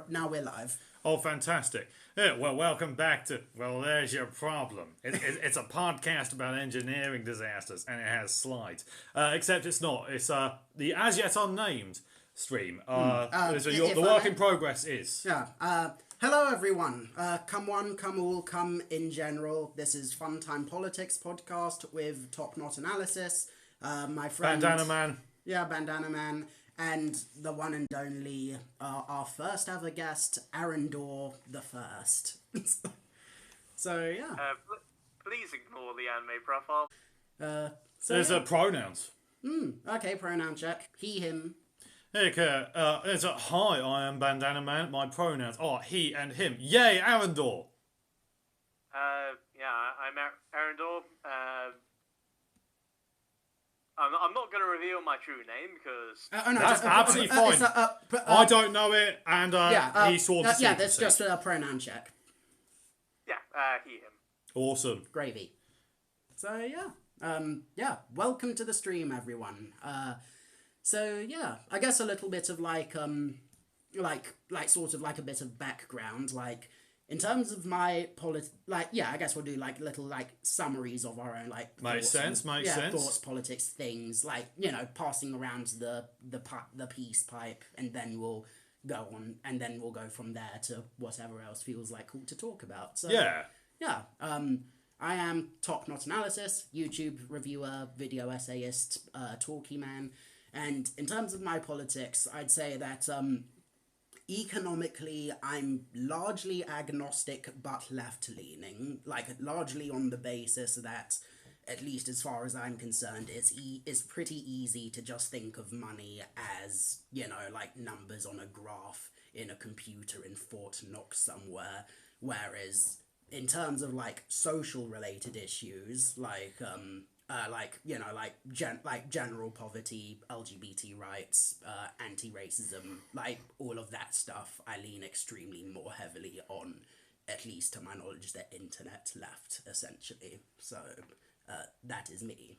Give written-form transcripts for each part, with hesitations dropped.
Now we're live. Oh, fantastic. Yeah, well, welcome back to... Well, there's your problem. It's a podcast about engineering disasters, and it has slides. Except it's not. It's the as yet unnamed stream. So the work in progress is... Yeah. Hello, everyone. Come one, come all, come in general. This is Funtime Politics podcast with TopNotAnalysis. My friend... Bandanna Man. Yeah, Bandanna Man. And the one and only, our first ever guest, Erandor The First. So, yeah. Please ignore the anime profile. There's pronouns. Okay, pronoun check. He, him. Okay, it's a hi, I am Bandanna Man. My pronouns are he and him. Yay, Arendor! I'm Erandor. I'm not going to reveal my true name because... That's absolutely fine. I don't know it, and he swore to secrecy. Yeah, that's just a pronoun check. Yeah, he, him. Awesome. Gravy. So, yeah. Welcome to the stream, everyone. So, yeah, I guess a little bit of, sort of a bit of background, in terms of my I guess we'll do little summaries of our own makes sense. Thoughts, politics, things passing around the peace pipe, and then we'll go on, and then we'll go from there to whatever else feels cool to talk about. So yeah. I am TopNotAnalysis, YouTube reviewer, video essayist, talkie man, and in terms of my politics, I'd say that economically, I'm largely agnostic but left-leaning, largely on the basis that, at least as far as I'm concerned, it's pretty easy to just think of money as, numbers on a graph in a computer in Fort Knox somewhere, whereas in terms of, social-related issues, general poverty, LGBT rights, anti-racism, all of that stuff, I lean extremely more heavily on, at least to my knowledge, the internet left, essentially. So, that is me.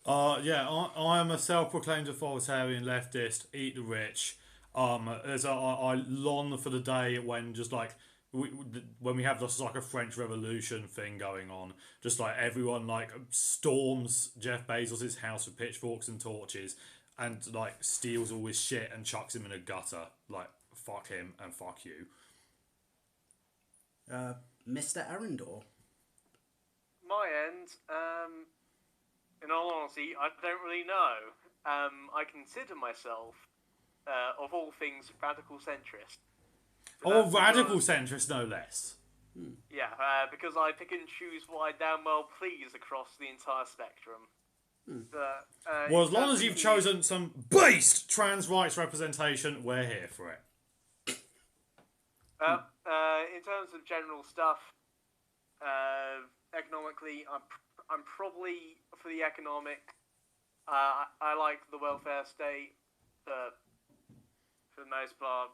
I am a self-proclaimed authoritarian leftist, eat the rich. I long for the day when just when we have this a French Revolution thing going on, just everyone storms Jeff Bezos' house with pitchforks and torches and steals all his shit and chucks him in a gutter. Fuck him and fuck you. Mr. Erandor. My end, in all honesty, I don't really know. I consider myself, of all things, radical centrist. Or radical centrist, no less. Yeah, because I pick and choose what I damn well please across the entire spectrum. Well, as long as you've chosen some based trans rights representation, we're here for it. In terms of general stuff, economically, I'm probably for the economic. I like the welfare state, but for the most part,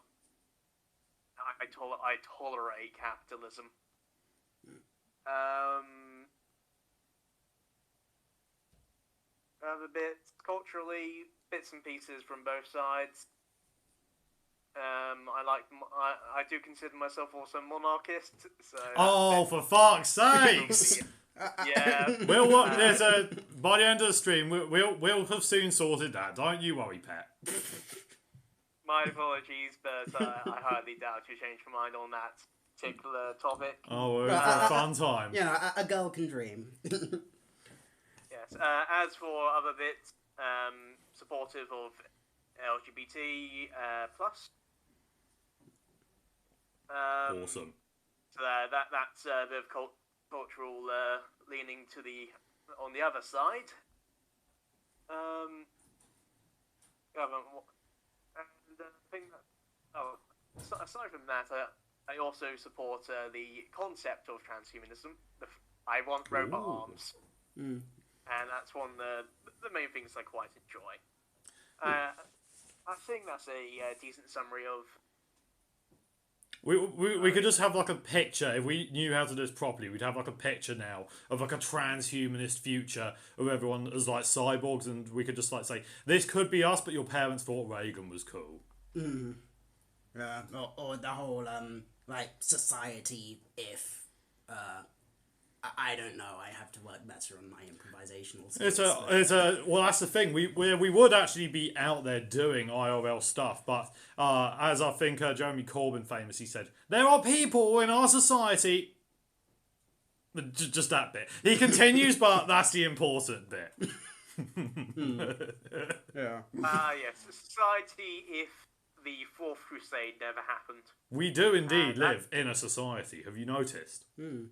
I tolerate capitalism. Other bits, culturally, bits and pieces from both sides. I do consider myself also monarchist. So for fuck's sakes! Yeah. By the end of the stream, we'll have soon sorted that. Don't you worry, Pat. My apologies, but I highly doubt you change your mind on that particular topic. Oh, we're a fun time. A girl can dream. Yes. As for other bits, supportive of LGBT plus. Awesome. So that's a bit of cultural leaning on the other side. Aside from that, I also support the concept of transhumanism. I want robot arms, and that's one of the main things I quite enjoy. I think that's a decent summary of. We could just have a picture. If we knew how to do this properly, we'd have a picture now of a transhumanist future of everyone as cyborgs, and we could just say, this could be us, but your parents thought Reagan was cool. Or the whole like society if I don't know. I have to work better on my improvisational skills. Well, that's the thing. We would actually be out there doing IRL stuff, but as I think Jeremy Corbyn famously said, there are people in our society. Just that bit. He continues, but that's the important bit. Yeah. Yes, society if the Fourth Crusade never happened. We do indeed live in a society. Have you noticed? Oh.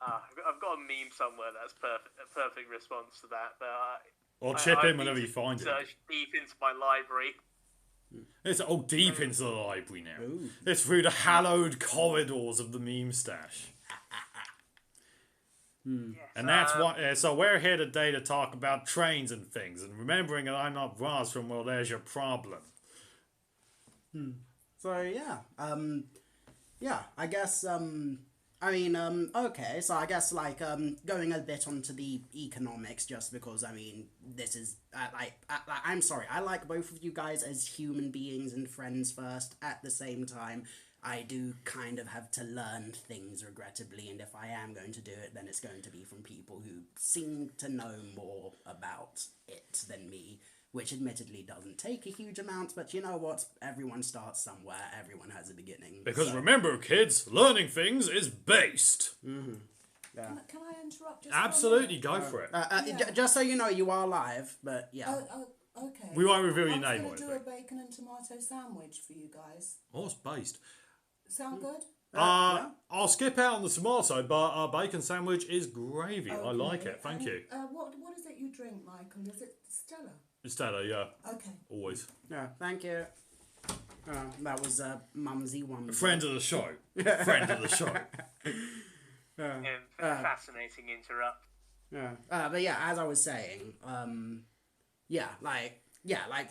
I've got a meme somewhere that's a perfect response to that, but Or chip I in whenever you find it. Search deep into my library. It's deep into the library now. Ooh. It's through the hallowed corridors of the meme stash. Yes, And that's why. So we're here today to talk about trains and things, and remembering that I'm not Ross from Well, There's Your Problem. So yeah, I guess I mean okay, so I guess like going a bit onto the economics, just because I mean this is I'm sorry, I like both of you guys as human beings and friends first. At the same time, I do kind of have to learn things regrettably, and if I am going to do it, then it's going to be from people who seem to know more about it than me. Which admittedly doesn't take a huge amount, but you know what? Everyone starts somewhere, everyone has a beginning. Because remember, kids, learning things is based. Yeah. Can I interrupt just Absolutely, go for it. Just so you know, you are live, but yeah. Okay. We won't reveal your I name or was going to do anything. a bacon and tomato sandwich for you guys. Oh, it's based. Sound good? Yeah. I'll skip out on the tomato, but our bacon sandwich is gravy. I like it. Thank you. What is it you drink, Michael? Is it Stella? Stella, yeah. Okay. Always. Yeah, thank you. That was Mumsy One. Friend of the show. Friend of the show. Fascinating interrupt. But yeah, as I was saying,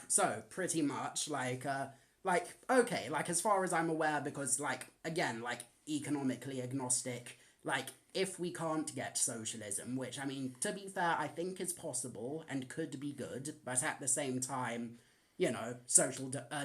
so pretty much okay, like as far as I'm aware, because like again, like economically agnostic, like if we can't get socialism, which I mean, to be fair, I think is possible and could be good, but at the same time, you know,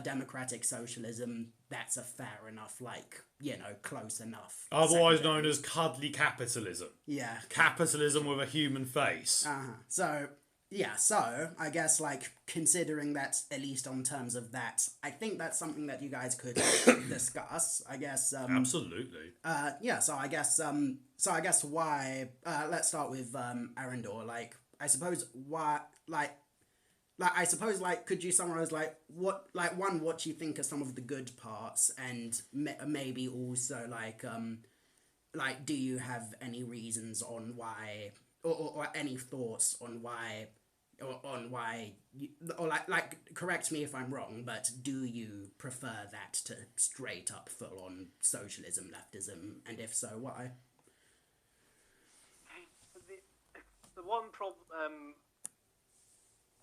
democratic socialism, that's a fair enough, like, you know, close enough. Otherwise known as cuddly capitalism. Yeah. Capitalism with a human face. So, yeah, so I guess, like, considering that, at least on terms of that, I think that's something that you guys could discuss, I guess. Absolutely. Yeah, so I guess why, let's start with, Erandor, like, I suppose why, could you summarize, what you think are some of the good parts, and maybe also, do you have any reasons on why, or any thoughts on why, correct me if I'm wrong, but do you prefer that to straight up full on socialism, leftism, and if so, why? The one problem,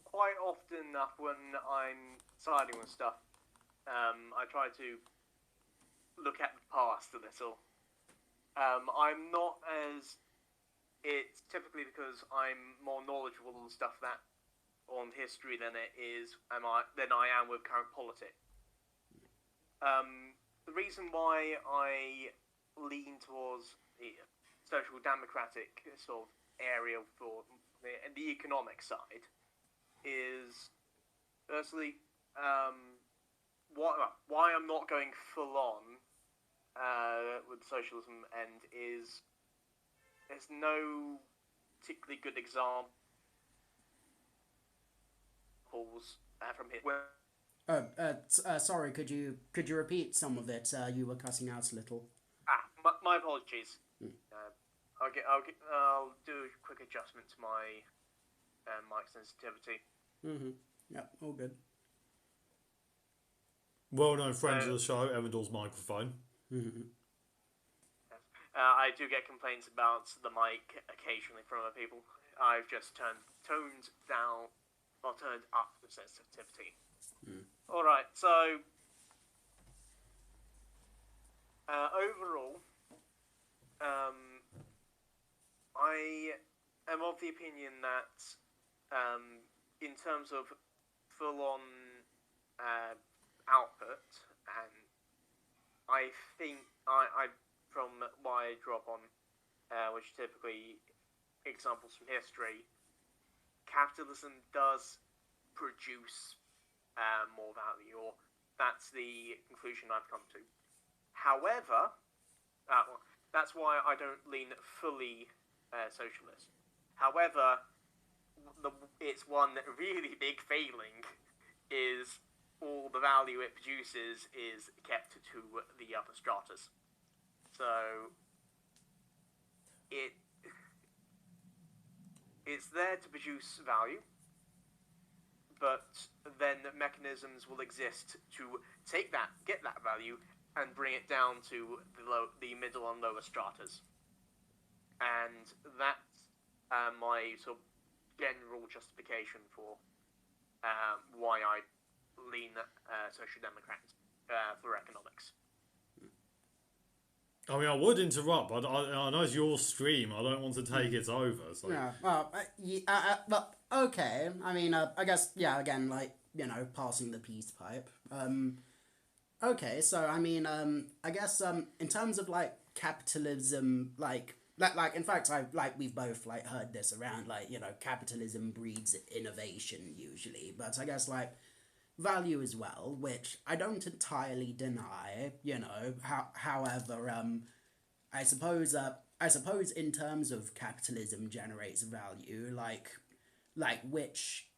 quite often enough when I'm siding with stuff, I try to look at the past a little. I'm not as... It's typically because I'm more knowledgeable on stuff on history than I am with current politics. The reason why I lean towards the social democratic sort of area for the economic side is, firstly, why I'm not going full on with socialism and is there's no particularly good examples from here. Sorry, could you repeat some of it? You were cutting out a little. My apologies. I'll do a quick adjustment to my mic sensitivity. Yep, all good. Well-known friends of the show, Erandor's microphone. I do get complaints about the mic occasionally from other people. I've just turned up the sensitivity. Alright, so overall, I am of the opinion that in terms of full-on output, I think I from what I draw upon, which are typically examples from history, capitalism does produce more value, or that's the conclusion I've come to. However, that's why I don't lean fully socialist. However, its one really big failing is all the value it produces is kept to the upper stratas. So it's there to produce value, but then mechanisms will exist to get that value, and bring it down to the middle and lower stratas. And that's my sort of general justification for why I lean social democrat for economics. I mean, I would interrupt, but I know it's your stream. I don't want to take it over. So. Yeah, well, but okay. I mean, I guess, yeah, again, like, you know, passing the peace pipe. Okay, so, I mean, I guess, in terms of, like, capitalism, like, in fact, we've both, like, heard this around, like, you know, capitalism breeds innovation, usually, but I guess, like, value as well, which I don't entirely deny, you know, however, I suppose in terms of capitalism generates value, which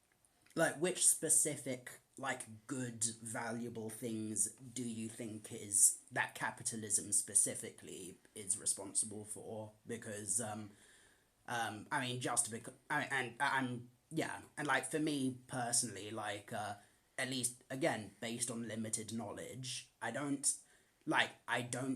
specific, like, good, valuable things do you think is that capitalism specifically is responsible for? Because, I mean, just because, and like, for me personally, like, at least, again, based on limited knowledge, I don't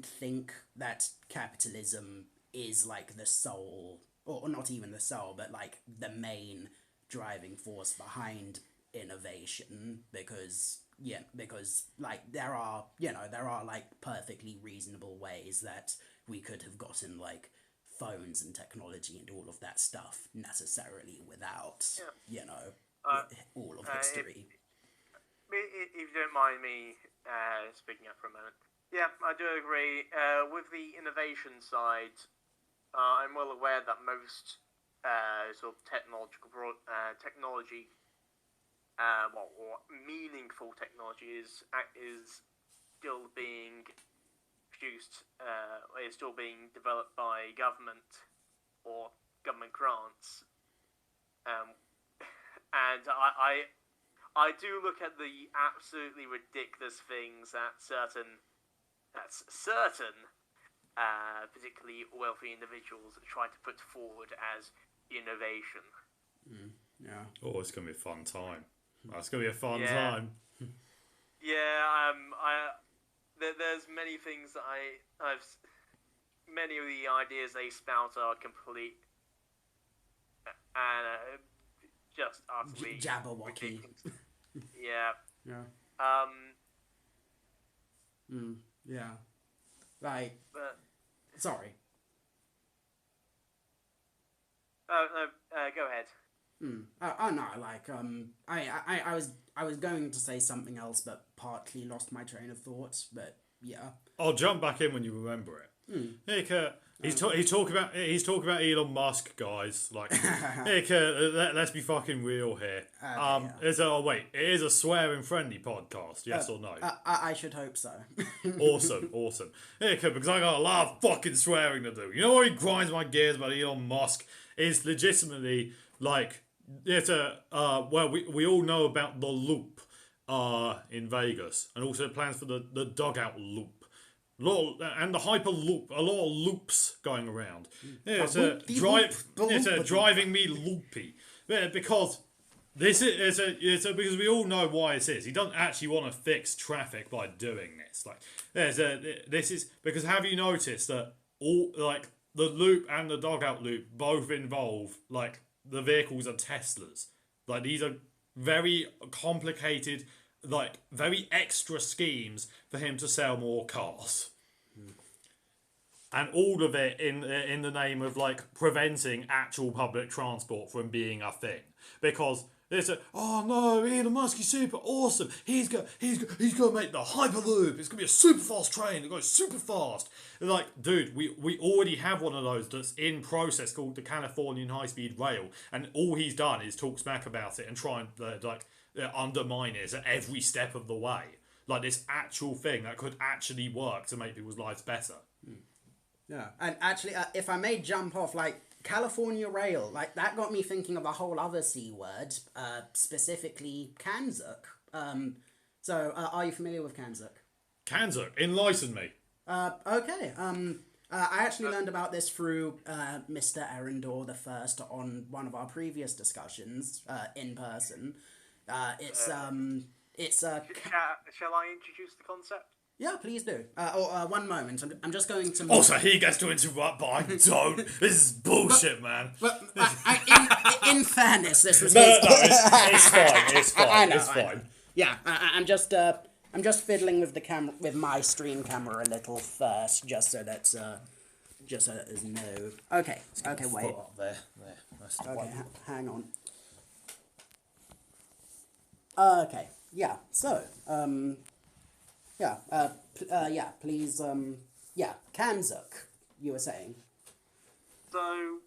think that capitalism is, like, the sole, or not even the sole, but, like, the main driving force behind innovation, because, like, there are, like, perfectly reasonable ways that we could have gotten, like, phones and technology and all of that stuff necessarily without, all of history. If you don't mind me speaking up for a moment. Yeah, I do agree. With the innovation side, I'm well aware that most sort of technology, or meaningful technology is still being produced, is still being developed by government or government grants. And I do look at the absolutely ridiculous things that certain particularly wealthy individuals try to put forward as innovation. Yeah. Oh, it's gonna be a fun time. That's gonna be a fun time. Yeah. There's many things that many of the ideas they spout are complete and just utterly Jabberwocky. Yeah. Yeah. Yeah. Like. But, sorry. Go ahead. Oh no, like I was going to say something else, but partly lost my train of thought. But yeah. I'll jump back in when you remember it. Hey, Kurt. He's talking about Elon Musk, guys. Like, hey, Kurt, let's be fucking real here. It is a swearing friendly podcast, yes or no? I should hope so. Awesome. Hey, Kurt, because I got a lot of fucking swearing to do. You know what grinds my gears about Elon Musk is legitimately like we all know about the loop in Vegas, and also plans for the dugout loop. And the Hyperloop, a lot of loops going around. Yeah, it's driving me loopy. Yeah, because because we all know why it is. He doesn't actually want to fix traffic by doing this. Like, this is because have you noticed that all like the loop and the dugout loop both involve like the vehicles are Teslas. Like these are very complicated, like very extra schemes for him to sell more cars. And all of it in the name of like preventing actual public transport from being a thing. Because They say, "Oh no, Elon Musk is super awesome. He's gonna make the Hyperloop. It's gonna be a super fast train. It goes super fast." They're like, dude, we already have one of those that's in process called the Californian High Speed Rail, and all he's done is talk smack about it and try and undermine it at every step of the way. Like this actual thing that could actually work to make people's lives better. Yeah, and actually, if I may jump off, like, California Rail, like, that got me thinking of a whole other C word, specifically CANZUK. So, are you familiar with CANZUK? CANZUK, enlighten me. Okay, I actually learned about this through Mr. Erandor The First on one of our previous discussions, in person. It's Shall I introduce the concept? Yeah, please do. One moment. I'm just going to... Also, he gets to interrupt, but I don't. This is bullshit, man. But in fairness, this was... No, it's fine. It's fine. I know, it's fine. Yeah, I'm just fiddling with the camera, with my stream camera a little first, just so that there's no... Okay, wait. Up there. That's the Okay, one. hang on. Okay, yeah, so, please, CANZUK, you were saying. So,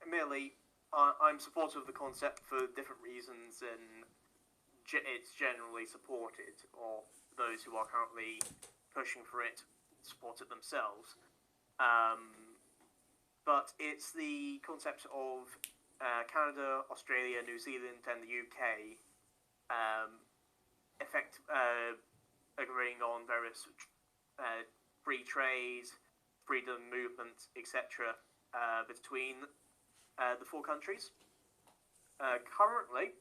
merely, I'm supportive of the concept for different reasons, and it's generally supported, or those who are currently pushing for it support it themselves. But it's the concept of Canada, Australia, New Zealand, and the UK agreeing on various free trade, freedom movement, etc. Between the four countries. Currently,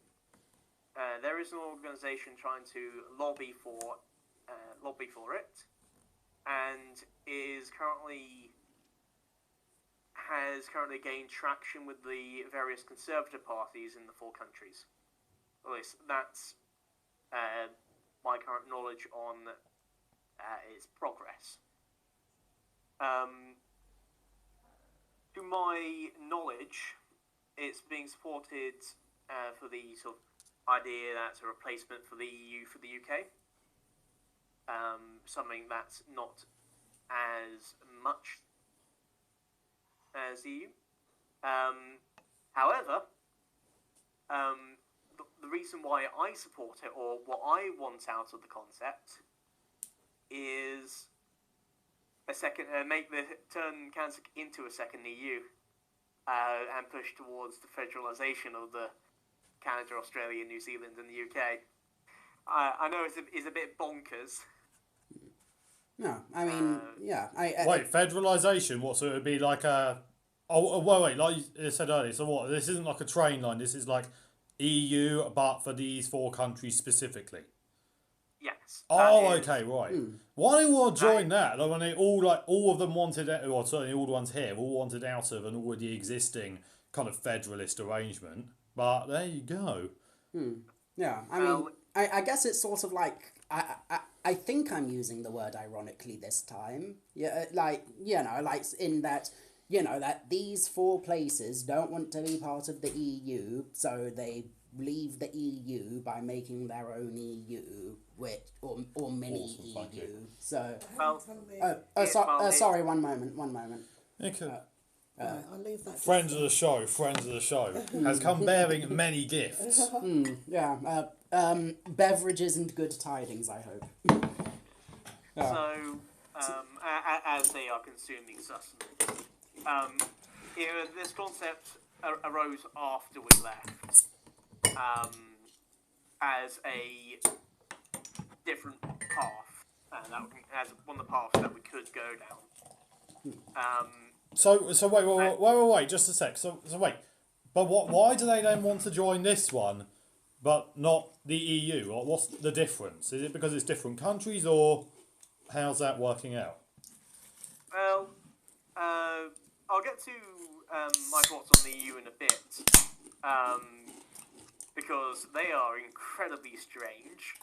there is an organisation trying to lobby for it, and has currently gained traction with the various conservative parties in the four countries. At least that's my current knowledge on its progress. To my knowledge, it's being supported for the sort of idea that's a replacement for the EU for the UK. Something that's not as much as the EU. However, the reason why I support it, or what I want out of the concept, is turn CANZUK into a second EU, and push towards the federalisation of the Canada, Australia, New Zealand, and the UK. I know it's a bit bonkers. No, I mean, yeah. Wait, federalisation? What? So it would be like a... wait, like you said earlier, so what? This isn't like a train line, this is like EU, but for these four countries specifically? Yes. Oh, okay, right. Why do you want to join that? Like when they all of them wanted, or certainly all the ones here, all wanted out of an already existing kind of federalist arrangement. But there you go. Yeah, I mean, I guess it's sort of like, I think I'm using the word ironically this time. Yeah, like, like in that, that these four places don't want to be part of the EU, so they leave the EU by making their own EU, or mini EU. So, sorry, one moment. Okay. I'll leave that. Friends of the show, has come bearing many gifts. Beverages and good tidings, I hope. So, as they are consuming sustenance, this concept arose after we left, as a different path, as one of the paths that we could go down. So wait, just a sec. So wait, but why do they then want to join this one, but not the EU? Or what's the difference? Is it because it's different countries, or how's that working out? Well, I'll get to my thoughts on the EU in a bit, because they are incredibly strange.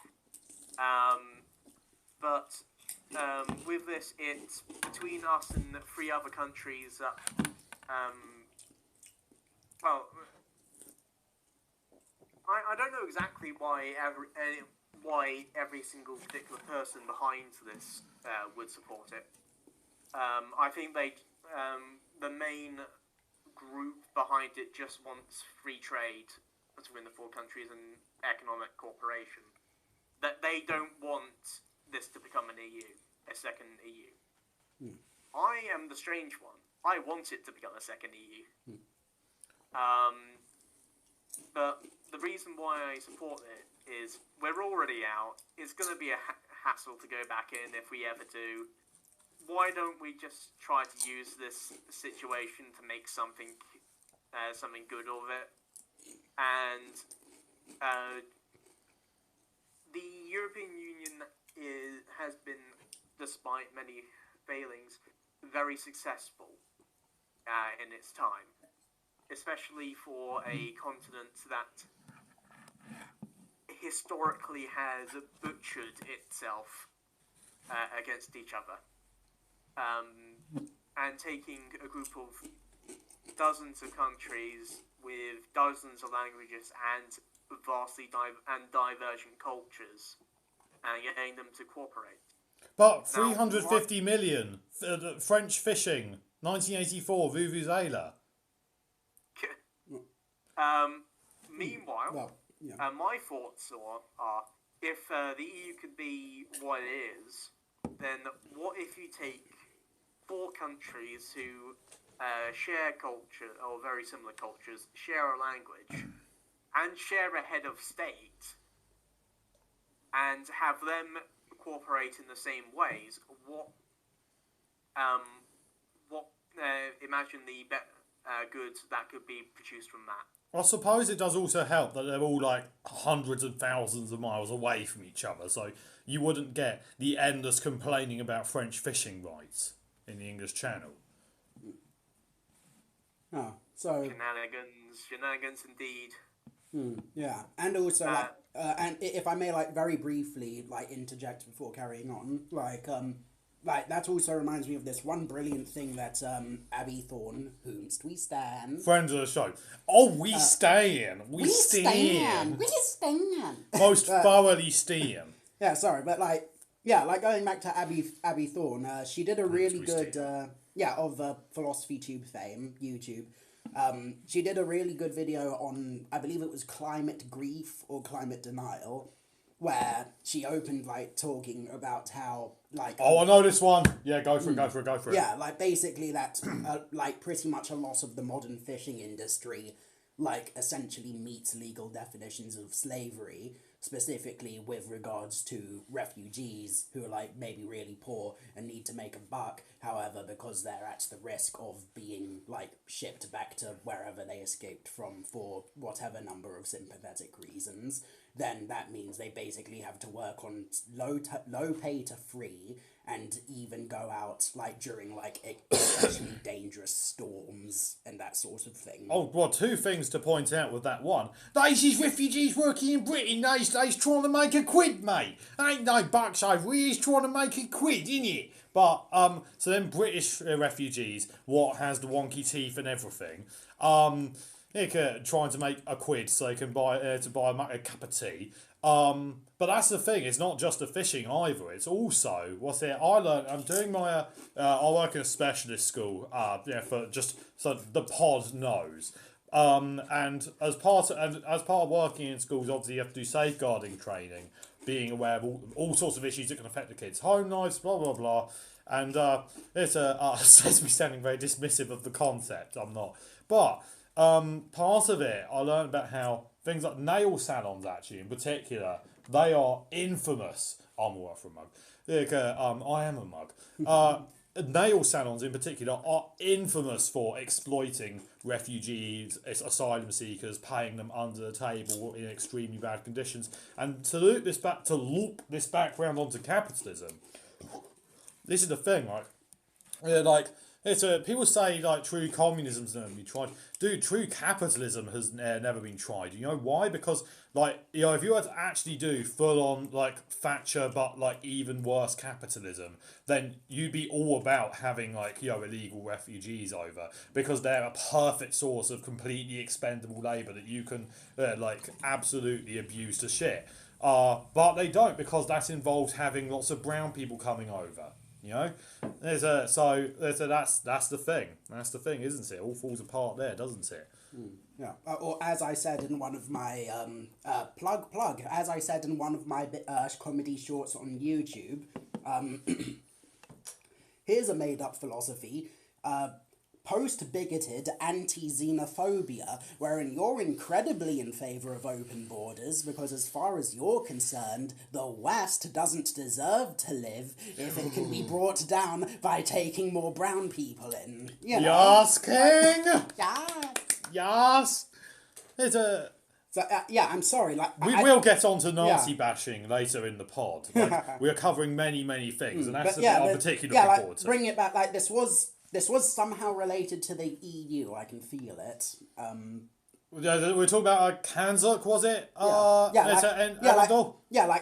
But with this, it's between us and 3 other countries that Well, I don't know exactly why every single particular person behind this would support it. I think the main group behind it just wants free trade between the four countries and economic cooperation. That they don't want this to become an EU, a second EU. I am the strange one. I want it to become a second EU. But the reason why I support it is we're already out. It's going to be a hassle to go back in if we ever do. Why don't we just try to use this situation to make something good of it? And the European Union has been, despite many failings, very successful in its time, especially for a continent that historically has butchered itself against each other. And taking a group of dozens of countries with dozens of languages and vastly divergent cultures and getting them to cooperate. But 350 million French fishing, 1984, Vuvuzela. Meanwhile, my thoughts are if the EU could be what it is, then what if you take four countries who share culture, or very similar cultures, share a language, and share a head of state, and have them cooperate in the same ways? Imagine the goods that could be produced from that. I suppose it does also help that they're all like hundreds of thousands of miles away from each other, so you wouldn't get the endless complaining about French fishing rights in the English Channel. Oh, so shenanigans indeed. Yeah, and also and if I may, like, very briefly, like, interject before carrying on, like that also reminds me of this one brilliant thing that Abby Thorne, whomst we stan, Friends of the show. Oh, we stan. We stan. Most thoroughly stan. Yeah, sorry, but like going back to Abby Thorne, she did a really good of Philosophy Tube fame, YouTube. She did a really good video on, I believe it was climate grief or climate denial, where she opened like talking about how like I know this one. Yeah, go for it. Yeah, like basically that's like pretty much a lot of the modern fishing industry like essentially meets legal definitions of slavery, specifically with regards to refugees who are like maybe really poor and need to make a buck. However, because they're at the risk of being like shipped back to wherever they escaped from for whatever number of sympathetic reasons, then that means they basically have to work on low pay to free, and even go out like during like especially dangerous storms and that sort of thing. Oh, well, two things to point out with that one. These is refugees working in Britain these days trying to make a quid, mate. Ain't no bucks over here, he's trying to make a quid, innit? But, so then British refugees, what has the wonky teeth and everything, trying to make a quid so they can buy a cup of tea. But that's the thing, it's not just the fishing either, it's also, I'm doing my, I work in a specialist school, for just, so the pod knows. And as part of working in schools, obviously you have to do safeguarding training, being aware of all sorts of issues that can affect the kids, home lives, blah, blah, blah. And it says me sounding very dismissive of the concept, I'm not. But part of it, I learned about how things like nail salons, actually, in particular, they are infamous. I'm all right for a mug. I am a mug. Nail salons, in particular, are infamous for exploiting refugees, asylum seekers, paying them under the table in extremely bad conditions. And to loop this background onto capitalism, this is the thing, like It's people say like true communism's never been tried. Dude, true capitalism has never been tried. You know why? Because like if you were to actually do full on like Thatcher but like even worse capitalism, then you'd be all about having like illegal refugees over, because they're a perfect source of completely expendable labour that you can like absolutely abuse to shit. But they don't, because that involves having lots of brown people coming over. That's the thing. That's the thing, isn't it? It all falls apart there, doesn't it? Yeah. Or as I said in one of my plug. As I said in one of my comedy shorts on YouTube, here's a made-up philosophy. Post-bigoted anti-xenophobia, wherein you're incredibly in favour of open borders because as far as you're concerned, the West doesn't deserve to live if it can be brought down by taking more brown people in. Yes, King! Yeah. Yes! It's a... So, I'm sorry. We will get on to Nazi bashing later in the pod. Like, we are covering many, many things, and that's I'm particularly looking forward to. Bring it back, This was somehow related to the EU. I can feel it. We're talking about CANZUK, was it? Like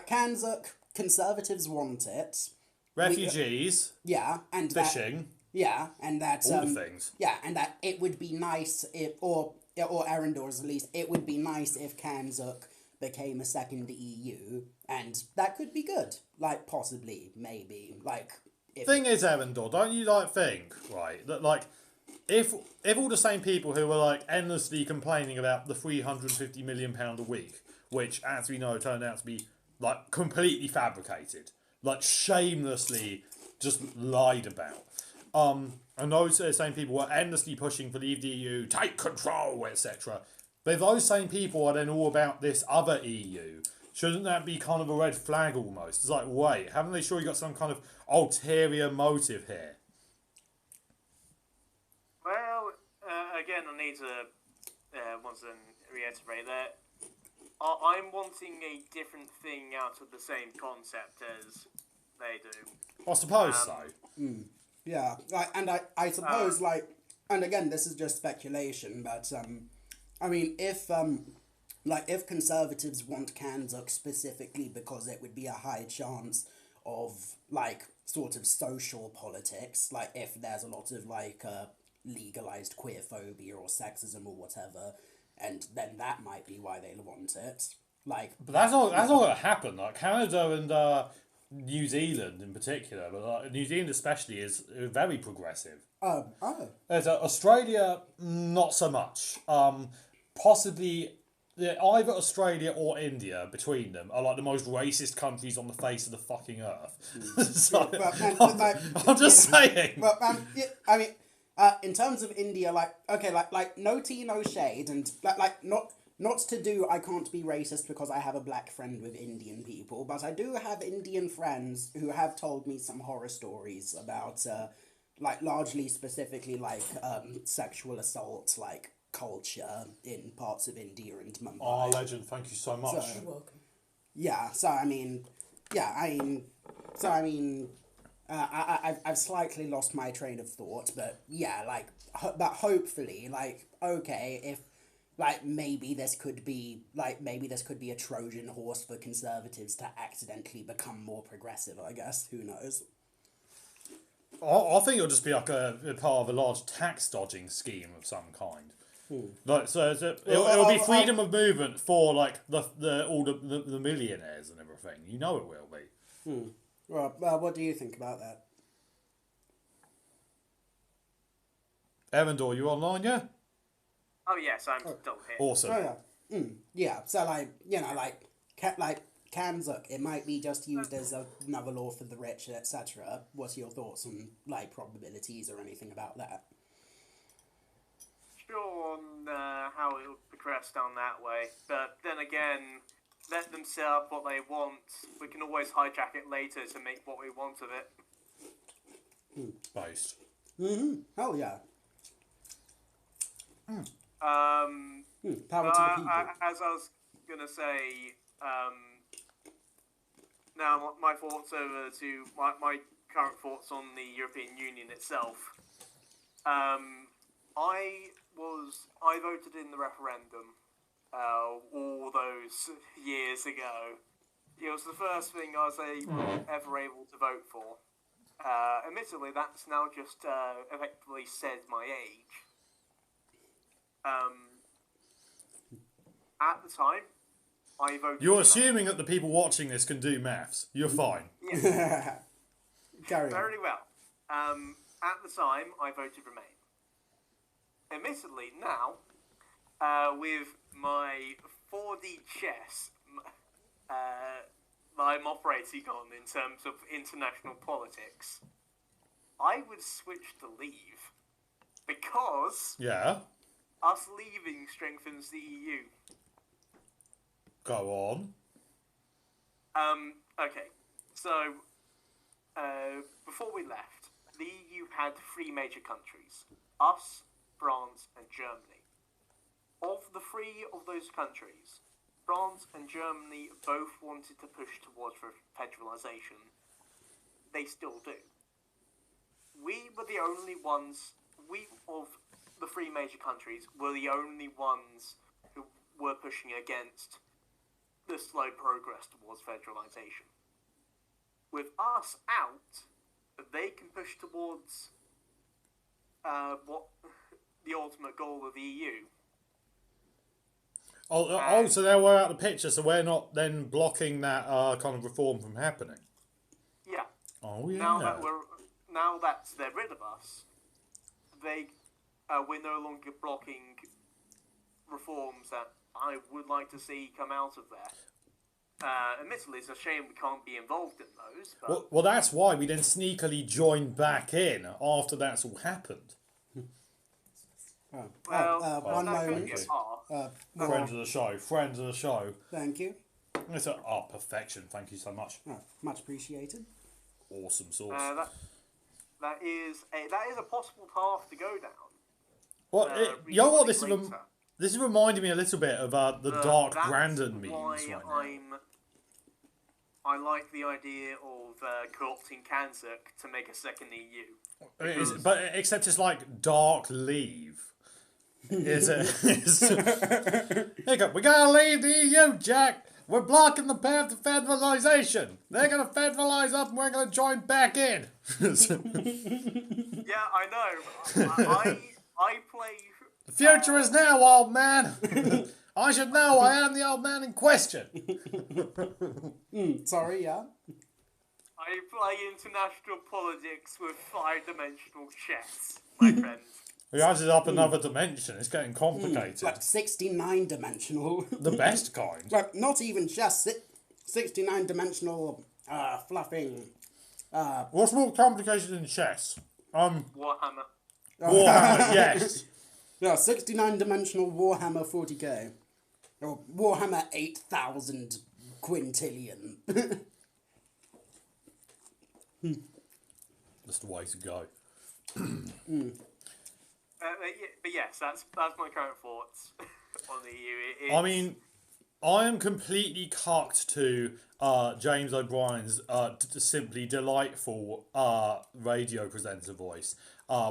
CANZUK, conservatives want it. Refugees. And fishing. And that all the things. And that it would be nice if, or Erandor's at least, it would be nice if CANZUK became a second EU, and that could be good. Like possibly, maybe, like. Thing is, Erandor, don't you think, right, that like if all the same people who were like endlessly complaining about the £350 million a week, which as we know turned out to be like completely fabricated, like shamelessly just lied about, and those same people were endlessly pushing for leave the EU, take control, etc. But if those same people are then all about this other EU, shouldn't that be kind of a red flag almost? It's like, wait, haven't they surely got some kind of ulterior motive here? Well, again, I need to once again reiterate that I'm wanting a different thing out of the same concept as they do. I suppose so. Yeah, and I suppose, and again, this is just speculation, but, I mean, if conservatives want CANZUK specifically because it would be a high chance of, sort of social politics, if there's a lot of, legalised queerphobia or sexism or whatever, and then that might be why they want it. But that's not going to happen. Canada and New Zealand in particular, but New Zealand especially, is very progressive. There's Australia, not so much. Possibly... either Australia or India, between them, are the most racist countries on the face of the fucking earth. So, I'm just saying. I mean, in terms of India, no tea, no shade, and not to do. I can't be racist because I have a black friend with Indian people, but I do have Indian friends who have told me some horror stories about, largely specifically sexual assault, culture in parts of India and Mumbai. Oh, legend! Thank you so much. You're welcome. Yeah. I've slightly lost my train of thought, but yeah, but hopefully, okay, if maybe this could be a Trojan horse for conservatives to accidentally become more progressive. I guess, who knows. I think it'll just be a part of a large tax dodging scheme of some kind. It'll be freedom of movement for all the millionaires and everything. You know it will be. Well, what do you think about that? Erandor, you online, yeah? Oh yes, I'm still here. Awesome. Oh yeah. Yeah. So CANZUK, it might be just used as another law for the rich, etc. What's your thoughts on probabilities or anything about that? Sure on how it will progress down that way, but then again, let them set up what they want. We can always hijack it later to make what we want of it. Based. Hell yeah. Power to the people. As I was gonna say, now my thoughts over to my current thoughts on the European Union itself. I voted in the referendum all those years ago. It was the first thing I was ever able to vote for. Admittedly, that's now just effectively said my age. At the time, I voted. You're assuming that the people watching this can do maths. You're fine. Yeah. Carry on. Very well. At the time, I voted Remain. Admittedly, now, with my 4D chess that I'm operating on in terms of international politics, I would switch to Leave. Because us leaving strengthens the EU. Go on. Okay. So, before we left, the EU had 3 major countries. Us, France, and Germany. Of the 3 of those countries, France and Germany both wanted to push towards federalisation. They still do. We were the only ones, of the 3 major countries, were the only ones who were pushing against the slow progress towards federalisation. With us out, they can push towards what the ultimate goal of the EU. So now we're out of the picture, so we're not then blocking that kind of reform from happening. Yeah. Oh yeah. Now that they're rid of us, we're no longer blocking reforms that I would like to see come out of there. Admittedly, it's a shame we can't be involved in those. But Well, that's why we then sneakily joined back in after that's all happened. One moment. Friends of the show. Friends of the show. Thank you. It's perfection. Thank you so much. Oh, much appreciated. Awesome sauce. That is a possible path to go down. Well, you know what? This is reminding me a little bit of the Dark Brandon memes right now. I like the idea of co-opting CANZUK to make a second EU. But except it's like Dark Leave. Is it? Here you go. We gotta leave the EU, Jack. We're blocking the path to federalisation. They're gonna federalise up, and we're gonna join back in. Yeah, I know. I play. The future is now, old man. I should know. I am the old man in question. Sorry, yeah. I play international politics with 5-dimensional chess, my friend. We added up another dimension. It's getting complicated. Like 69-dimensional. The best kind. Like, not even just 69-dimensional fluffing. What's more complicated than chess? Warhammer. Warhammer, yes. Yeah, 69-dimensional Warhammer 40k. Or Warhammer 8,000 quintillion. That's the way to go. But yes, that's my current thoughts on the EU. I mean, I am completely cucked to James O'Brien's simply delightful radio presenter voice,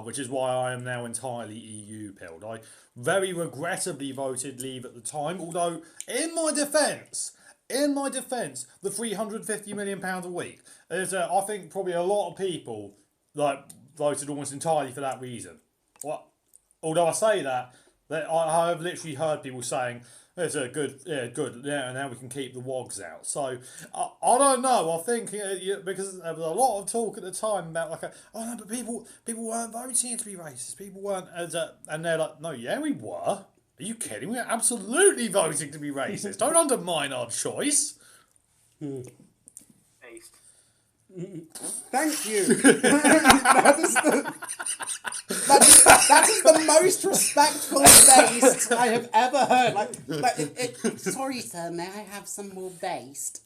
which is why I am now entirely EU-pilled. I very regrettably voted Leave at the time, although, in my defence, the £350 million a week, I think probably a lot of people voted almost entirely for that reason. Although I say that I have literally heard people saying, it's a good, and now we can keep the wogs out. So, I don't know, I think, because there was a lot of talk at the time about but people weren't voting to be racist, people weren't, and they're like, no, yeah, we were. Are you kidding? We're absolutely voting to be racist. Don't undermine our choice. Based. Thank you. that is the most respectful based I have ever heard. Sorry, sir, may I have some more based?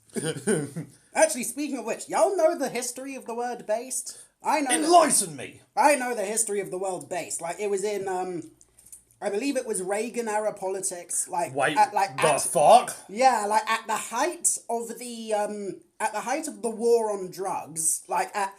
Actually, speaking of which, y'all know the history of the word based? Enlighten me. I know the history of the word based. It was in I believe it was Reagan era politics. Fuck? Yeah, at the height of the at the height of the war on drugs, I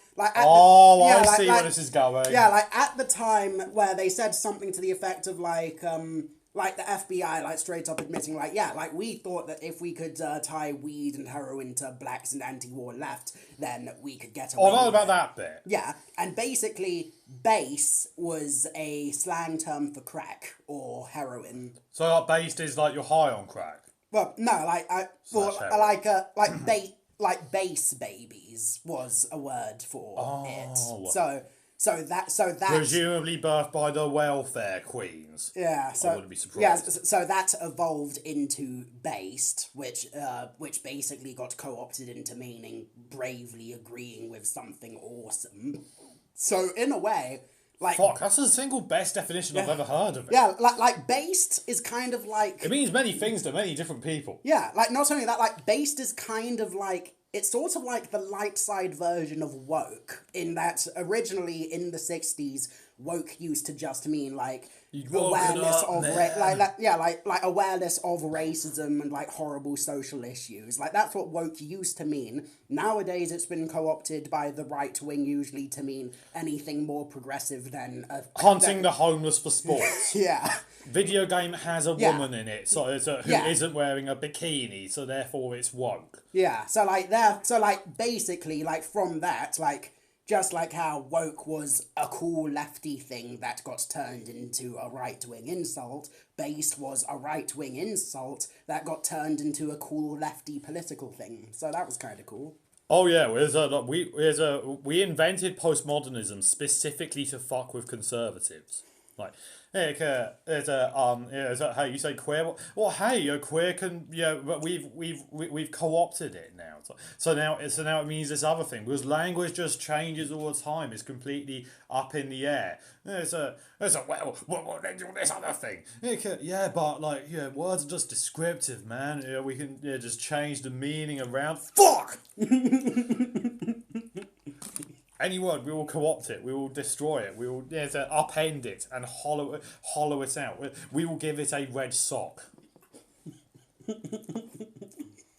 see where this is going. Yeah, like at the time where they said something to the effect of like the FBI, like, straight up admitting, like, yeah, like, we thought that if we could tie weed and heroin to blacks and anti-war left, then we could get away Oh, not with about it. that bit. Yeah, and basically, base was a slang term for crack or heroin. So, like, based is like you're high on crack. Well, no, like base babies was a word for it. So that Presumably birthed by the welfare queens. Yeah, so I wouldn't be surprised. yeah, so that evolved into based, which basically got co-opted into meaning bravely agreeing with something awesome. So in a way, like, fuck, that's the single best definition I've ever heard of it. Yeah, like based is kind of like, It means many things to many different people. yeah, like not only that, like based is kind of like, it's sort of like the light side version of woke, in that originally in the 60s, woke used to just mean like awareness of awareness of racism and like horrible social issues. Like that's what woke used to mean. Nowadays it's been co-opted by the right wing usually to mean anything more progressive than Hunting the homeless for sports. Yeah. Video game has a woman in it, so who Yeah. isn't wearing a bikini, so therefore it's woke. Yeah, so basically, like, from that, like, just like how woke was a cool lefty thing that got turned into a right-wing insult, based was a right-wing insult that got turned into a cool lefty political thing. So that was kind of cool. Oh yeah, we invented postmodernism specifically to fuck with conservatives. Like, how you say queer? Well, hey, a queer can, but we've co-opted it now. So now it means this other thing, because language just changes all the time. It's completely up in the air. Well, then do this other thing. Yeah, but like, words are just descriptive, man. We can just change the meaning around. Fuck. Any word, we will co-opt it, we will destroy it, we will upend it and hollow it out. We will give it a red sock.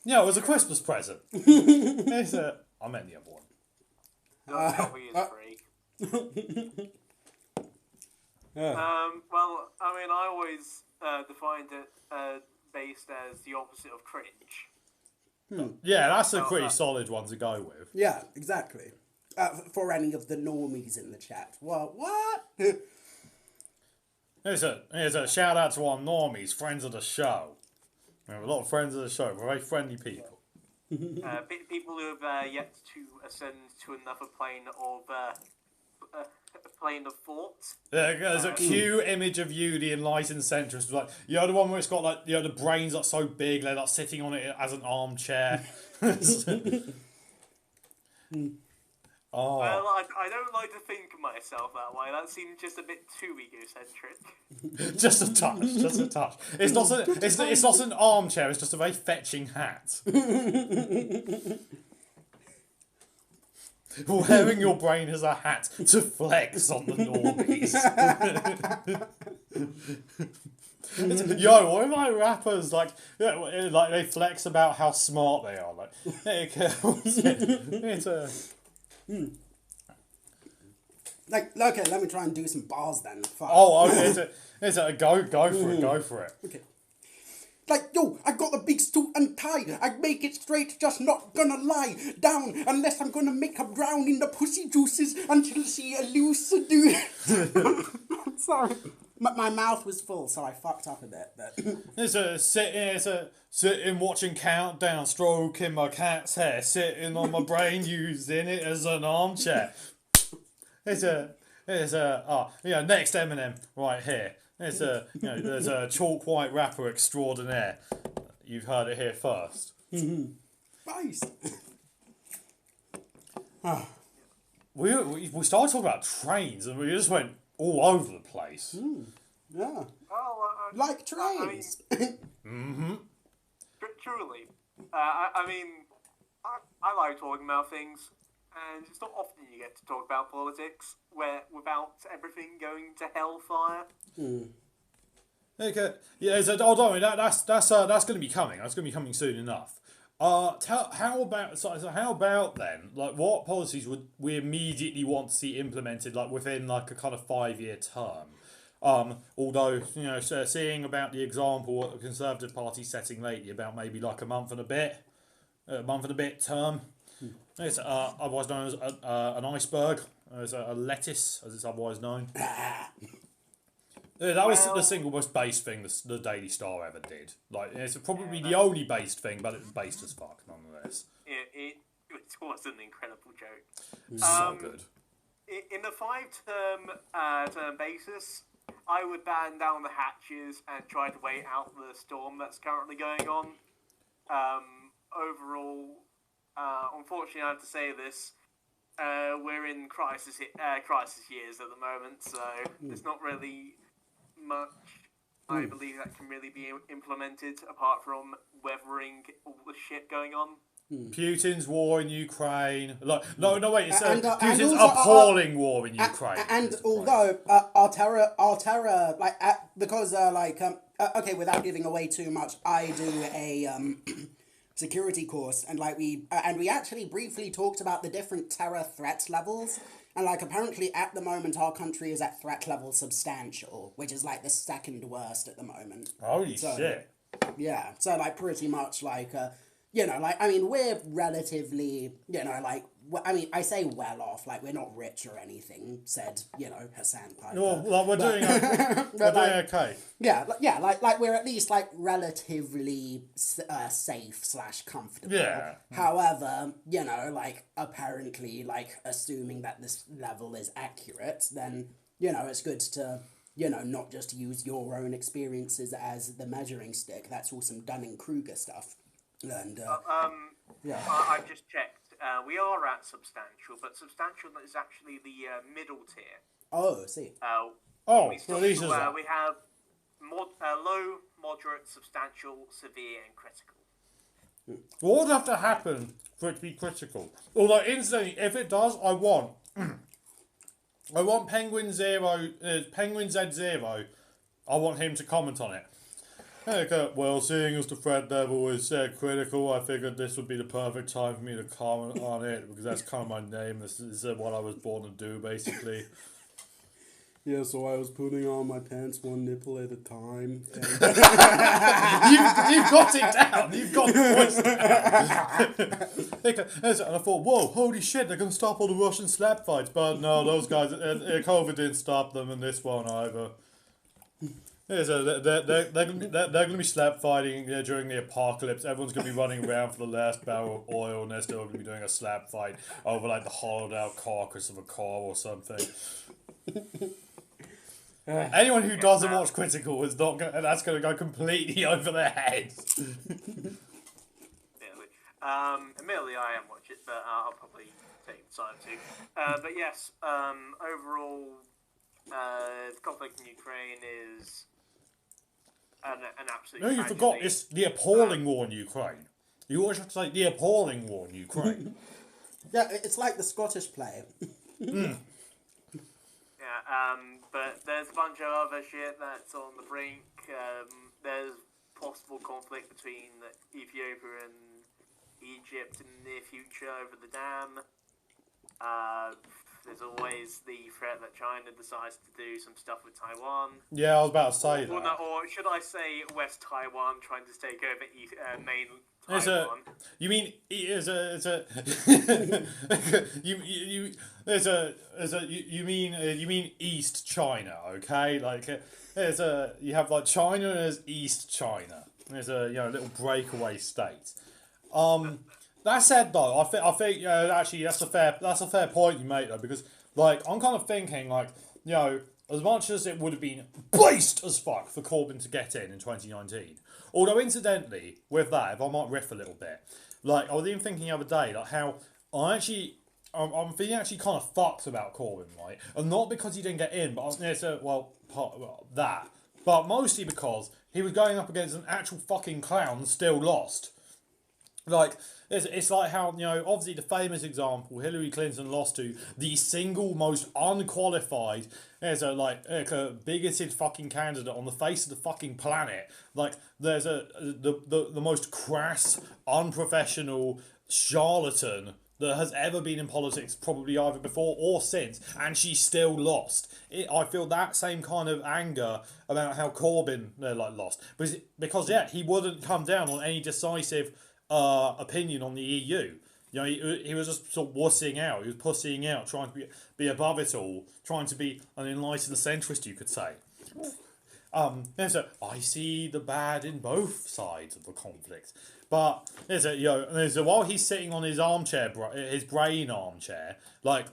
Yeah, it was a Christmas present. I meant the other one. Copy is free. Well, I mean, I always defined it based as the opposite of cringe. Yeah, that's a pretty solid one to go with. Yeah, exactly. For any of the normies in the chat. What? Here's a shout out to our normies, friends of the show. We have a lot of friends of the show, we're very friendly people. People who have yet to ascend to another plane of thought. There's a cute image of you, the enlightened centrist, like, the one where it's got like, the brains like so big, they're like sitting on it as an armchair. Oh. Well, I don't like to think of myself that way. That seems just a bit too egocentric. Just a touch. It's not an armchair. It's just a very fetching hat. Wearing your brain as a hat to flex on the normies. Yo, what are my rappers like they flex about how smart they are? Like, it's a. Like, okay, let me try and do some bars then. Fuck. Oh, okay, go for it. Okay. Like, yo, I got the big suit and tie. I make it straight, just not gonna lie down unless I'm gonna make her drown in the pussy juices until she elusive. Sorry. My mouth was full, so I fucked up a bit. But Sitting watching Countdown, stroking my cat's hair, sitting on my brain, using it as an armchair. Next Eminem right here. There's a chalk white rapper extraordinaire. You've heard it here first. Nice. We started talking about trains and we just went all over the place. Yeah. Oh, Like trains. Truly. I mean, I like talking about things, and it's not often you get to talk about politics without everything going to hellfire. Okay. Yeah. Don't worry. That's going to be coming. That's going to be coming soon enough. How about so how about then? Like, what policies would we immediately want to see implemented, like within like a kind of 5-year term? Although seeing about the example what the Conservative Party setting lately about maybe like a month and a bit term. It's otherwise known as an iceberg, as a lettuce, as it's otherwise known. That was the single most based thing the Daily Star ever did. Like, it's probably the only based thing, but it was based as fuck nonetheless. It was an incredible joke. So good. In the 5-term basis, I would batten down the hatches and try to wait out the storm that's currently going on. Overall, unfortunately, I have to say this. We're in crisis years at the moment, so there's not really much I believe that can really be implemented apart from weathering all the shit going on. Putin's war in Ukraine. Like, no, wait. It's also, Putin's appalling war in Ukraine. And although our terror, like, because okay, without giving away too much, I do a security course, and like we actually briefly talked about the different terror threat levels. And, like, apparently at the moment our country is at threat level substantial, which is, like, the second worst at the moment. Holy shit. Yeah, so, like, pretty much, like, like, I mean, we're relatively, like, I mean, I say well off, like, we're not rich or anything, said, Hassan Piper. Well, like, we're doing okay. Yeah, like, we're at least, like, relatively safe / comfortable. Yeah. However, like, apparently, like, assuming that this level is accurate, then, it's good to, not just use your own experiences as the measuring stick. That's all some Dunning-Kruger stuff. And, yeah. I've just checked. We are at substantial, but substantial is actually the middle tier. Oh, I see. We have low, moderate, substantial, severe, and critical. What would have to happen for it to be critical? Although, incidentally, if it does, I want Penguin Z0. I want him to comment on it. Okay, well, seeing as the threat level is critical, I figured this would be the perfect time for me to comment on it, because that's kind of my name. This is what I was born to do, basically. Yeah, so I was putting on my pants one nipple at a time. You've got it down. You've got the voice down. And I thought, whoa, holy shit, they're going to stop all the Russian slap fights. But no, those guys, COVID didn't stop them, and this won't either. Yeah, so they're going to be slap fighting during the apocalypse. Everyone's going to be running around for the last barrel of oil, and they're still going to be doing a slap fight over like the hollowed out carcass of a car or something. Anyone who doesn't watch Critical is not going. That's going to go completely over their heads. Admittedly, I am watching it, but I'll probably take the time to. But yes, overall, the conflict in Ukraine is an absolute. No, you tragedy. forgot. It's the appalling war in Ukraine. You always have to say the appalling war in Ukraine. Yeah, it's like the Scottish play. Yeah, but there's a bunch of other shit that's on the brink. There's possible conflict between Ethiopia and Egypt in the near future over the dam. There's always the threat that China decides to do some stuff with Taiwan. Yeah, I was about to say that. Or should I say West Taiwan trying to take over main Taiwan? You mean you mean East China, okay? Like you have like China and there's East China. There's a little breakaway state. That said, though, I think actually that's a fair point you make though, because like I'm kind of thinking like as much as it would have been based as fuck for Corbyn to get in 2019, although incidentally with that, if I might riff a little bit, like I was even thinking the other day like how I'm feeling actually kind of fucked about Corbyn, right? And not because he didn't get in, but that, but mostly because he was going up against an actual fucking clown and still lost. Like, it's like how, obviously the famous example, Hillary Clinton lost to the single most unqualified, there's a bigoted fucking candidate on the face of the fucking planet. Like, there's the most crass, unprofessional charlatan that has ever been in politics, probably either before or since, and she still lost. I feel that same kind of anger about how Corbyn lost, because he wouldn't come down on any decisive opinion on the EU. He was just sort of wussing out. He was pussying out, trying to be above it all, trying to be an enlightened centrist, you could say. And so I see the bad in both sides of the conflict. But while he's sitting on his armchair, his brain armchair,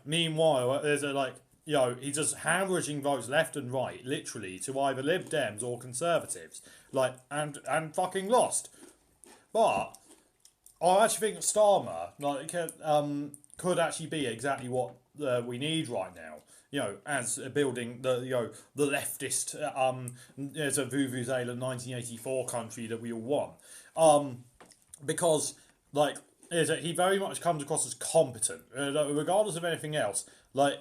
meanwhile he's just hemorrhaging votes left and right, literally, to either Lib Dems or Conservatives, and fucking lost. But I actually think Starmer could actually be exactly what we need right now. As building the leftist as a Vuvuzela 1984 country that we all want. Because he very much comes across as competent, regardless of anything else.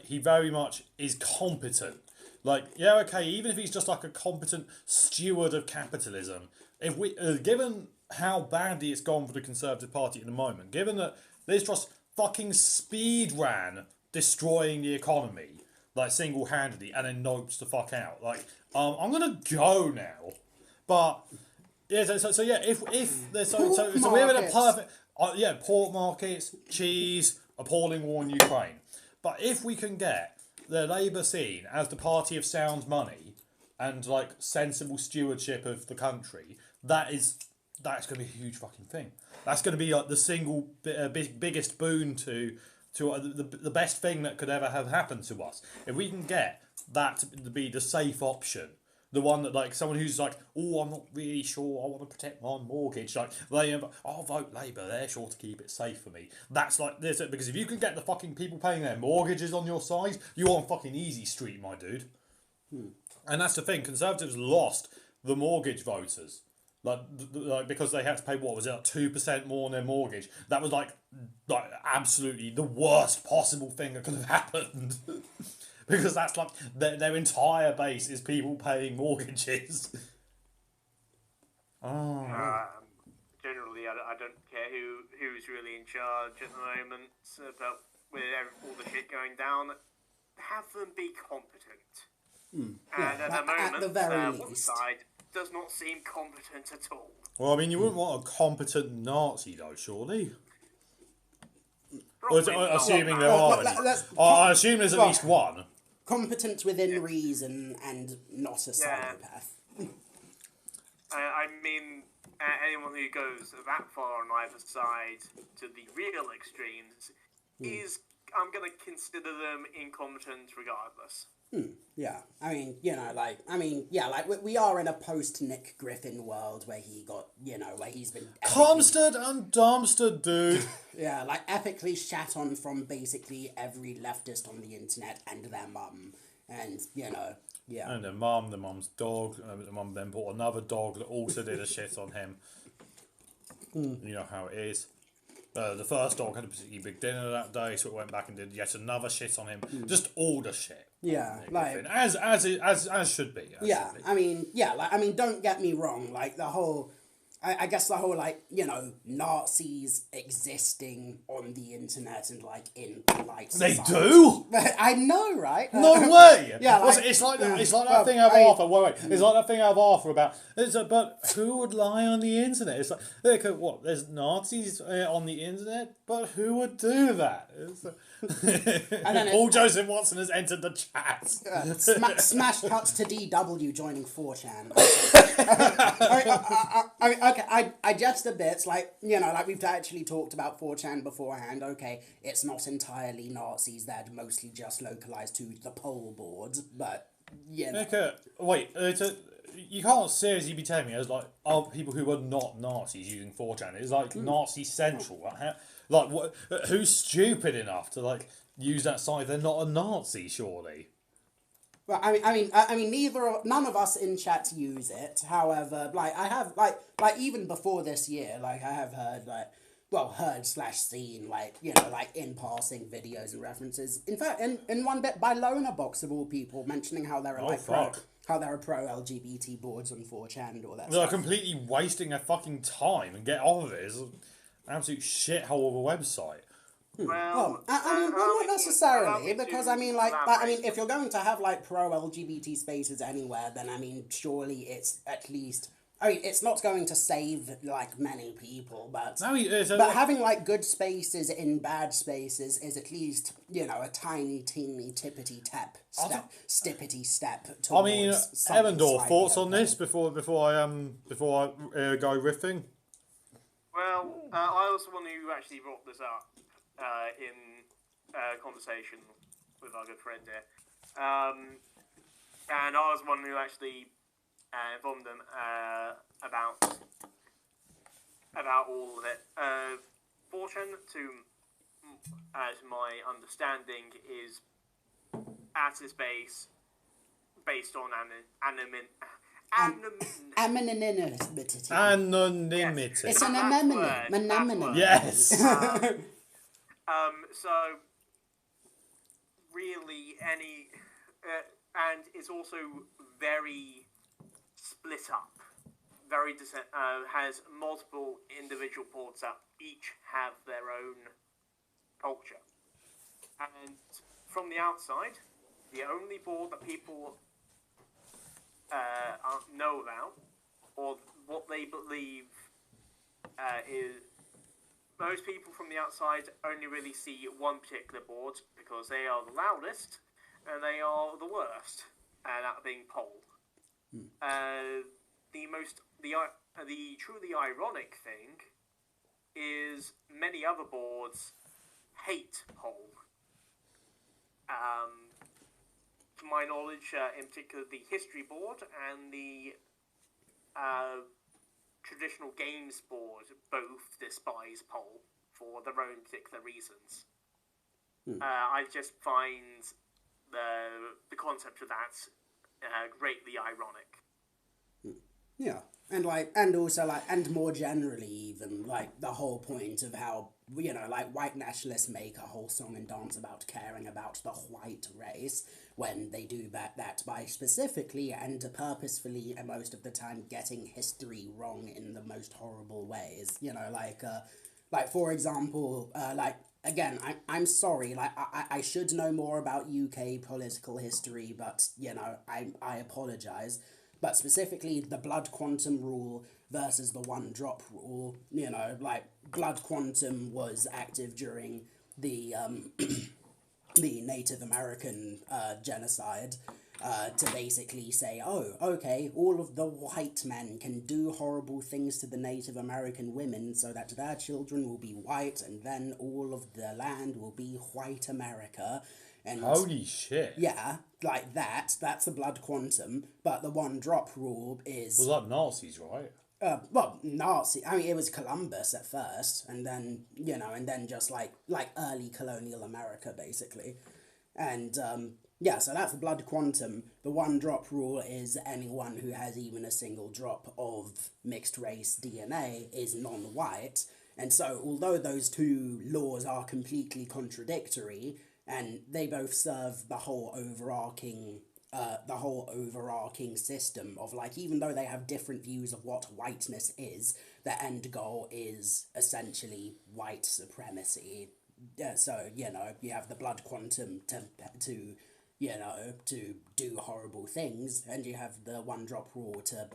He very much is competent. Even if he's just a competent steward of capitalism, if we given how badly it's gone for the Conservative Party at the moment, given that Liz Truss fucking speed ran destroying the economy, single-handedly, and then nopes the fuck out. I'm gonna go now. But if we're in a perfect pork markets, cheese, appalling war in Ukraine. But if we can get the Labour seen as the party of sound money and sensible stewardship of the country, that's going to be a huge fucking thing. That's going to be the single biggest boon to the best thing that could ever have happened to us. If we can get that to be the safe option, the one that someone who's I'm not really sure, I want to protect my mortgage, I'll vote Labour, they're sure to keep it safe for me. That's this, because if you can get the fucking people paying their mortgages on your side, you're on fucking easy street, my dude. And that's the thing, Conservatives lost the mortgage voters. Because they had to pay, what was it, 2% more on their mortgage. That was absolutely the worst possible thing that could have happened. Because that's their entire base is people paying mortgages. Generally, I don't care who's really in charge at the moment, but with all the shit going down, have them be competent. And at the moment, at the very one least. side does not seem competent at all. Well, I mean, you wouldn't want a competent Nazi, though, surely? Assuming there are any. I assume there's at least one. Competent within reason and not a psychopath. I mean, anyone who goes that far on either side to the real extremes I'm going to consider them incompetent regardless. Yeah, we are in a post-Nick Griffin world where he got, where he's been... Comstead and Darmstead, dude. Yeah, epically shat on from basically every leftist on the internet and their mum. And, yeah. And their mum's dog, the mum then bought another dog that also did a shit on him. You know how it is. The first dog had a particularly big dinner that day, so it went back and did yet another shit on him. Just all the shit. Yeah, as should be. Don't get me wrong. The whole, I guess the whole Nazis existing on the internet and in polite society. They do. I know, right? No way. Yeah, it's like that thing out of Arthur. Wait. It's like that thing out of Arthur about. But who would lie on the internet? It's what? There's Nazis on the internet, but who would do that? And then Paul Joseph Watson has entered the chat. Smash cuts to DW joining 4chan. I jest a bit, we've actually talked about 4chan beforehand. Okay, it's not entirely Nazis; they're mostly just localized to the pole board. But Okay, wait. You can't seriously be telling me there's people who are not Nazis using 4chan. It's Nazi Central. What? Who's stupid enough to use that site if they're not a Nazi? Surely. Well, none of us in chat use it. However, I have even before this year, I have heard heard slash seen, like, like in passing videos and references. In fact, in one bit by Loner Box of all people, mentioning how there are how there are pro LGBT boards on 4chan and all that They're stuff. completely wasting their fucking time and get off of it. It's an absolute shithole of a website. Well, I mean, well, not necessarily, because I mean, if you're going to have like pro LGBT spaces anywhere, then I mean, surely it's at least. I mean, it's not going to save like many people, but having like good spaces in bad spaces is at least a tiny, teeny, tippity tap stippity step towards. I mean, Erandor, thoughts on this before I go riffing? Well, I was the one who actually brought this up in conversation with our good friend here, and I was the one who actually informed them about all of it. 4chan, as my understanding, is at its base based on anonymity. Anonymity. It's an anonymity. Yes. So really, and it's also very split up. Has multiple individual boards that each have their own culture. And from the outside, the only board that people know about, or what they believe, is most people from the outside only really see one particular board because they are the loudest and they are the worst, and that being Pole. The truly ironic thing is many other boards hate Pole. To my knowledge, in particular, the History Board and the Traditional Games Board both despise Pole for their own particular reasons. I just find the concept of that greatly ironic. Yeah, and also and more generally, even the whole point of how white nationalists make a whole song and dance about caring about the white race when they do that by specifically and purposefully and most of the time getting history wrong in the most horrible ways. For example, again, I'm sorry, I should know more about UK political history, but I apologize. But specifically, the blood quantum rule versus the one drop rule, blood quantum was active during the the Native American genocide to basically say, oh, okay, all of the white men can do horrible things to the Native American women so that their children will be white and then all of the land will be white America. And holy shit. Yeah, that's the blood quantum, but the one drop rule is... It was like Nazis, right? Nazi. I mean, it was Columbus at first, and then, and then just like early colonial America, basically. And, so that's the blood quantum. The one drop rule is anyone who has even a single drop of mixed race DNA is non-white. And so, although those two laws are completely contradictory, and they both serve the whole overarching system of even though they have different views of what whiteness is, the end goal is essentially white supremacy. So you have the blood quantum to do horrible things, and you have the one drop rule to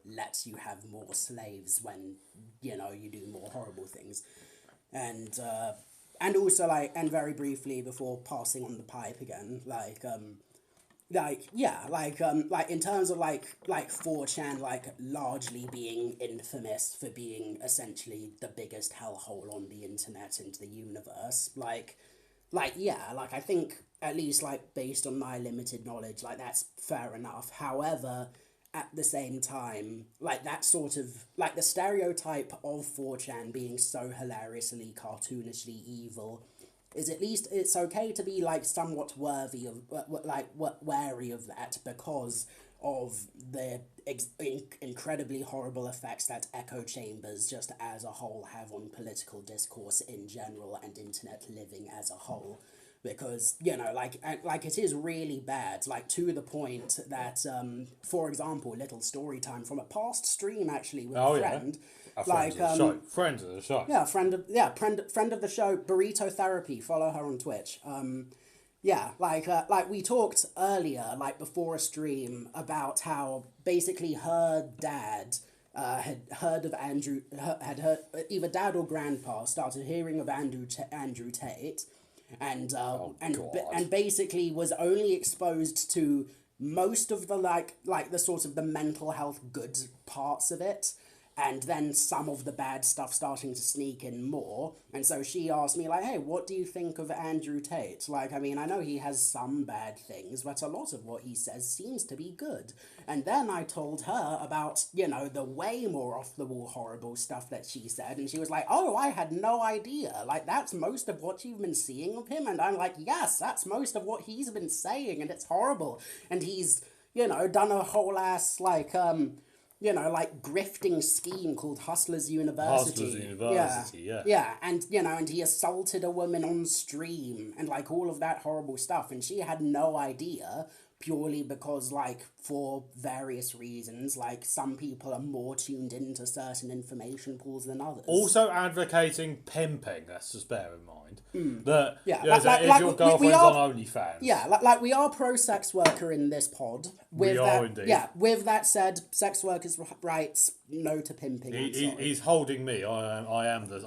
let you have more slaves when you do more horrible things, and also and very briefly before passing on the pipe again, in terms of 4chan largely being infamous for being essentially the biggest hellhole on the internet and the universe, I think at least based on my limited knowledge, that's fair enough. However, at the same time, that sort of the stereotype of 4chan being so hilariously cartoonishly evil is at least it's okay to be somewhat worthy of wary of that because of the incredibly horrible effects that echo chambers just as a whole have on political discourse in general and internet living as a whole. Because, you know, like it is really bad, like to the point that, for example, little story time from a past stream actually with a friend. A friend of the show. Friend of the show. Yeah, friend of the show, Burrito Therapy. Follow her on Twitch. Yeah, like we talked earlier, like before a stream, about how basically her dad had heard of had heard, either dad or grandpa started hearing of Andrew Tate, and basically was only exposed to most of the like the sort of the mental health good parts of it, and then some of the bad stuff starting to sneak in more. And so she asked me, like, hey, what do you think of Andrew Tate? Like, I mean, I know he has some bad things, but a lot of what he says seems to be good. And then I told her about, you know, the way more off-the-wall horrible stuff that she said, and she was like, oh, I had no idea. Like, that's most of what you've been seeing of him? And I'm like, yes, that's most of what he's been saying, and it's horrible. And he's, you know, done a whole ass, like, you know, like grifting scheme called Hustlers University. Hustlers University, yeah. Yeah, and, you know, and he assaulted a woman on stream and, like, all of that horrible stuff. And she had no idea, purely because, like, for various reasons, like, some people are more tuned into certain information pools than others. Also advocating pimping, let's just bear in mind. That, Yeah, if your girlfriend's on OnlyFans. Yeah, like we are pro-sex worker in this pod. We are indeed. Yeah, with that said, sex workers' rights, no to pimping. He's holding me. I am the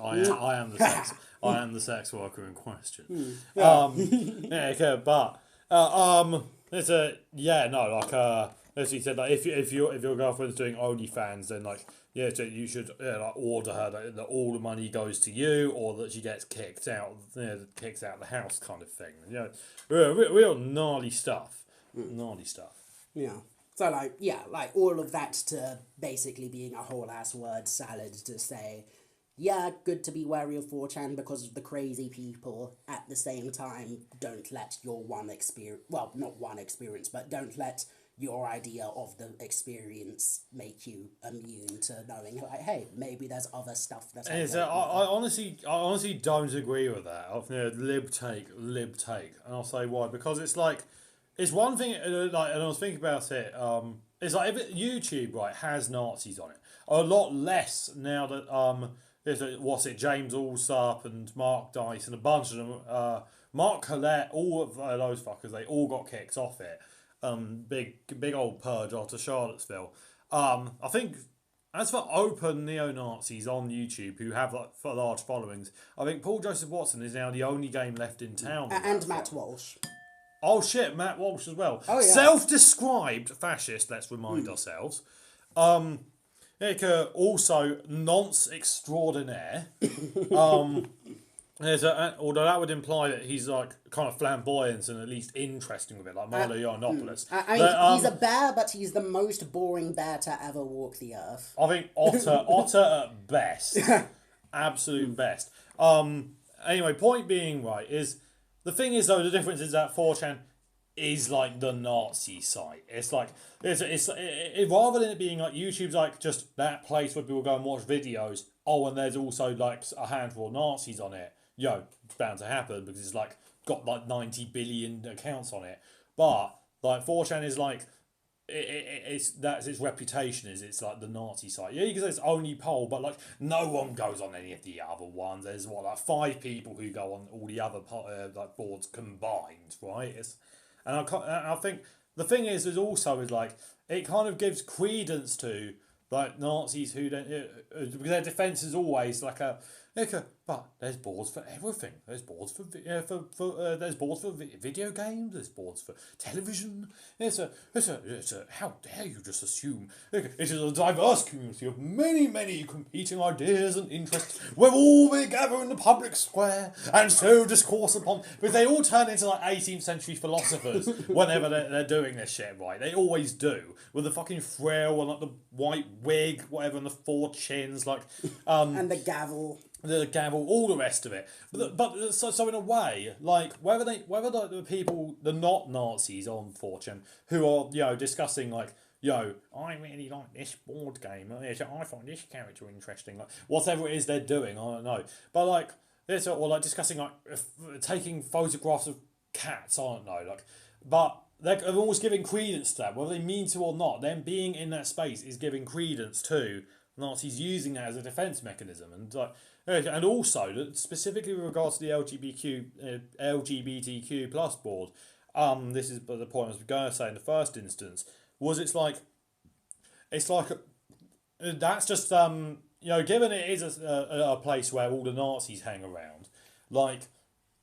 sex worker in question. It's a as he said, like if your girlfriend's doing OnlyFans, then like so you should like order her that all the money goes to you, or that she gets kicked out of the house, kind of thing. You know, real gnarly stuff. Gnarly stuff. Yeah. So like all of that to basically being a whole ass word salad to say, yeah, good to be wary of 4chan because of the crazy people. At the same time, don't let your not one experience, but don't let your idea of the experience make you immune to knowing, like, hey, maybe there's other stuff that's... I honestly don't agree with that. Lib take. And I'll say why. Because it's like, it's one thing, like, and I was thinking about it, it's like, if YouTube, right, has Nazis on it, a lot less now that, James Allsop and Mark Dice and a bunch of them, Mark Collette, all of those fuckers, they all got kicked off it. Big old purge after Charlottesville. I think, as for open neo-Nazis on YouTube who have like large followings, I think Paul Joseph Watson is now the only game left in town. And Matt Walsh. Oh shit, Matt Walsh as well. Oh, yeah. Self-described fascist, let's remind ourselves. Also, nonce extraordinaire. Although that would imply that he's like kind of flamboyant and at least interesting with it, like Milo Yiannopoulos. He's a bear, but he's the most boring bear to ever walk the earth. I think otter at best, absolute best. Anyway, point being, right, is the thing is though, the difference is that 4chan is like the Nazi site. It's like it's rather than it being like YouTube's like just that place where people go and watch videos. Oh, and there's also like a handful of Nazis on it. It's bound to happen because it's like got like 90 billion accounts on it. But like 4chan is like that's its reputation, is it's like the Nazi site. Yeah, because it's only poll, but like no one goes on any of the other ones. There's like 5 people who go on all the other like boards combined, right? And I think the thing is also is like it kind of gives credence to like Nazis who don't, because their defense is always like but there's boards for everything. There's boards for there's boards for video games. There's boards for television. How dare you just assume it is a diverse community of many competing ideas and interests where all we gather in the public square and so discourse upon. Because they all turn into like 18th century philosophers whenever they're doing this shit, right? They always do, with the fucking frill and like the white wig, whatever, and the 4 chins, like and the gavel. The gavel, all the rest of it, but so in a way, like whether the people, the not Nazis on 4chan who are discussing like I really like this board game. I find this character interesting. Like whatever it is they're doing, I don't know. But like this, or like discussing like taking photographs of cats. I don't know. Like, but they're always giving credence to that, whether they mean to or not. Them being in that space is giving credence to Nazis using that as a defense mechanism, and also specifically with regards to the LGBTQ plus board. This is the point I was going to say in the first instance. It's like that's just given it is a place where all the Nazis hang around, like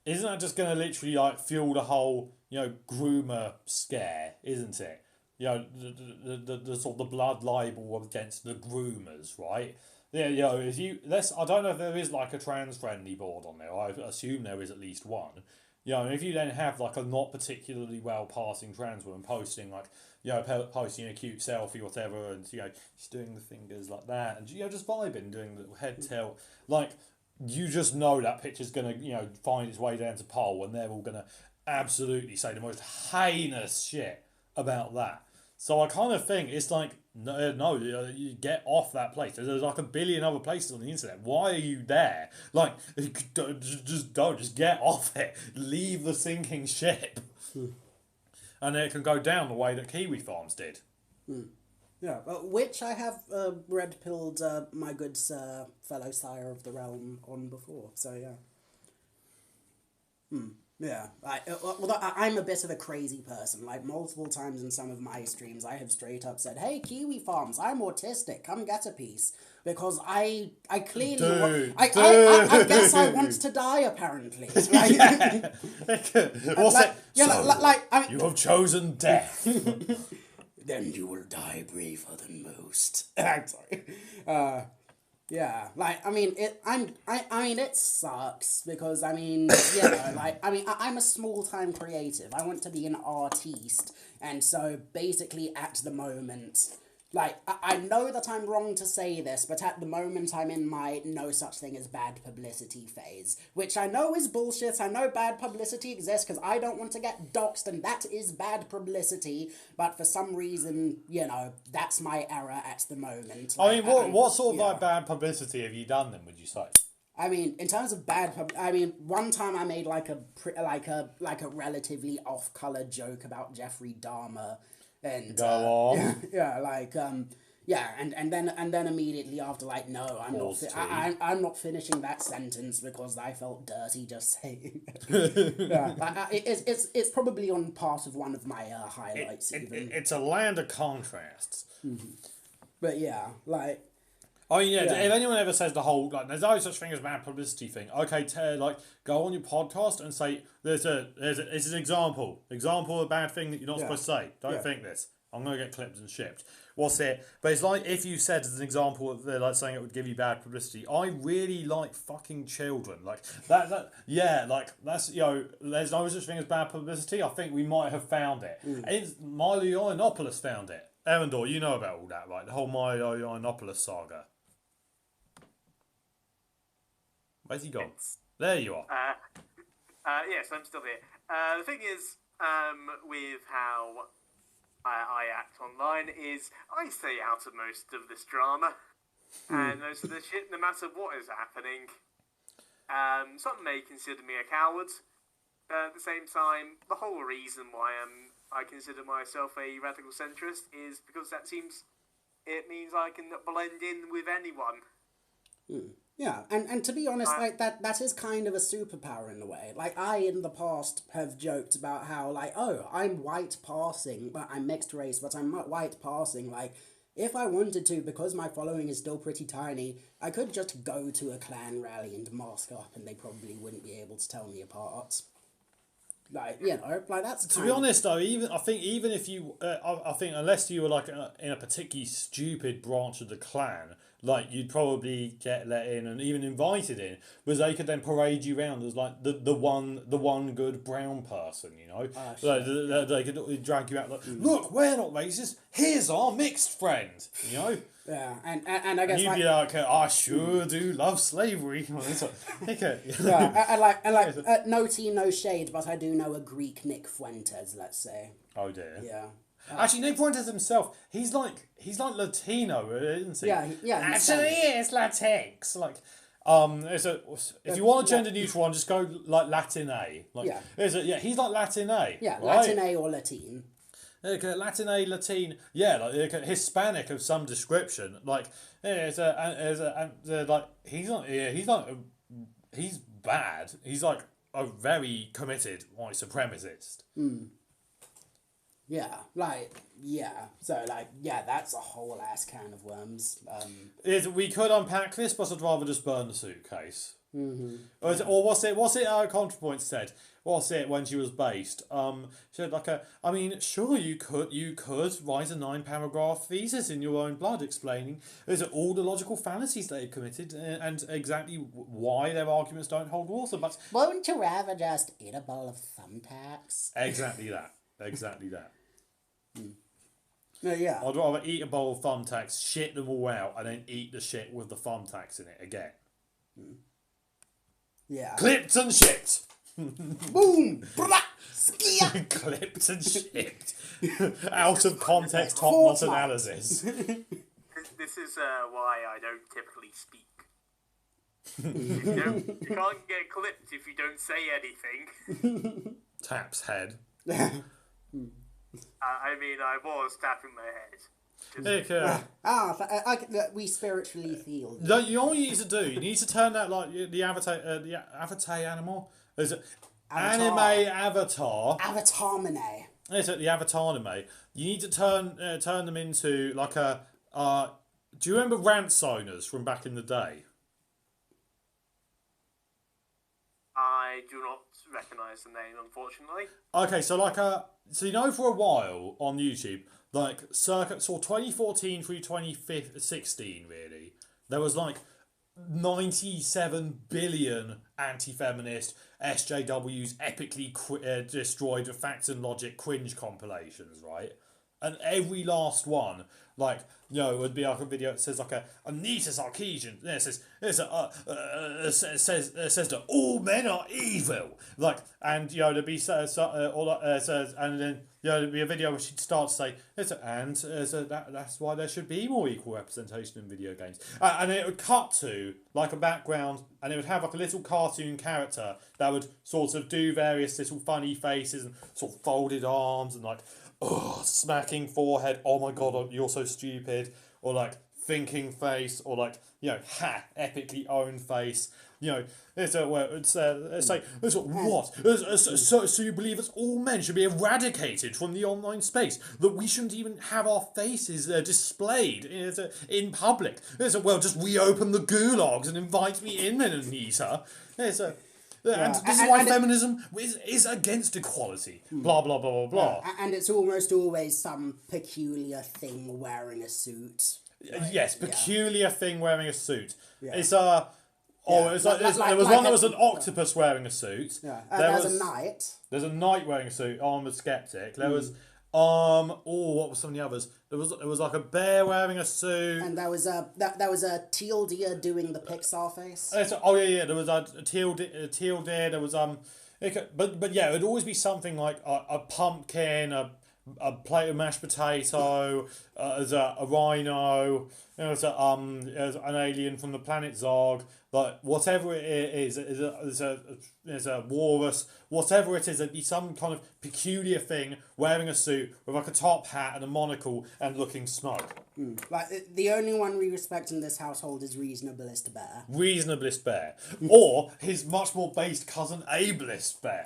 isn't that just going to literally like fuel the whole groomer scare, isn't it? The sort of the blood libel against the groomers, right? Yeah, I don't know if there is like a trans friendly board on there. I assume there is at least one. If you then have like a not particularly well passing trans woman posting like posting a cute selfie or whatever, and she's doing the fingers like that, and just vibing, doing the head tilt, like you just know that picture's gonna find its way down to poll, and they're all gonna absolutely say the most heinous shit about that. So I kind of think it's like no, you get off that place. There's like a billion other places on the internet. Why are you there? Like just get off it. Leave the sinking ship. And it can go down the way that Kiwi Farms did. Yeah, which I have red-pilled my good fellow sire of the realm on before, so yeah. Yeah, I'm a bit of a crazy person. Like, multiple times in some of my streams, I have straight up said, hey, Kiwi Farms, I'm autistic, come get a piece. Because I clearly... I guess I want to die, apparently. You have chosen death. Then you will die braver than most. I'm sorry. Yeah, like, I mean, it sucks, because, I'm a small-time creative. I want to be an artiste, and so, basically, at the moment, like, I know that I'm wrong to say this, but at the moment I'm in my no such thing as bad publicity phase, which I know is bullshit. I know bad publicity exists because I don't want to get doxxed, and that is bad publicity, but for some reason, that's my error at the moment. Like, I mean, what sort of like bad publicity have you done then, would you say? I mean, in terms of bad one time I made like a relatively off-color joke about Jeffrey Dahmer. And, go on. And then immediately after, like, no, I'm not finishing that sentence because I felt dirty just saying it. It's probably on part of one of my highlights. It's a land of contrasts. Mm-hmm. But yeah, like. Oh yeah, if anyone ever says the whole like there's no such thing as bad publicity thing, okay, go on your podcast and say this is an example of a bad thing that you're not supposed to say. Don't think this. I'm gonna get clipped and shipped. What's it? But it's like if you said as an example of like saying it would give you bad publicity. I really like fucking children. Like that's there's no such thing as bad publicity. I think we might have found it. It's Milo Yiannopoulos found it. Erandor, you know about all that, right? The whole Milo Yiannopoulos saga. Where's he gone? There you are. Yes, I'm still here. The thing is, with how I act online is I stay out of most of this drama and most of this shit, no matter what is happening. Some may consider me a coward, but at the same time, the whole reason why I consider myself a radical centrist is because it means I can blend in with anyone. Yeah, and to be honest, like, that is kind of a superpower in a way. Like, I, in the past, have joked about how, like, oh, I'm white passing, but I'm mixed race, but I'm white passing. Like, if I wanted to, because my following is still pretty tiny, I could just go to a clan rally and mask up, and they probably wouldn't be able to tell me apart. Like, that's to be honest though, I think if you, I think unless you were like in a particularly stupid branch of the clan, like you'd probably get let in and even invited in, because they could then parade you around as like the one good brown person, like they could drag you out like, look, we're not racist. Here's our mixed friend, Yeah, and I guess you'd be like, I sure do love slavery. No tea, no shade, but I do know a Greek Nick Fuentes, let's say. Oh dear. Yeah. Actually, Nick Fuentes himself, he's like Latino, isn't he? Yeah, yeah. he's Actually, Spanish. it's Latinx. Like, if you want a gender neutral one, just go like Latin A. Like, Yeah. he's like Latin A. Yeah, right? Latin A or Latin. Latin A, Latin, like Hispanic of some description. Like, like he's bad. He's like a very committed white supremacist. Yeah, So, that's a whole ass can of worms. We could unpack this, but I'd rather just burn the suitcase. Or what's it our ContraPoint said? What's it when she was based? She had sure you could write a 9-paragraph thesis in your own blood explaining all the logical fallacies they've committed and exactly why their arguments don't hold water, but Won't you rather just eat a bowl of thumbtacks? Exactly that. Yeah. I'd rather eat a bowl of thumbtacks, shit them all out, and then eat the shit with the thumbtacks in it again. Yeah. Clipped and shipped. Boom! Blah! Skia! Clipped and shipped. Out of context, TopNotAnalysis. This is why I don't typically speak. You can't get clipped if you don't say anything. Taps head. I mean, I was tapping my head. We spiritually feel. No, you all you need to do, you need to turn that like the avatar animal. Is it Avatar. anime avatar? Avatar Mane. Is it the avatar anime? You need to turn them into like a. Do you remember rant signers from back in the day? I do not recognise the name, unfortunately. Okay, so for a while on YouTube, like circa 2014 through 2016, really, there was like 97 billion anti-feminist SJWs epically destroyed with facts and logic cringe compilations, right? And every last one, it would be like a video that says like a Anita Sarkeesian. Yeah, says that all men are evil. And there'd be and then there'd be a video where she'd start to say that's why there should be more equal representation in video games. And it would cut to like a background, and it would have like a little cartoon character that would sort of do various little funny faces and sort of folded arms and like. Oh, smacking forehead, oh my god, you're so stupid, or like thinking face, or like, epically own face, it's what? So you believe that all men should be eradicated from the online space, that we shouldn't even have our faces displayed in public, just reopen the gulags and invite me in then, Anita. And this is why feminism is against equality. Blah, blah, blah, blah, blah. And it's almost always some peculiar thing wearing a suit. Right? Yes, peculiar thing wearing a suit. Yeah. It's there was one that was an octopus wearing a suit. Yeah. There's a knight. There's a knight wearing a suit, armoured skeptic. There was what were some of the others? There was like a bear wearing a suit. And there was a teal deer doing the Pixar face. There was a teal deer. There was but yeah, it'd always be something like a pumpkin, a plate of mashed potato, as a rhino, as an alien from the planet Zog. Like whatever it is, is a walrus, whatever it is, it'd be some kind of peculiar thing wearing a suit with like a top hat and a monocle and looking smug. Like the only one we respect in this household is Reasonablest Bear. Reasonablest Bear, or his much more based cousin Ableist Bear.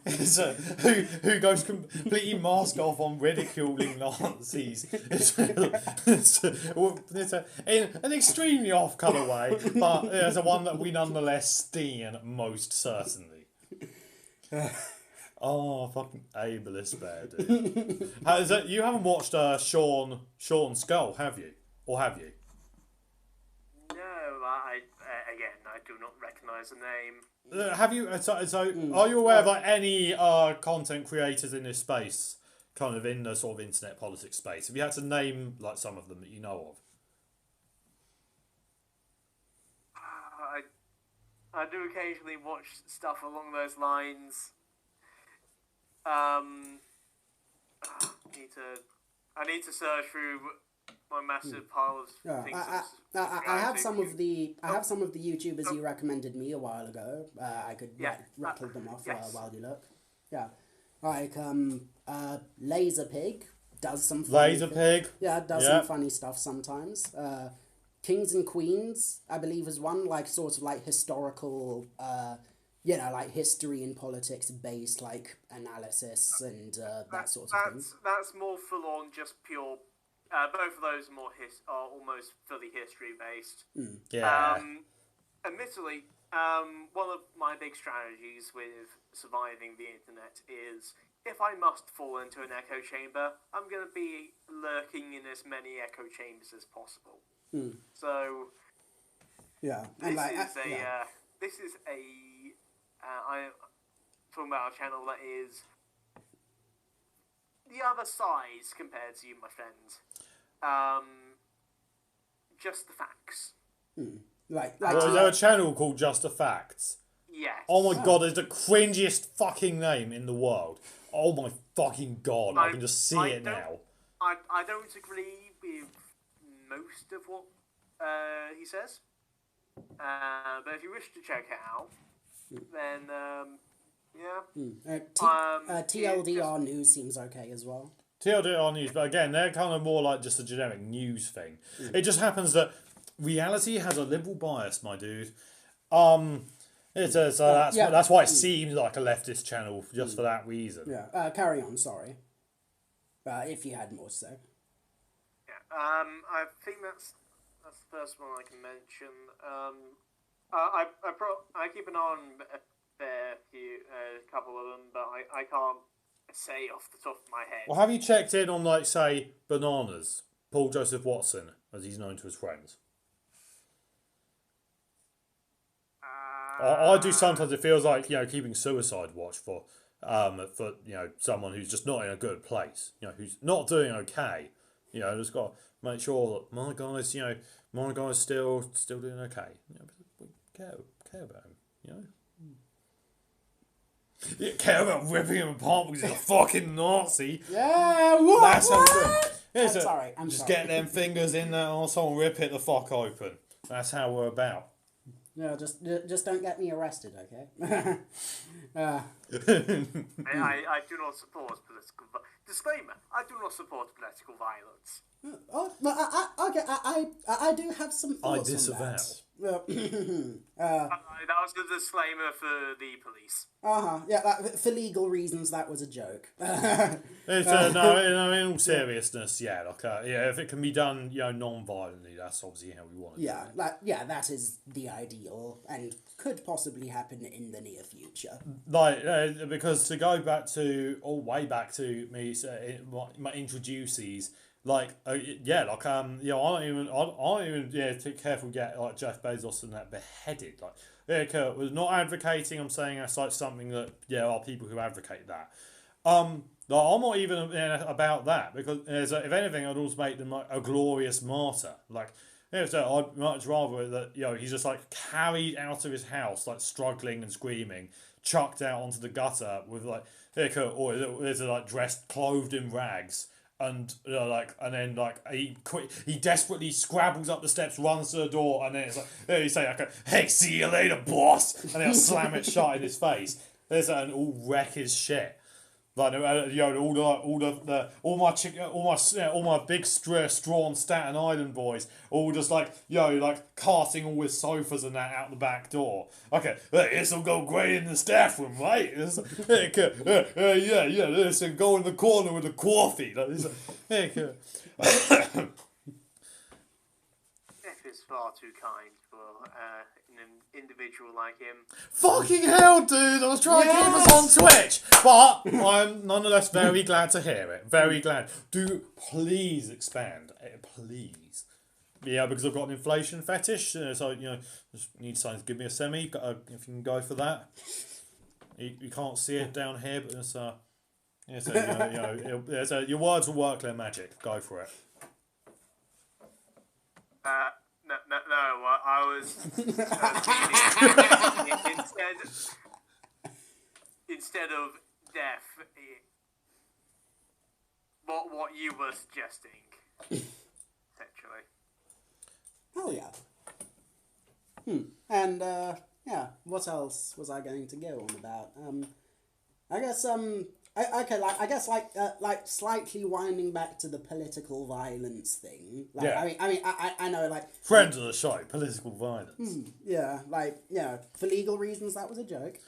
Who goes completely mask off on ridiculing Nazis. It's an extremely off colour way, but it's a one that we nonetheless steen most certainly. Oh, fucking ableist Bear, dude. You haven't watched Sean Skull, have you? Or have you? No, I do not recognise the name. Have you? Are you aware of like any content creators in this space, kind of in the sort of internet politics space? Have you had to name like some of them that you know of? I do occasionally watch stuff along those lines. I need to search through my massive pile of things. I have some of the YouTubers you recommended me a while ago. I could rattle them off while you look. Yeah, like Laser Pig does some funny some funny stuff sometimes. Kings and Queens, I believe, is one like sort of like historical, like history and politics based like analysis and that sort of thing. That's more full on, just pure. Both of those are almost fully history based. Admittedly, one of my big strategies with surviving the internet is, if I must fall into an echo chamber, I'm going to be lurking in as many echo chambers as possible. So, this is I'm talking about a channel that is the other size compared to you, my friends. Just the facts. Is there a channel called Just the Facts? Yes. Oh my god, it's the cringiest fucking name in the world. Oh my fucking god, I can just see it now. I don't agree with most of what he says. But if you wish to check it out, then TLDR News seems okay as well. TLDR News, but again, they're kind of more like just a generic news thing. It just happens that reality has a liberal bias, my dude. That's why it seems like a leftist channel, just for that reason. Yeah. Carry on. Sorry. If you had more to say. Yeah. I think that's the first one I can mention. I keep an eye on a couple of them, but I can't say off the top of my head. Well, have you checked in on, like, say, Bananas, Paul Joseph Watson, as he's known to his friends? I do sometimes. It feels like, keeping suicide watch for someone who's just not in a good place, who's not doing okay. Just got to make sure that my guy's still doing okay. We care about him. You care about ripping him apart because he's a fucking Nazi. Yeah, what? That's how I'm sorry. Just get them fingers in that arsehole and rip it the fuck open. That's how we're about. No, just don't get me arrested, okay? I do not support political disclaimer. I do not support political violence. I do have some thoughts I disavow. on that. That was the disclaimer for the police. For legal reasons, that was a joke. In all seriousness, if it can be done, non-violently, that's obviously how we want it. That is the ideal, and could possibly happen in the near future. Because to go way back to me, my introducees. I don't even take careful get like Jeff Bezos and that beheaded. Was not advocating. I'm saying that's like something that are people who advocate that. I'm not even about that, because if anything, I'd always make them like a glorious martyr. I'd much rather that he's just like carried out of his house like struggling and screaming, chucked out onto the gutter with dressed clothed in rags. And he desperately scrabbles up the steps, runs to the door, and then it's like you say "Hey, see you later, boss," and they'll slam it shut in his face. And all wreck his shit. All my big strong Staten Island boys, all just carting all his sofas and that out the back door. Okay, this will go great in the staff room, right? Listen, go in the corner with the coffee. F is far too kind for an individual like him. Fucking hell, dude! I was trying to keep us on Twitch, but I'm nonetheless very glad to hear it. Very glad. Do please expand, please. Yeah, because I've got an inflation fetish, so just need someone to give me a semi. If you can go for that. You can't see it down here, but it's your words will work their magic. Go for it. No, I was instead of death. What you were suggesting, essentially. Oh yeah. And yeah, what else was I going to go on about? I guess like slightly winding back to the political violence thing. Like, Yeah. I know, like, Friends of the show, political violence. yeah, like, for legal reasons that was a joke.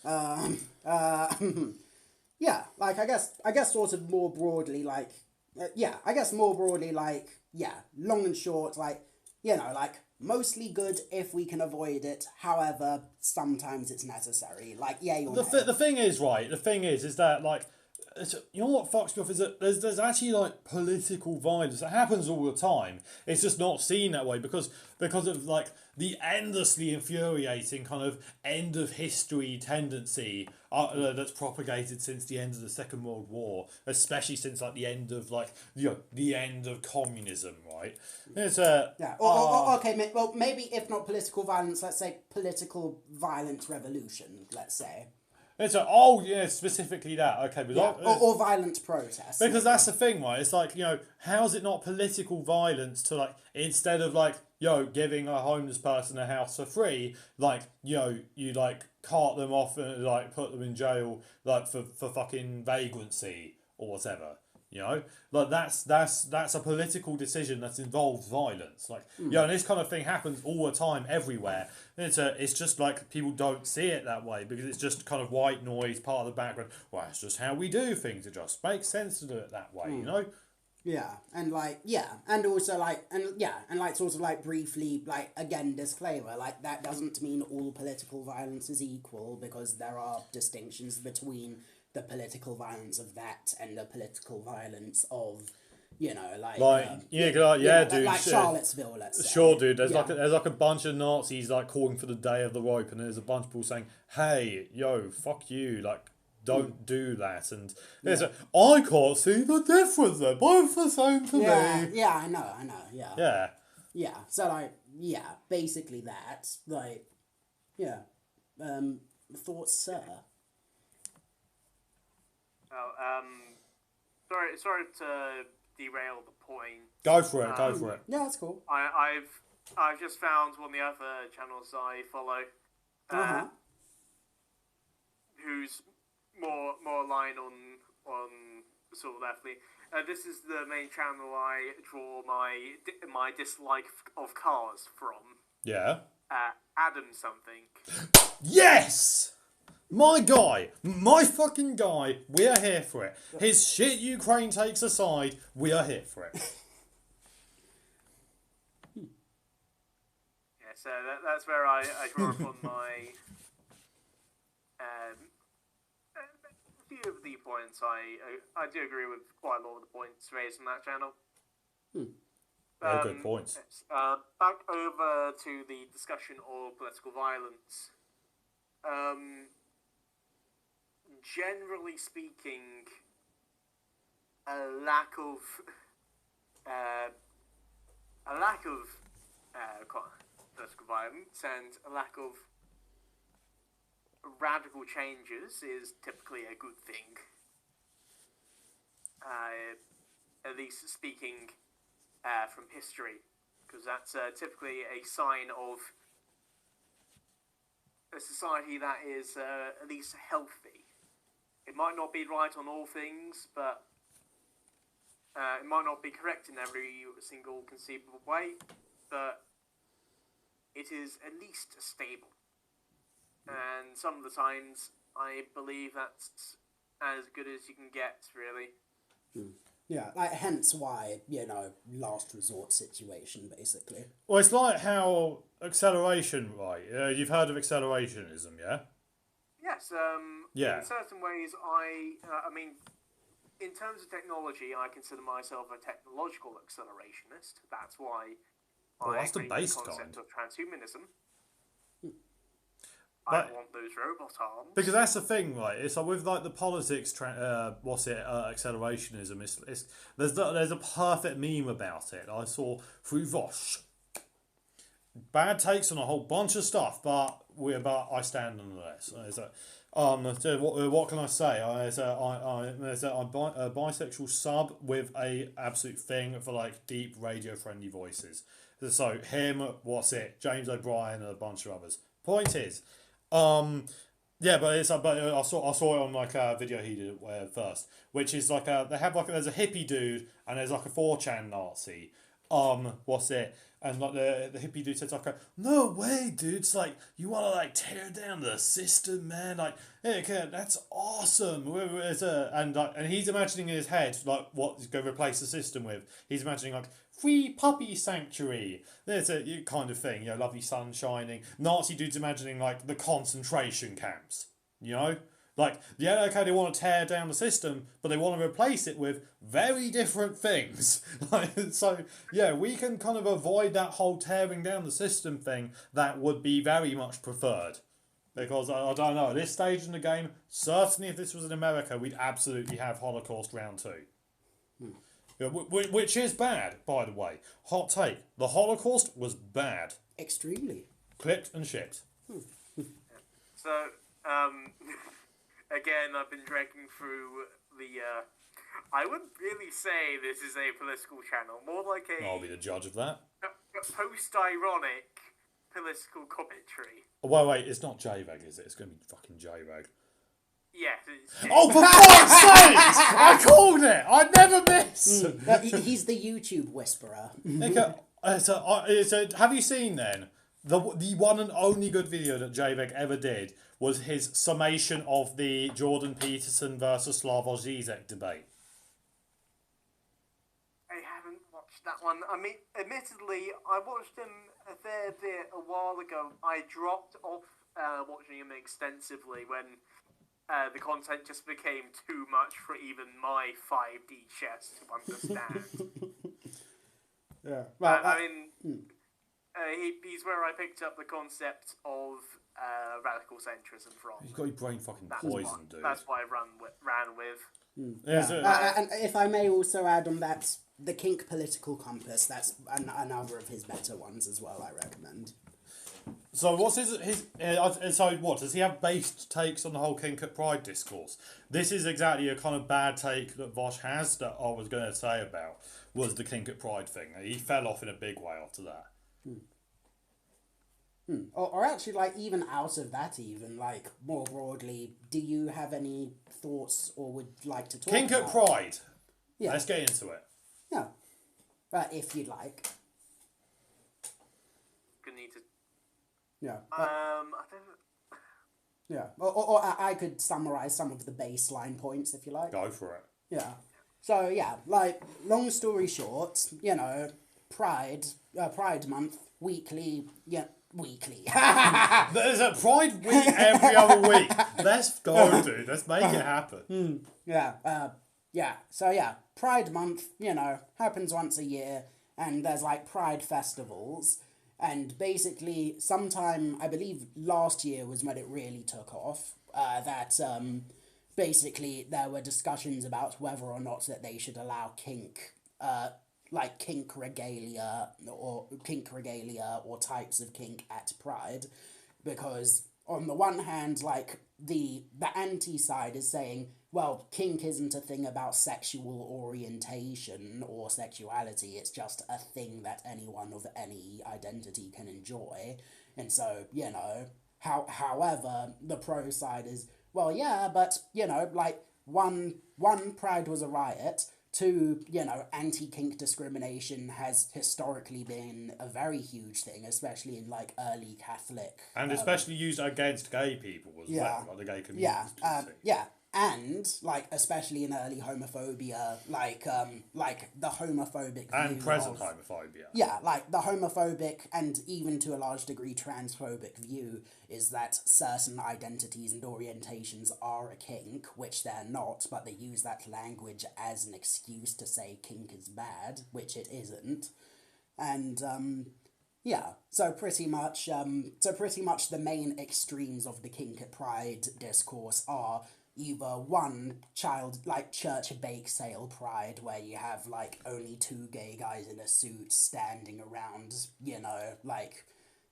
Yeah, like, I guess sort of more broadly, like, long and short, like, like, mostly good if we can avoid it. However, sometimes it's necessary. Like, yay or The nay. thing is, right, is that, like, you know what fucks me off is that there's actually, like, political violence that happens all the time. It's just not seen that way because of, like, the endlessly infuriating kind of end of history tendency that's propagated since the end of the Second World War, especially since, like, the end of, like, the end of communism, right? It's Yeah. Okay. Well, maybe if not political violence, let's say political violent revolution. Let's say. It's specifically that. Okay, but Yeah. Or violent protest. because that's the thing, right? It's like, how is it not political violence to, like, instead of, like, giving a homeless person a house for free, like, you like cart them off and, like, put them in jail, like, for fucking vagrancy or whatever. Like, that's a political decision that's involved violence. Like, and this kind of thing happens all the time everywhere. And it's just like people don't see it that way because it's just kind of white noise, part of the background. Well, it's just how we do things. It just makes sense to do it that way, Yeah, and and also and like sort of like briefly, like, again, disclaimer, like, that doesn't mean all political violence is equal, because there are distinctions between the political violence of that and the political violence of, dude. like Charlottesville, let's say. Sure, dude. There's like a bunch of Nazis, like, calling for the day of the rope, and there's a bunch of people saying, "Hey, fuck you, like, don't do that." And there's I can't see the difference. They're both the same to me. Yeah, I know, yeah. Yeah. Yeah, so, like, basically that, like, thoughts, sir? Sorry to derail the point. Go for it. Yeah, that's cool. I've just found one of the other channels I follow, who's more aligned on sort of leftly. This is the main channel I draw my dislike of cars from. Yeah. Adam something. Yes! My guy, my fucking guy, we are here for it. His shit Ukraine takes aside, we are here for it. Yeah, so that's where I draw upon my a few of the points. I do agree with quite a lot of the points raised on that channel. Good points. Back over to the discussion of political violence. Generally speaking, a lack of political violence and a lack of radical changes is typically a good thing. At least speaking from history, because that's typically a sign of a society that is at least healthy. It might not be right on all things, but it might not be correct in every single conceivable way, but it is at least stable. And some of the times, I believe that's as good as you can get, really. Yeah, like, hence why, last resort situation, basically. Well, it's like how acceleration, right? You've heard of accelerationism, yeah? Yes, Yeah. in certain ways, I mean, in terms of technology, I consider myself a technological accelerationist. That's why that's the agree with base the concept kind. of transhumanism. But- I want those robot arms. Because that's the thing, right? It's like with, like, the politics, accelerationism. It's there's a perfect meme about it. I saw through Vosh. Bad takes on a whole bunch of stuff, but I stand nonetheless. So what can I say? I'm a bisexual sub with a absolute thing for like deep radio friendly voices. So him, what's it? James O'Brien and a bunch of others. Point is, yeah, but I saw it on like a video he did first, which is like they have like there's a hippie dude and there's like a 4chan Nazi. What's it? And like the hippie dude says like, no way, dude. It's like you want to like tear down the system, man. Like, hey, okay, that's awesome. And he's imagining in his head like what he's going to replace the system with. He's imagining like free puppy sanctuary. There's a kind of thing, lovely sun shining. Nazi dude's imagining like the concentration camps. Like, yeah, okay, they want to tear down the system, but they want to replace it with very different things. So, yeah, we can kind of avoid that whole tearing down the system thing. That would be very much preferred. Because, I don't know, at this stage in the game, certainly if this was in America, we'd absolutely have Holocaust Round 2. Which is bad, by the way. Hot take. The Holocaust was bad. Extremely. Clipped and shipped. So, again, I've been dragging through the, I wouldn't really say this is a political channel, more like I'll be the judge of that. Post-ironic political commentary. Oh, wait, it's not JVAG, is it? It's going to be fucking JVAG. Yes. Oh, for fuck's sake! I called it! I never miss! He's the YouTube whisperer. So have you seen then? The one and only good video that JVAG ever did was his summation of the Jordan Peterson versus Slavoj Zizek debate. I haven't watched that one. I mean, admittedly, I watched him a fair bit a while ago. I dropped off watching him extensively when the content just became too much for even my 5D chess to understand. Yeah. Well, I mean, he's where I picked up the concept of radical centrism from. You've got your brain fucking poisoned, dude. That's what I ran with. Yeah. And if I may also add on that, the Kink Political Compass, that's another of his better ones as well, I recommend. So what's so what, does he have based takes on the whole kink at Pride discourse? This is exactly a kind of bad take that Vosh has that I was going to say about, was the kink at Pride thing. He fell off in a big way after that. Or actually, like, even out of that, even, like, more broadly, do you have any thoughts or would like to talk Kink about? at Pride. Yeah. Let's get into it. Yeah. If you'd like. Gonna need to. Yeah. I don't. Yeah. Or I could summarize some of the baseline points, if you like. Go for it. Yeah. So, yeah, like, long story short, Pride Month, weekly, weekly. There's a Pride week every other week. Let's go, dude. Let's make it happen. Yeah. So, yeah, Pride Month, happens once a year, and there's, like, Pride festivals, and basically, sometime, I believe last year was when it really took off, basically, there were discussions about whether or not that they should allow kink regalia or types of kink at Pride, because on the one hand, like, the anti-side is saying, well, kink isn't a thing about sexual orientation or sexuality, it's just a thing that anyone of any identity can enjoy, and so, however, the pro side is, well, yeah, but, like, one, Pride was a riot, two, anti-kink discrimination has historically been a very huge thing, especially in, like, early Catholic... And especially used against gay people as well, like the gay community. And, like, especially in early homophobia, like the homophobic and view present of, homophobia. Yeah, like, the homophobic and even to a large degree transphobic view is that certain identities and orientations are a kink, which they're not, but they use that language as an excuse to say kink is bad, which it isn't. And, so pretty much the main extremes of the kink at Pride discourse are either one church bake sale Pride, where you have, like, only two gay guys in a suit standing around, like,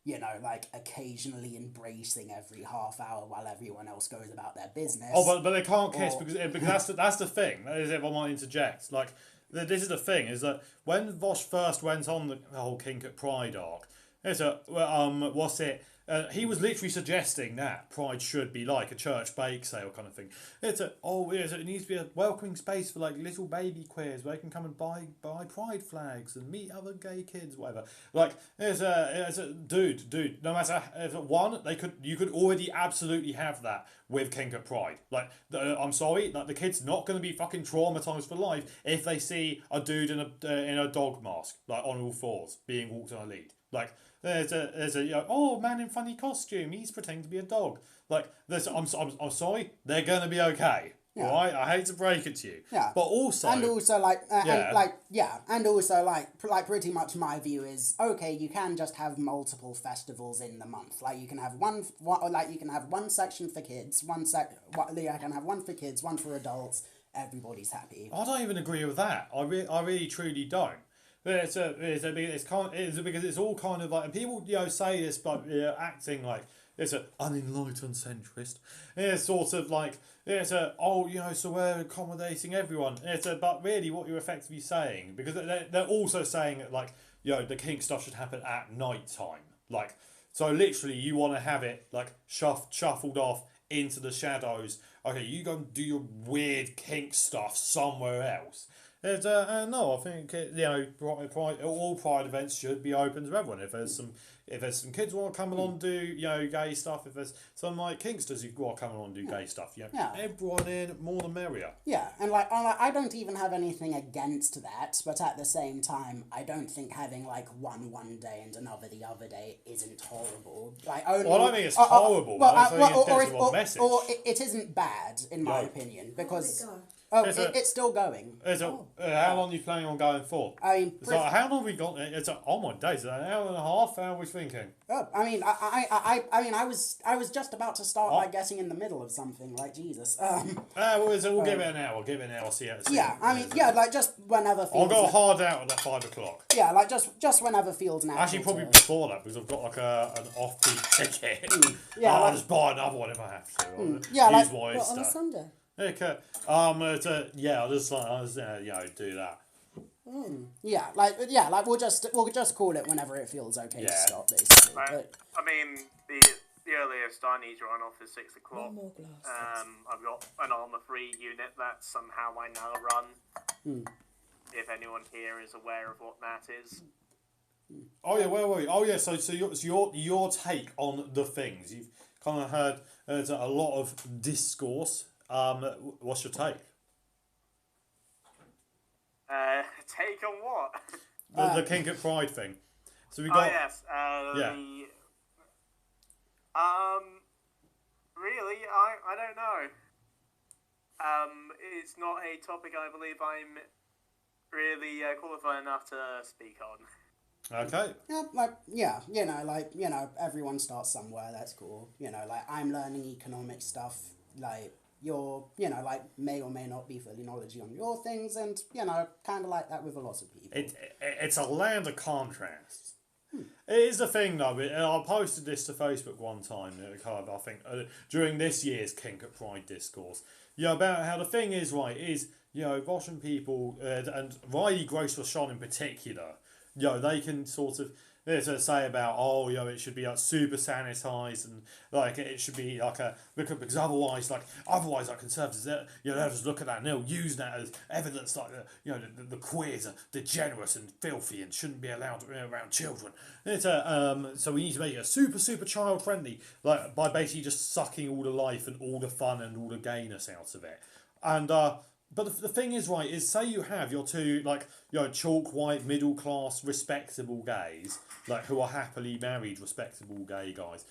you know, like occasionally embracing every half hour while everyone else goes about their business. Oh, but they can't kiss because that's the thing. That is, if I might interject, like this is the thing, is that when Vosh first went on the whole kink at Pride arc, he was literally suggesting that Pride should be like a church bake sale kind of thing. It needs to be a welcoming space for like little baby queers where they can come and buy Pride flags and meet other gay kids, whatever. Like, dude. No matter you could already absolutely have that with kink at Pride. Like, I'm sorry, like the kid's not going to be fucking traumatized for life if they see a dude in a dog mask, like on all fours, being walked on a lead. Like, there's a man in funny costume, he's pretending to be a dog. Like, I'm sorry, they're gonna be okay. Yeah. Right? I hate to break it to you. Yeah. But also, pretty much my view is, okay, you can just have multiple festivals in the month. Like, you can have one section for kids, you can have one for kids, one for adults. Everybody's happy. I don't even agree with that. I really truly don't. Because it's all kind of like, and people say this, but acting like it's an unenlightened centrist. It's sort of like so we're accommodating everyone. But really, what you're effectively saying, because they're also saying that, like, the kink stuff should happen at night time. Like, so literally, you want to have it like shuffled off into the shadows. Okay, you go and do your weird kink stuff somewhere else. No, I think all Pride events should be open to everyone. If there's some kids who want to come along and do gay stuff, if there's some like kinksters who want to come along and do gay stuff, everyone in, more the merrier. Yeah, and I don't even have anything against that, but at the same time, I don't think having like one day and another the other day isn't horrible. Like, I don't think it's horrible. It isn't bad in my opinion, because. It's still going. How long are you planning on going for? I mean, how long have we got? Oh my days! An hour and a half. How are we thinking? I was just about to start by guessing in the middle of something. Like, Jesus. We'll give it an hour. Give it an hour. See how. Like just whenever. I'll go hard out at 5 o'clock. Yeah, like just whenever feels natural. Actually, probably before that, because I've got like an off-peak ticket. I'll just buy another one if I have to. On a Sunday. Okay. I'll just do that. We'll just call it whenever it feels okay to stop, basically. I mean, the earliest I need to run off is 6 o'clock. One more glass. I've got an armor-free unit that somehow I now run. If anyone here is aware of what that is. Oh yeah, where were we? Oh yeah, so your take on the things you've kind of heard. There's a lot of discourse. What's your take? Take on what? The kink at Pride thing. So we got. Oh yes. Really, I don't know. It's not a topic I believe I'm really qualified enough to speak on. Okay. Everyone starts somewhere. That's cool. I'm learning economic stuff. You're, may or may not be fully knowledgeable on your things, and, kind of like that with a lot of people. It's a land of contrasts. It is the thing, though. I posted this to Facebook one time, I think, during this year's Kink at Pride discourse, about how the thing is, Russian people, and Riley Gross-Rochon in particular, they can sort of say about it should be super sanitized, and it should be because otherwise conservatives they'll just look at that and they'll use that as evidence the queers are degenerate and filthy and shouldn't be allowed around children. So we need to make it super child friendly, by basically just sucking all the life and all the fun and all the gayness out of it. And but the thing is, is say you have your two, chalk white, middle class, respectable gays, who are happily married, respectable gay guys.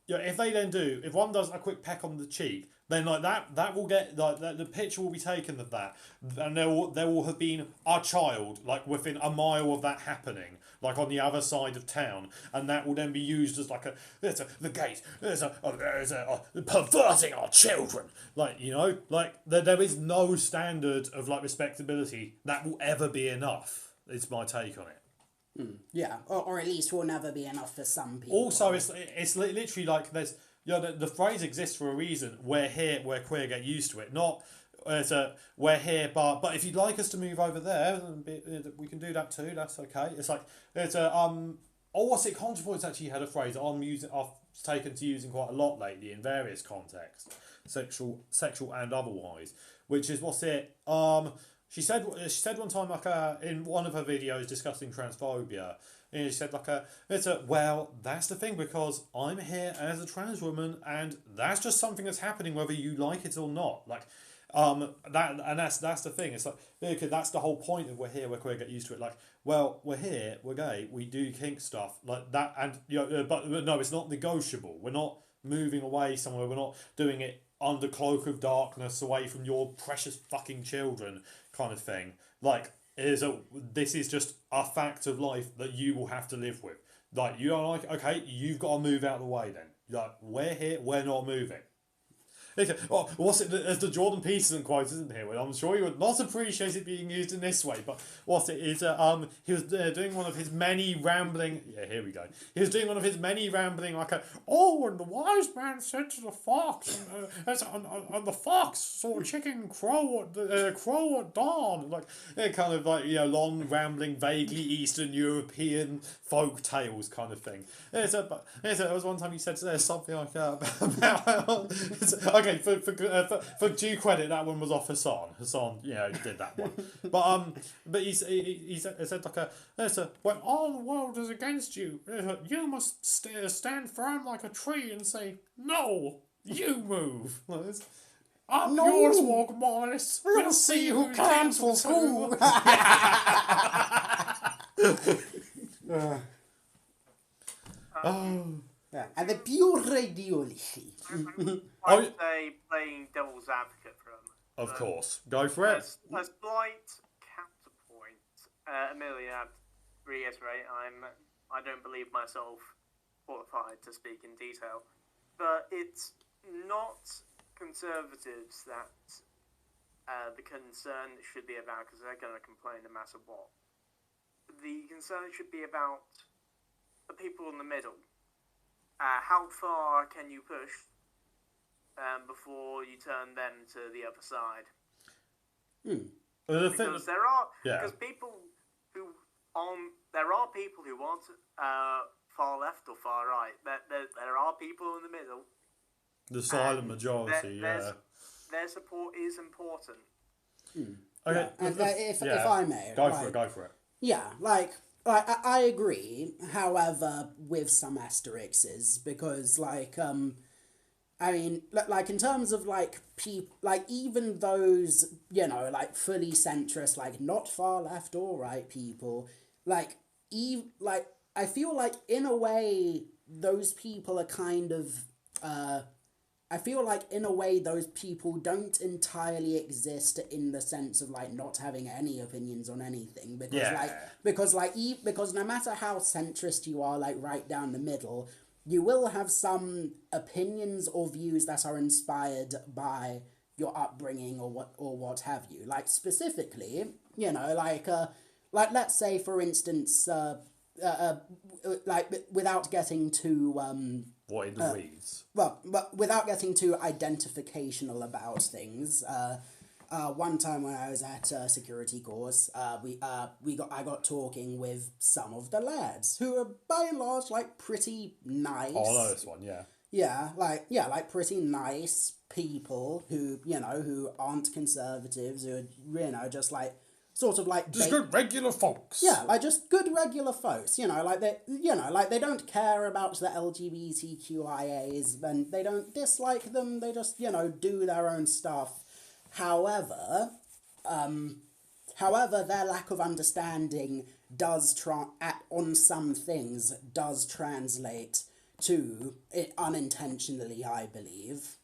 If they then if one does a quick peck on the cheek, then that will get, the picture will be taken of that, and there will have been a child, within a mile of that happening, on the other side of town, and that will then be used as the gays, perverting our children, there is no standard of respectability that will ever be enough. It's my take on it. Yeah, or at least will never be enough for some people. Also, it's literally like there's the phrase exists for a reason. We're here, we're queer, get used to it. Not we're here, but if you'd like us to move over there, we can do that too. That's okay. It's like it's a what's it? Contrapoint's actually had a phrase I've taken to using quite a lot lately in various contexts, sexual and otherwise. Which is what's it? She said one time in one of her videos discussing transphobia. And she said well, that's the thing, because I'm here as a trans woman, and that's just something that's happening whether you like it or not. Like, that's the thing. It's like, okay, that's the whole point of we're here, we're queer, get used to it. Like, well, we're here, we're gay, we do kink stuff like that, and but no, it's not negotiable. We're not moving away somewhere. We're not doing it under cloak of darkness, away from your precious fucking children, kind of thing. Like, this is just a fact of life that you will have to live with. Like, you are like, okay, you've got to move out of the way then. Like, we're here, we're not moving. Oh, what's it? As the Jordan Peterson quote, isn't here? Well, I'm sure you would not appreciate it being used in this way, but what's it? Is he was doing one of his many rambling. Yeah, here we go. He was doing one of his many rambling, and the wise man said to the fox, and the fox saw a chicken crow at dawn, kind of long rambling, vaguely Eastern European folk tales kind of thing. There was one time he said something like about. Okay, for due credit, that one was off Hassan. Hassan, did that one. But he said when all the world is against you, you must stand firm like a tree and say, no, you move. Up No. yours, walk, Morris. We'll see who cancels who. Yeah, and the pure ideology. I would say, playing devil's advocate for a moment. Of course. Go for it. A slight counterpoint. Amelia, reiterate, I don't believe myself qualified to speak in detail, but it's not conservatives that the concern should be about, because they're going to complain no matter what. The concern should be about the people in the middle. How far can you push before you turn them to the other side? Because there are people who there are people who want far left or far right. There are people in the middle. The silent majority. Their support is important. Okay, and if I may, go for it. Yeah, I agree, however, with some asterisks, because, I mean, in terms of, people, even those, fully centrist, not far left or right people, I feel like, in a way, those people are kind of, I feel like, in a way, those people don't entirely exist in the sense of, not having any opinions on anything. Because, because no matter how centrist you are, right down the middle, you will have some opinions or views that are inspired by your upbringing or what have you. Specifically, let's say, for instance, without getting too, what in the weeds? Well, but without getting too identificational about things, one time when I was at a security course, I got talking with some of the lads who are by and large pretty nice. Oh, I know this one, yeah. Yeah, pretty nice people who who aren't conservatives, who are just just good regular folks. Yeah, just good regular folks. They don't care about the LGBTQIAs, and they don't dislike them. They just do their own stuff. However, their lack of understanding on some things does translate to unintentionally, I believe,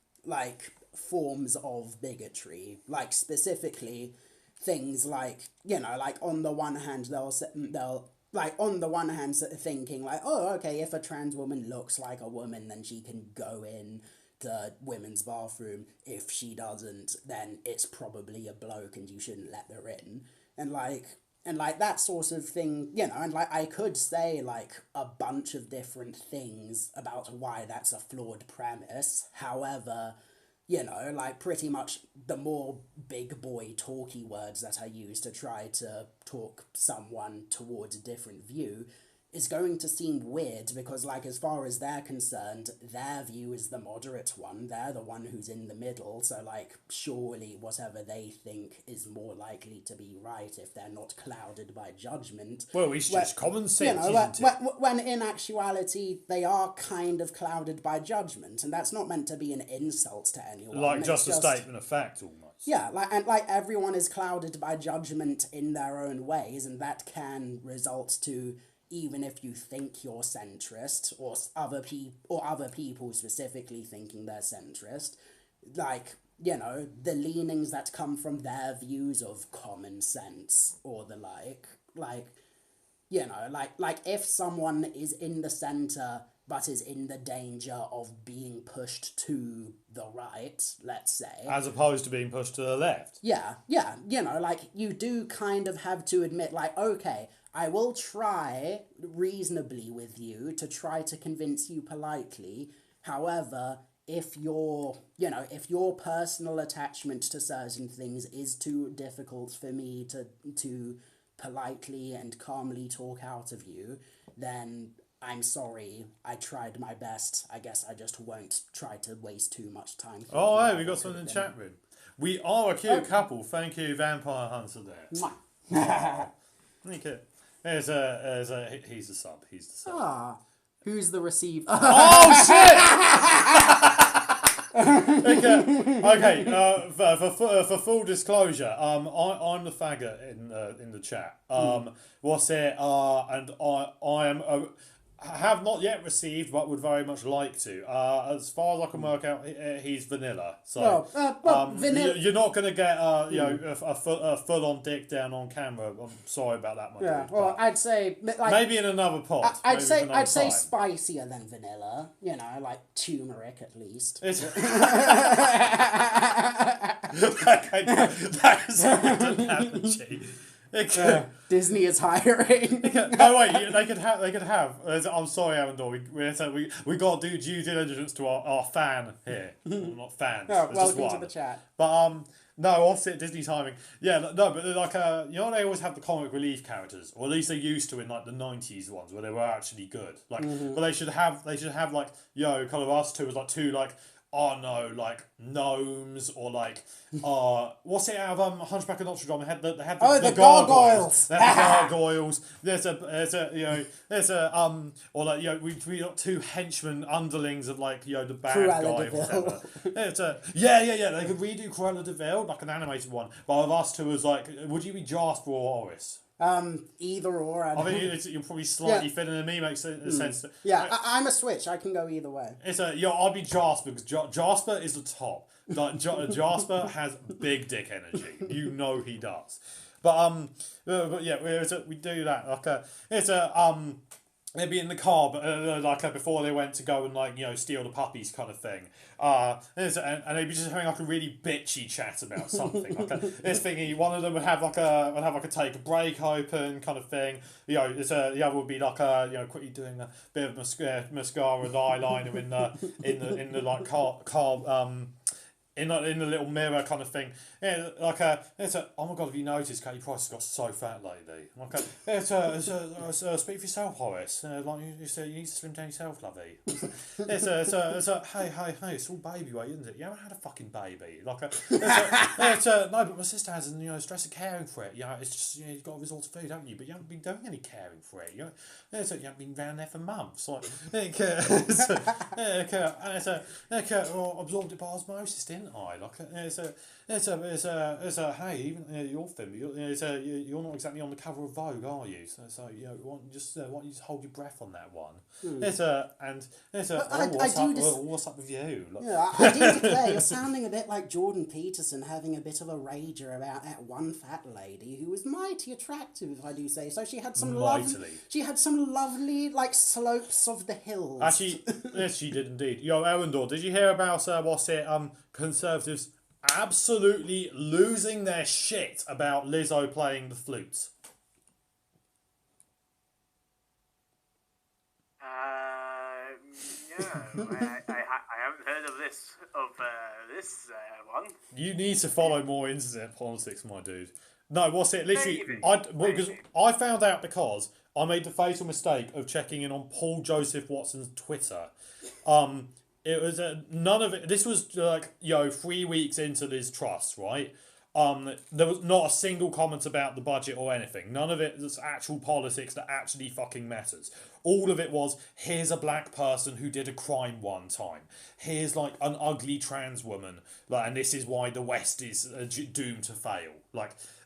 forms of bigotry, specifically. Things on the one hand they'll on the one hand thinking oh, okay, if a trans woman looks like a woman, then she can go in the women's bathroom. If she doesn't, then it's probably a bloke and you shouldn't let her in. And And, like, that sort of thing, you know, and, like, I could say, like, a bunch of different things about why that's a flawed premise. However, you know, like, pretty much the more big boy talky words that I use to try to talk someone towards a different view is going to seem weird because, like, as far as they're concerned, their view is the moderate one. They're the one who's in the middle, so, like, surely whatever they think is more likely to be right if they're not clouded by judgment. Well, it's just common sense, you know, isn't it? when in actuality, they are kind of clouded by judgment, and that's not meant to be an insult to anyone. Like, just a statement of fact, almost. Yeah, like everyone is clouded by judgment in their own ways, and that can result to, even if you think you're centrist, or other people specifically thinking they're centrist, like, you know, the leanings that come from their views of common sense or the like, you know, like if someone is in the centre but is in the danger of being pushed to the right, let's say. As opposed to being pushed to the left. Yeah, you know, like, you do kind of have to admit, like, okay, I will try reasonably with you to try to convince you politely. However, if your personal attachment to certain things is too difficult for me to politely and calmly talk out of you, then I'm sorry, I tried my best. I guess I just won't try to waste too much time. Oh, hey, we got someone in the chat room. We are a cute couple. Thank you, Vampire Hunter there. Thank you. He's the sub. He's the sub. Ah, who's the receiver? Oh, shit! Okay. For full disclosure, I'm the faggot in the chat. What's it? And I am. Have not yet received, but would very much like to. As far as I can work out, he's vanilla. So, vanilla. You're not going to get a full-on dick down on camera. I'm sorry about that, my dude. Well, I'd say like, maybe in another pot. I'd say spicier than vanilla. You know, like turmeric at least. That is a good analogy. Disney is hiring. No, wait, they could have. I'm sorry, Erandor. We got to do due diligence to our fan here. Not fans. Oh, welcome to the chat. But no, obviously Disney timing. Yeah, no, but like you know, they always have the comic relief characters, or at least they used to in like the '90s ones where they were actually good. Like, but they should have like kind of us two as like two like. Oh no, like gnomes or like what's it out of Hunchback of Notre Dame? They had the gargoyles. They had the gargoyles. There's a or like we got two henchmen underlings of like the bad Cruella guy or whatever. It's yeah. They could redo Cruella de Vil, like an animated one. But of us two as like, would you be Jasper or Horace? Either or. I mean, you're probably slightly thinner than me. Makes sense. Yeah, I'm a switch. I can go either way. I'll be Jasper because Jasper is the top. Like, Jasper has big dick energy. You know he does. But yeah, we do that. Like they'd be in the car, but before they went to go and steal the puppies, kind of thing. And they'd be just having like a really bitchy chat about something. This thing, one of them would have a take a break open kind of thing. The other would be like quickly doing a bit of mascara and eyeliner in the like car in the little mirror kind of thing. Yeah, like oh my god, have you noticed Katie Price has got so fat lately? Like speak for yourself, Horace. Like you said, you need to slim down yourself, lovey. Hey, it's all baby weight, isn't it? You haven't had a fucking baby. Like no, but my sister has, and stress of caring for it. It's just you've got to resort to food, haven't you? But you haven't been doing any caring for it. You haven't been round there for months. Like absorbed it by osmosis, didn't I? Like hey, even your film, you're not exactly on the cover of Vogue, are you? So why don't you just hold your breath on that one? What's up with you? Like, I do declare you're sounding a bit like Jordan Peterson having a bit of a rager about that one fat lady who was mighty attractive, if I do say so. She had some lovely like slopes of the hills. Actually, yes, she did indeed. Erandor, did you hear about Conservatives absolutely losing their shit about Lizzo playing the flute? I haven't heard of this one. You need to follow more internet politics, my dude. No, what's it? Literally, Maybe. because I found out because I made the fatal mistake of checking in on Paul Joseph Watson's Twitter. It was none of it. This was 3 weeks into this Truss, right? There was not a single comment about the budget or anything. None of it was actual politics that actually fucking matters. All of it was, here's a black person who did a crime one time. Here's like an ugly trans woman, and this is why the West is doomed to fail.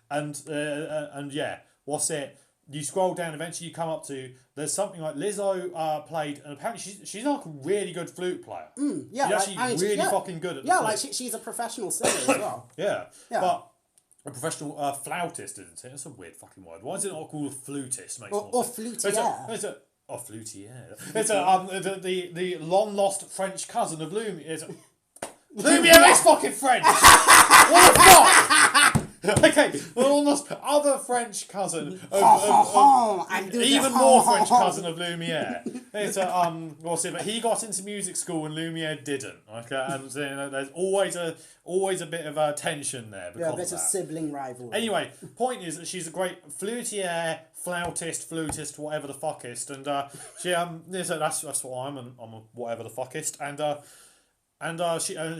And yeah, what's it? You scroll down, eventually you come up to, there's something like Lizzo played, and apparently she's like a really good flute player. Yeah, she's actually really fucking good at the flute. she's a professional singer as well. Yeah, but a professional flautist, isn't it? That's a weird fucking word. Why is it not called a flutist? Or flutier. Flutier. It's the long lost French cousin of Lumiere. Lumiere is fucking French. What the fuck? Okay, the almost other French cousin of even more French cousin of Lumiere. It's but he got into music school and Lumiere didn't. Okay, and there's always a bit of tension there because a bit of sibling rivalry. Anyway, point is that she's a great flutier, flutist, whatever the fuckist, and that's what I'm a whatever the fuckist, and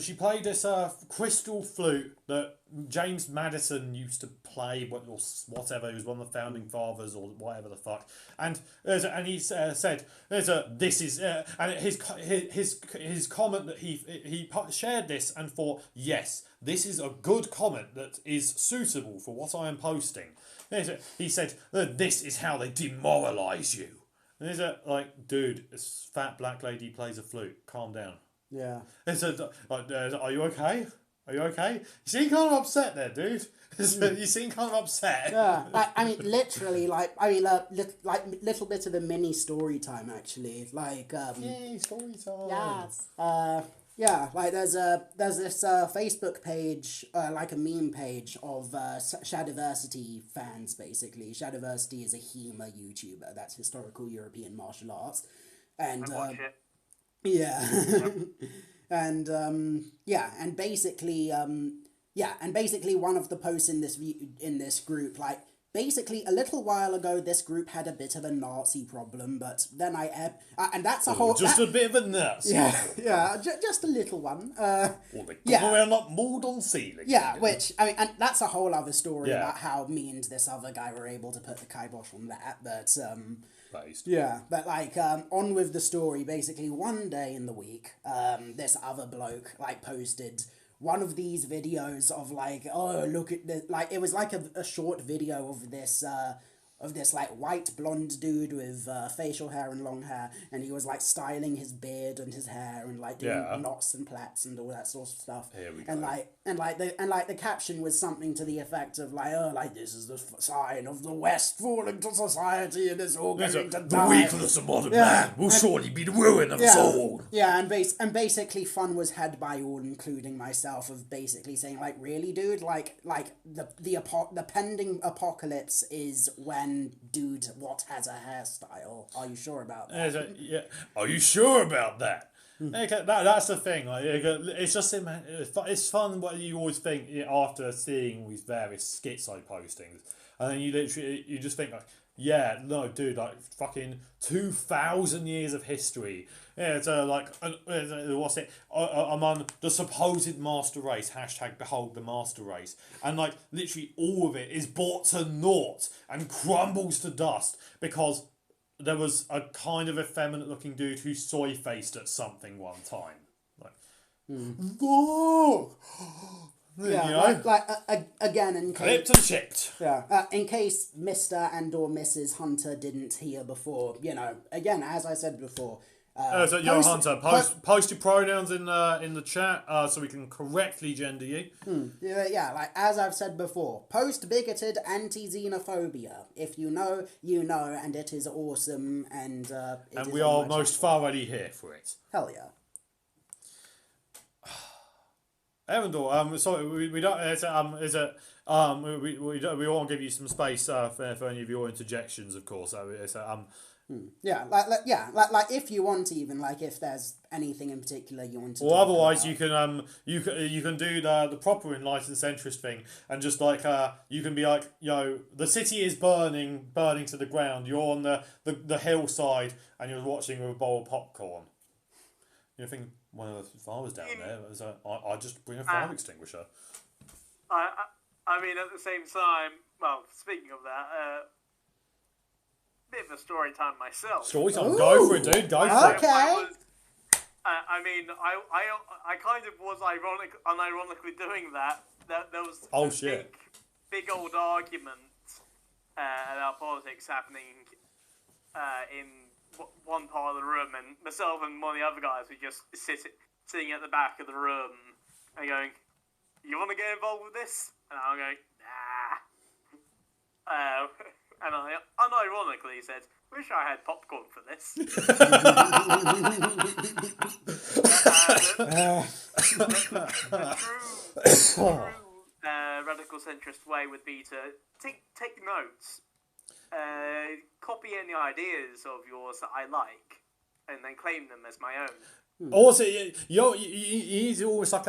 she played this crystal flute that James Madison used to play, or whatever. He was one of the founding fathers, or whatever the fuck. And he said, "This is," and his comment that he shared this and thought, yes, this is a good comment that is suitable for what I am posting. He said, "This is how they demoralise you." And he's like, dude, this fat black lady plays a flute. Calm down. Yeah. Are you okay? Are you okay? You seem kind of upset there, dude. You seem kind of upset. Yeah. I mean, literally, little bit of a mini story time, actually. Yay, story time. Yes. Yeah, there's this Facebook page, a meme page of Shadiversity fans, basically. Shadiversity is a HEMA YouTuber, that's historical European martial arts. And I watch it. yeah. and basically one of the posts in this group, basically a little while ago, this group had a bit of a Nazi problem, but then and that's a whole... a bit of a Nazi problem. Just a little one. They come around like mould on ceiling. Yeah, and that's a whole other story about how me and this other guy were able to put the kibosh on that, but... Yeah, but on with the story, basically one day in the week, this other bloke, posted one of these videos of, look at this, it was a short video of this white blonde dude with facial hair and long hair, and he was styling his beard and his hair and doing knots and plaits and all that sort of stuff. Here we and go. The caption was something to the effect of this is the sign of the West falling to society and it's all going to die. The weakness of modern man will surely be the ruin of us all. Yeah, and basically fun was had by all, including myself, of basically saying really, dude, the pending apocalypse is when dude what has a hairstyle. Are you sure about that? Are you sure about that? Okay, that's the thing. It's just it's fun what you always think after seeing all these various schizo postings, and then you just think dude, fucking 2,000 years of history. Yeah, it's what's it? Among the supposed master race, #behold the master race, and literally all of it is brought to naught and crumbles to dust because there was a kind of effeminate looking dude who soy faced at something one time. Again, in case, clipped and chipped. Yeah. In case Mr. and or Mrs. Hunter didn't hear before, again, as I said before. Hunter, post your pronouns in the chat so we can correctly gender you. As I've said before, post-bigoted anti-xenophobia. If you know, you know, and it is awesome, and we are most thoroughly here for it. Hell yeah. Erandor, sorry, we don't. We want to give you some space for any of your interjections, of course. Like if you want to even, like, if there's anything in particular you want to Well, talk otherwise about. you can do the proper enlightened centrist thing and just like you can be like, the city is burning to the ground. You're on the hillside and you're watching with a bowl of popcorn. You think one of the fathers down there was I just bring a fire extinguisher. I mean, at the same time, well, speaking of that, bit of a story time myself. Story time, go for it, dude. Go for it. I mean, I kind of was unironically doing that. There was a big old argument about politics happening in one part of the room, and myself and one of the other guys were just sitting at the back of the room and going, "You want to get involved with this?" And I'm going, "Nah." And I unironically said, "Wish I had popcorn for this." The true radical centrist way would be to take notes, copy any ideas of yours that I like, and then claim them as my own. Also, he's always like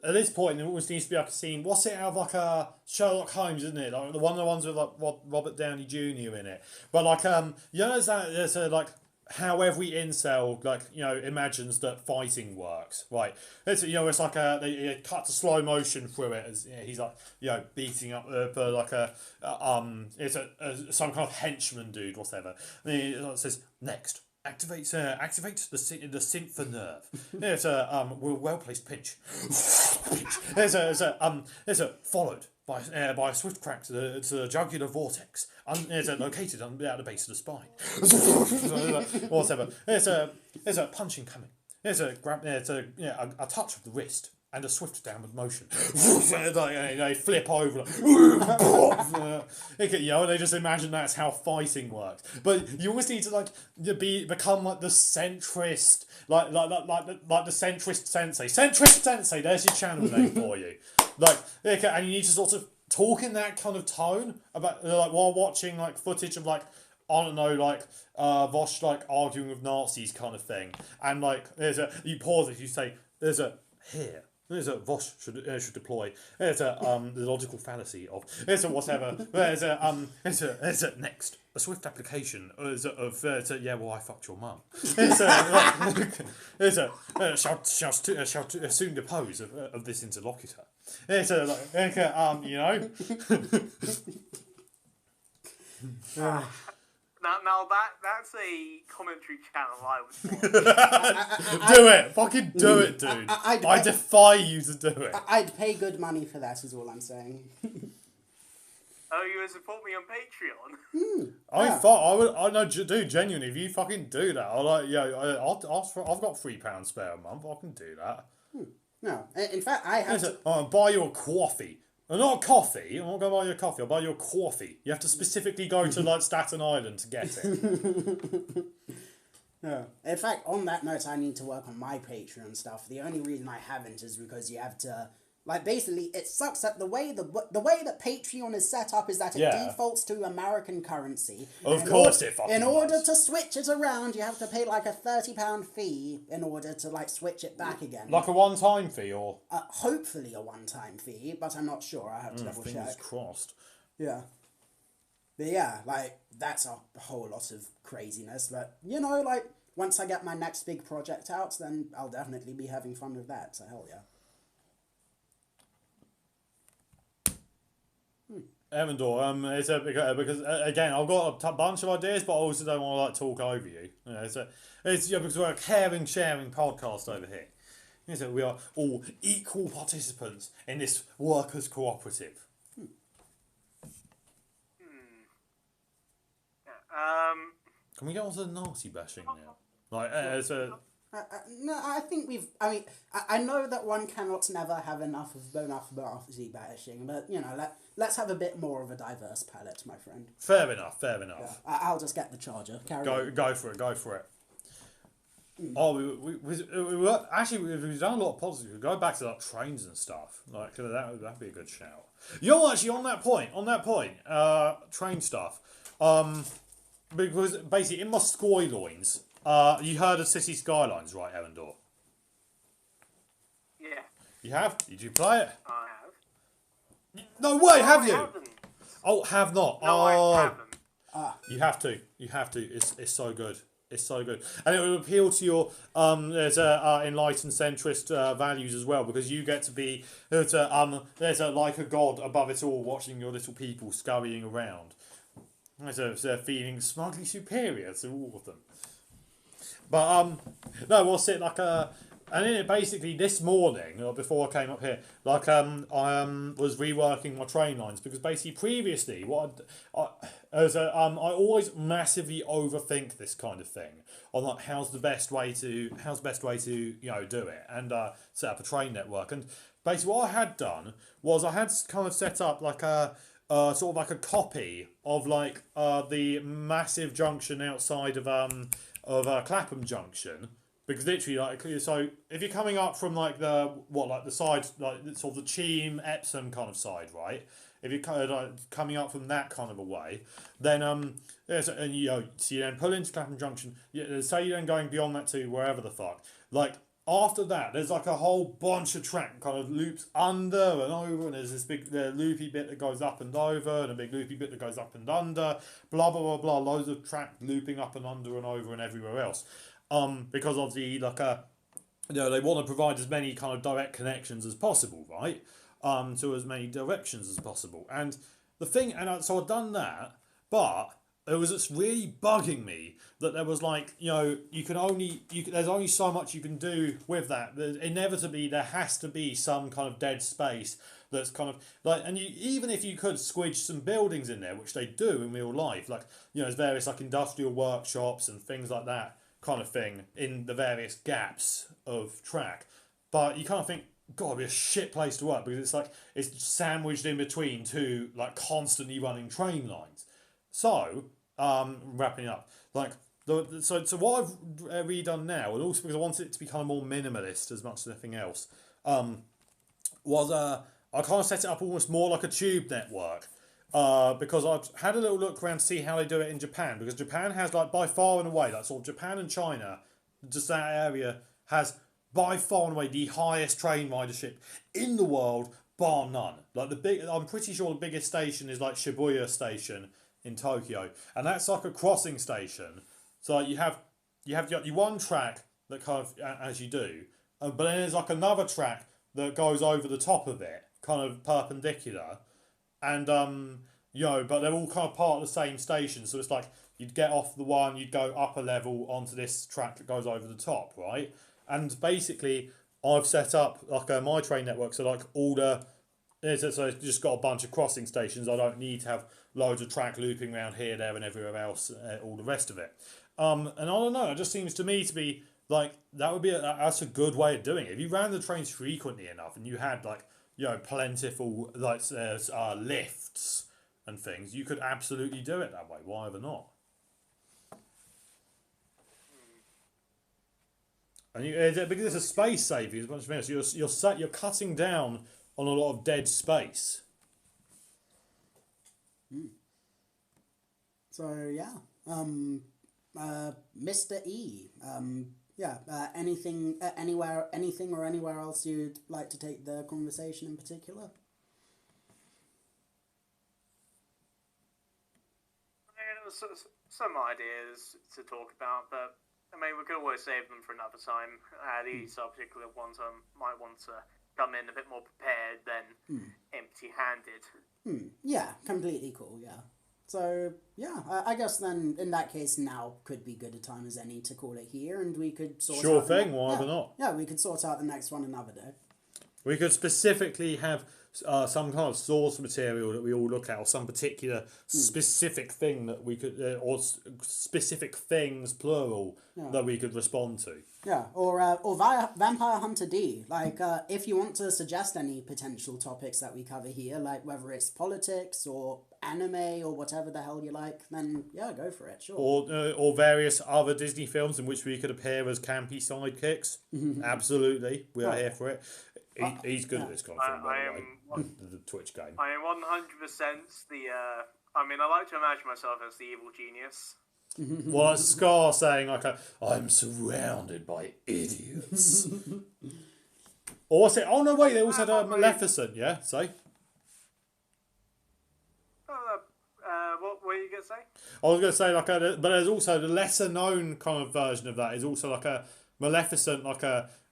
at this point, it always needs to be like a scene. What's it out of like a Sherlock Holmes, isn't it? Like one of the ones with like Robert Downey Jr. in it. But like there's like how every incel imagines that fighting works, right? It's like they cut to slow motion through it as he's like beating up some kind of henchman dude, whatever. And he says next. Activate the synth nerve. There's a well placed pinch. There's a followed by a swift crack to the jugular vortex. It's located at the base of the spine. Whatever. There's a punching coming. There's a grab. There's a touch of the wrist. And a swift downward motion. They flip over. They just imagine that's how fighting works. But you always need to become like the centrist, like the centrist sensei. Centrist sensei. There's your channel name for you. And you need to sort of talk in that kind of tone about while watching footage of Vosh arguing with Nazis kind of thing. And you pause it. You say there's a here. There's a Vosh should deploy. There's a the logical fallacy of. There's a whatever. There's a next a swift application of I fucked your mum. There's a shall soon depose of this interlocutor. There's Now that's a commentary channel I would watch. Do it! Fucking do it, dude! I defy you to do it. I'd pay good money for that, is all I'm saying. Oh, you would support me on Patreon? I know, dude. Genuinely, if you fucking do that, I've got £3 spare a month. I can do that. No, in fact, I have to. I'll buy you a coffee. Not a coffee. I'm not going to buy you a coffee. I'll buy you a coffee. You have to specifically go to Staten Island to get it. No. In fact, on that note, I need to work on my Patreon stuff. The only reason I haven't is because you have to. Basically, it sucks that the way that Patreon is set up is that it defaults to American currency. Of course it fucking In order to switch it around, you have to pay a £30 fee in order to switch it back again. Like a one-time fee, or hopefully a one-time fee, but I'm not sure. I have to double check. Fingers crossed. Yeah. But yeah, that's a whole lot of craziness. But once I get my next big project out, then I'll definitely be having fun with that. So hell yeah. Erandor, it's because again I've got a bunch of ideas, but I also don't want to talk over you. It's because we're a caring, sharing podcast over here. We are all equal participants in this workers' cooperative. Can we get on to the Nazi bashing now? No, I think I know that one cannot never have enough Nazi bashing, but let's have a bit more of a diverse palette, my friend. Fair enough. Yeah, I'll just get the charger. Go for it. Oh, we've done a lot of positives. We go back to trains and stuff. That'd be a good shout. Actually on that point, train stuff. because basically in my scoy loins, you heard of City Skylines, right, Erandor? Yeah. You have? Did you play it? I have. No way, have you? I haven't. Oh, have not. No, I haven't. You have to. You have to. It's so good. It's so good, and it will appeal to your there's enlightened centrist values as well, because you get to be there's like a god above it all, watching your little people scurrying around. There's a feeling smugly superior to all of them. But no, what's it like and then basically this morning, or before I came up here, like I was reworking my train lines, because basically previously I always massively overthink this kind of thing on like how's the best way to do it and set up a train network. And basically what I had done was I had kind of set up like a sort of like a copy of like the massive junction outside of Clapham Junction. Because literally, like, so if you're coming up from like the side, like sort of the Cheam, Epsom kind of side, right? If you're kind of like coming up from that kind of a way, then so you then pull into Clapham Junction. Say you're then going beyond that to wherever the fuck. Like after that, there's like a whole bunch of track kind of loops under and over, and there's this big loopy bit that goes up and over, and a big loopy bit that goes up and under. Blah blah blah blah. Loads of track looping up and under and over and everywhere else. Because of the they want to provide as many kind of direct connections as possible, right? To as many directions as possible. And the thing, so I've done that, but it was just really bugging me that there was like, there's only so much you can do with that. Inevitably, there has to be some kind of dead space that's kind of like, and even if you could squidge some buildings in there, which they do in real life, like, there's various like industrial workshops and things like that kind of thing in the various gaps of track, but you kind of think, God, it'd be a shit place to work, because it's like it's sandwiched in between two like constantly running train lines. So wrapping up, like so what I've redone now, and also because I wanted it to be kind of more minimalist as much as anything else, was I kind of set it up almost more like a tube network. Because I've had a little look around to see how they do it in Japan, because Japan has like by far and away, like sort of Japan and China, just that area has by far and away the highest train ridership in the world, bar none. Like I'm pretty sure the biggest station is like Shibuya Station in Tokyo, and that's like a crossing station. So like, you have your one track that kind of as you do, but then there's like another track that goes over the top of it, kind of perpendicular. And but they're all kind of part of the same station, so it's like you'd get off the one, you'd go up a level onto this track that goes over the top, right? And basically, I've set up like my train network, so like so it's just got a bunch of crossing stations. I don't need to have loads of track looping around here, there, and everywhere else, all the rest of it. And I don't know, it just seems to me to be like that's a good way of doing it. If you ran the trains frequently enough, and you had like plentiful like lifts and things, you could absolutely do it that way. Why ever not? And because it's a space saving as much as anything else, you're cutting down on a lot of dead space. So yeah, Mr. E. Anything or anywhere else you'd like to take the conversation in particular? Some ideas to talk about, but I mean, we could always save them for another time. These are particular ones I might want to come in a bit more prepared than empty-handed. Yeah, completely cool, yeah. So, yeah, I guess then, in that case, now could be good a time as any to call it here, and we could sort out... Sure thing, why ever not? Yeah, we could sort out the next one another day. We could specifically have some kind of source material that we all look at, or some particular specific thing that we could, or specific things, plural, that we could respond to. Yeah, or via Vampire Hunter D. Like, if you want to suggest any potential topics that we cover here, like whether it's politics or anime or whatever the hell you like, then yeah, go for it, sure. Or various other Disney films in which we could appear as campy sidekicks. Absolutely, we are here for it. He's good at this kind of thing, by the way. The Twitch game. I am 100% the... I mean, I like to imagine myself as the evil genius. Well, Scar saying like, "I'm surrounded by idiots." Or what's it? Oh no, wait. They also had Maleficent. Yeah, say. What were you gonna say? I was going to say but there's also the lesser known kind of version of that is also like a Maleficent,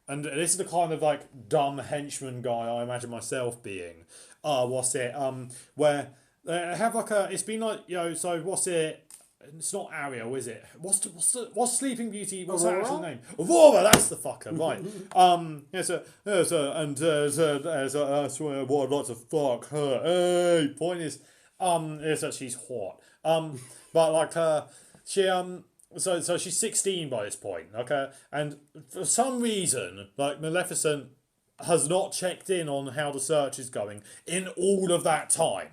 and this is the kind of like dumb henchman guy I imagine myself being. What's it? Where they have it's been like so what's it? It's not Ariel, is it? What's Sleeping Beauty? What's her actual name? Aurora. That's the fucker, right? I swear, what I'd like to fuck her. Hey, point is that she's hot. But so she's 16 by this point, okay? And for some reason, Maleficent has not checked in on how the search is going in all of that time.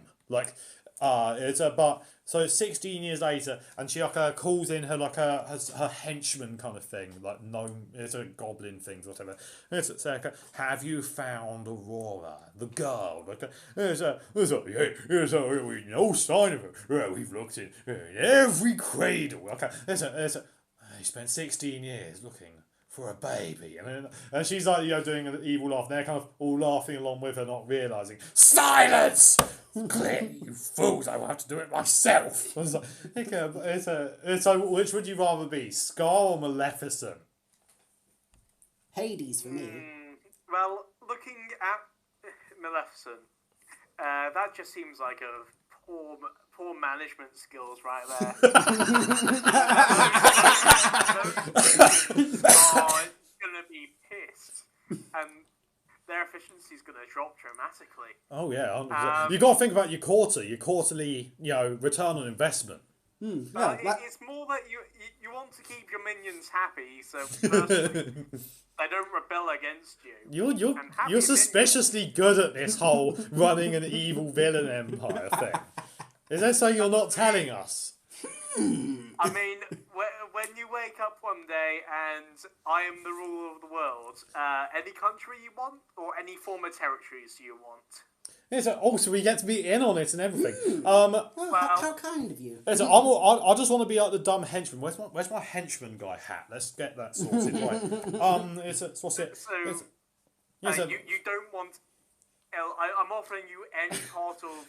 So it's 16 years later, and she calls in her henchman kind of thing, it's a goblin things, whatever. And it's like, have you found Aurora, the girl? No sign of her. We've looked in every cradle. He spent 16 years looking for a baby, and she's doing an evil laugh. And they're kind of all laughing along with her, not realizing. Silence! Clearly, you fools! I will have to do it myself. So, which would you rather be, Scar or Maleficent? Hades for me. Well, looking at Maleficent, that just seems like a poor management skills right there. It's gonna be pissed, and their efficiency is going to drop dramatically. Oh yeah, you got to think about your quarterly, return on investment. It's more that you want to keep your minions happy, so firstly, they don't rebel against you. You're suspiciously good at this whole running an evil villain empire thing. Is that something you're not telling us? I mean, when you wake up one day and I am the ruler of the world, any country you want, or any former territories you want? So we get to be in on it and everything. How kind of you. I just want to be like the dumb henchman. Where's my henchman guy hat? Let's get that sorted right. What's it? You don't want. I'm offering you any part of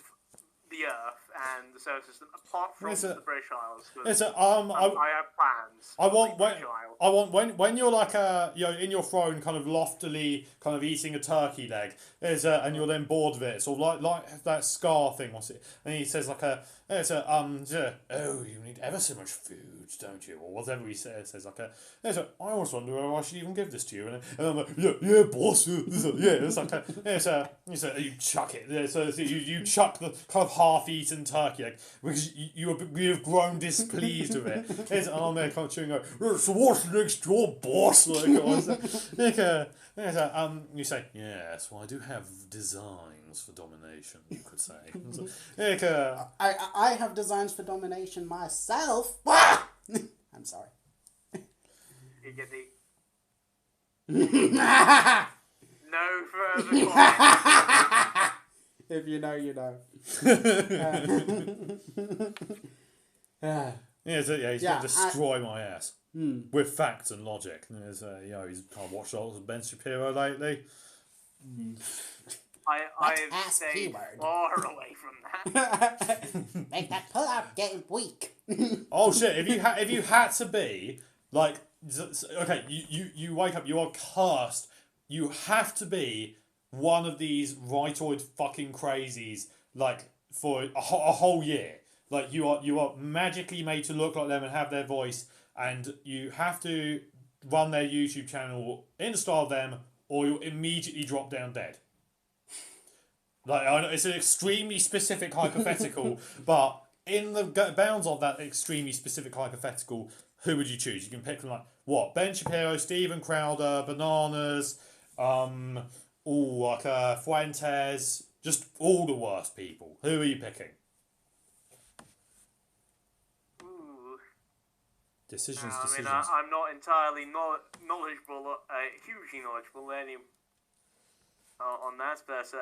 the Earth and the solar system apart from the British Isles. I have plans. I want when you're in your throne, kind of loftily, kind of eating a turkey leg, and you're then bored of it, sort of like that Scar thing. What's it? And he says oh, you need ever so much food, don't you? Or whatever he says. I always wonder whether I should even give this to you. And I'm like, yeah, boss. You chuck it. So you chuck the kind of half-eaten turkey egg because you have grown displeased with it. And I'm there kind of chewing, so what's next door, boss? You say, yes, well, I do have designs for domination, you could say. I have designs for domination myself. I'm sorry. No further comments. If you know, you know. He's going to destroy my ass with facts and logic. He's kind of watched a lot of Ben Shapiro lately. I've stayed far away from that. Make that pull-up getting weak. Oh shit! If you had to be like, okay, you wake up, you are cursed. You have to be one of these rightoid fucking crazies, for a whole year. You are magically made to look like them and have their voice, and you have to run their YouTube channel in the style of them, or you'll immediately drop down dead. I know it's an extremely specific hypothetical, but in the bounds of that extremely specific hypothetical, who would you choose? You can pick from Ben Shapiro, Steven Crowder, Bananas, Fuentes, just all the worst people. Who are you picking? Decisions. I'm not entirely knowledgeable, hugely knowledgeable on that, but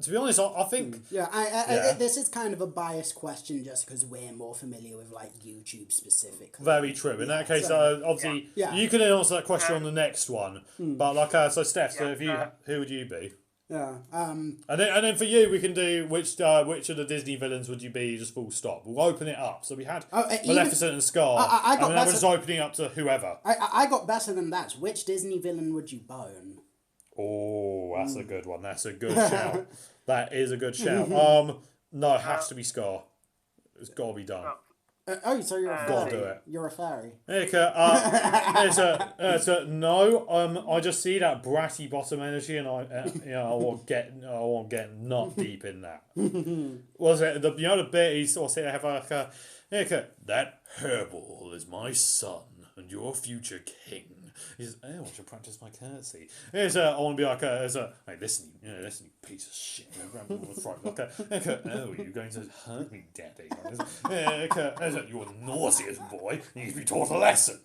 To be honest, I think... This is kind of a biased question just because we're more familiar with, like, YouTube specifically. Very true. In that case, obviously, you can answer that question on the next one. But, like, so Steph, so if you, who would you be? Yeah. And then for you, we can do which of the Disney villains would you be, just full stop. We'll open it up. So we had Maleficent and Scar, and then we're just opening up to whoever. I got better than that. Which Disney villain would you bone? Oh, that's a good one. That's a good shout. That is a good shout. No, it has to be Scar. It's got to be done. So you're a fairy. Gotta do it. You're a fairy. Okay, no. I just see that bratty bottom energy, and I want get nut deep in that. Was it the bit he sort of said? Have like that Herbal is my son, and your future king. He says, "Oh, I should practice my courtesy." I want to be like, hey, listen, you piece of shit. Grab me on the throat. Oh, you're going to hurt me, daddy? You're the nauseous boy. You need to be taught a lesson.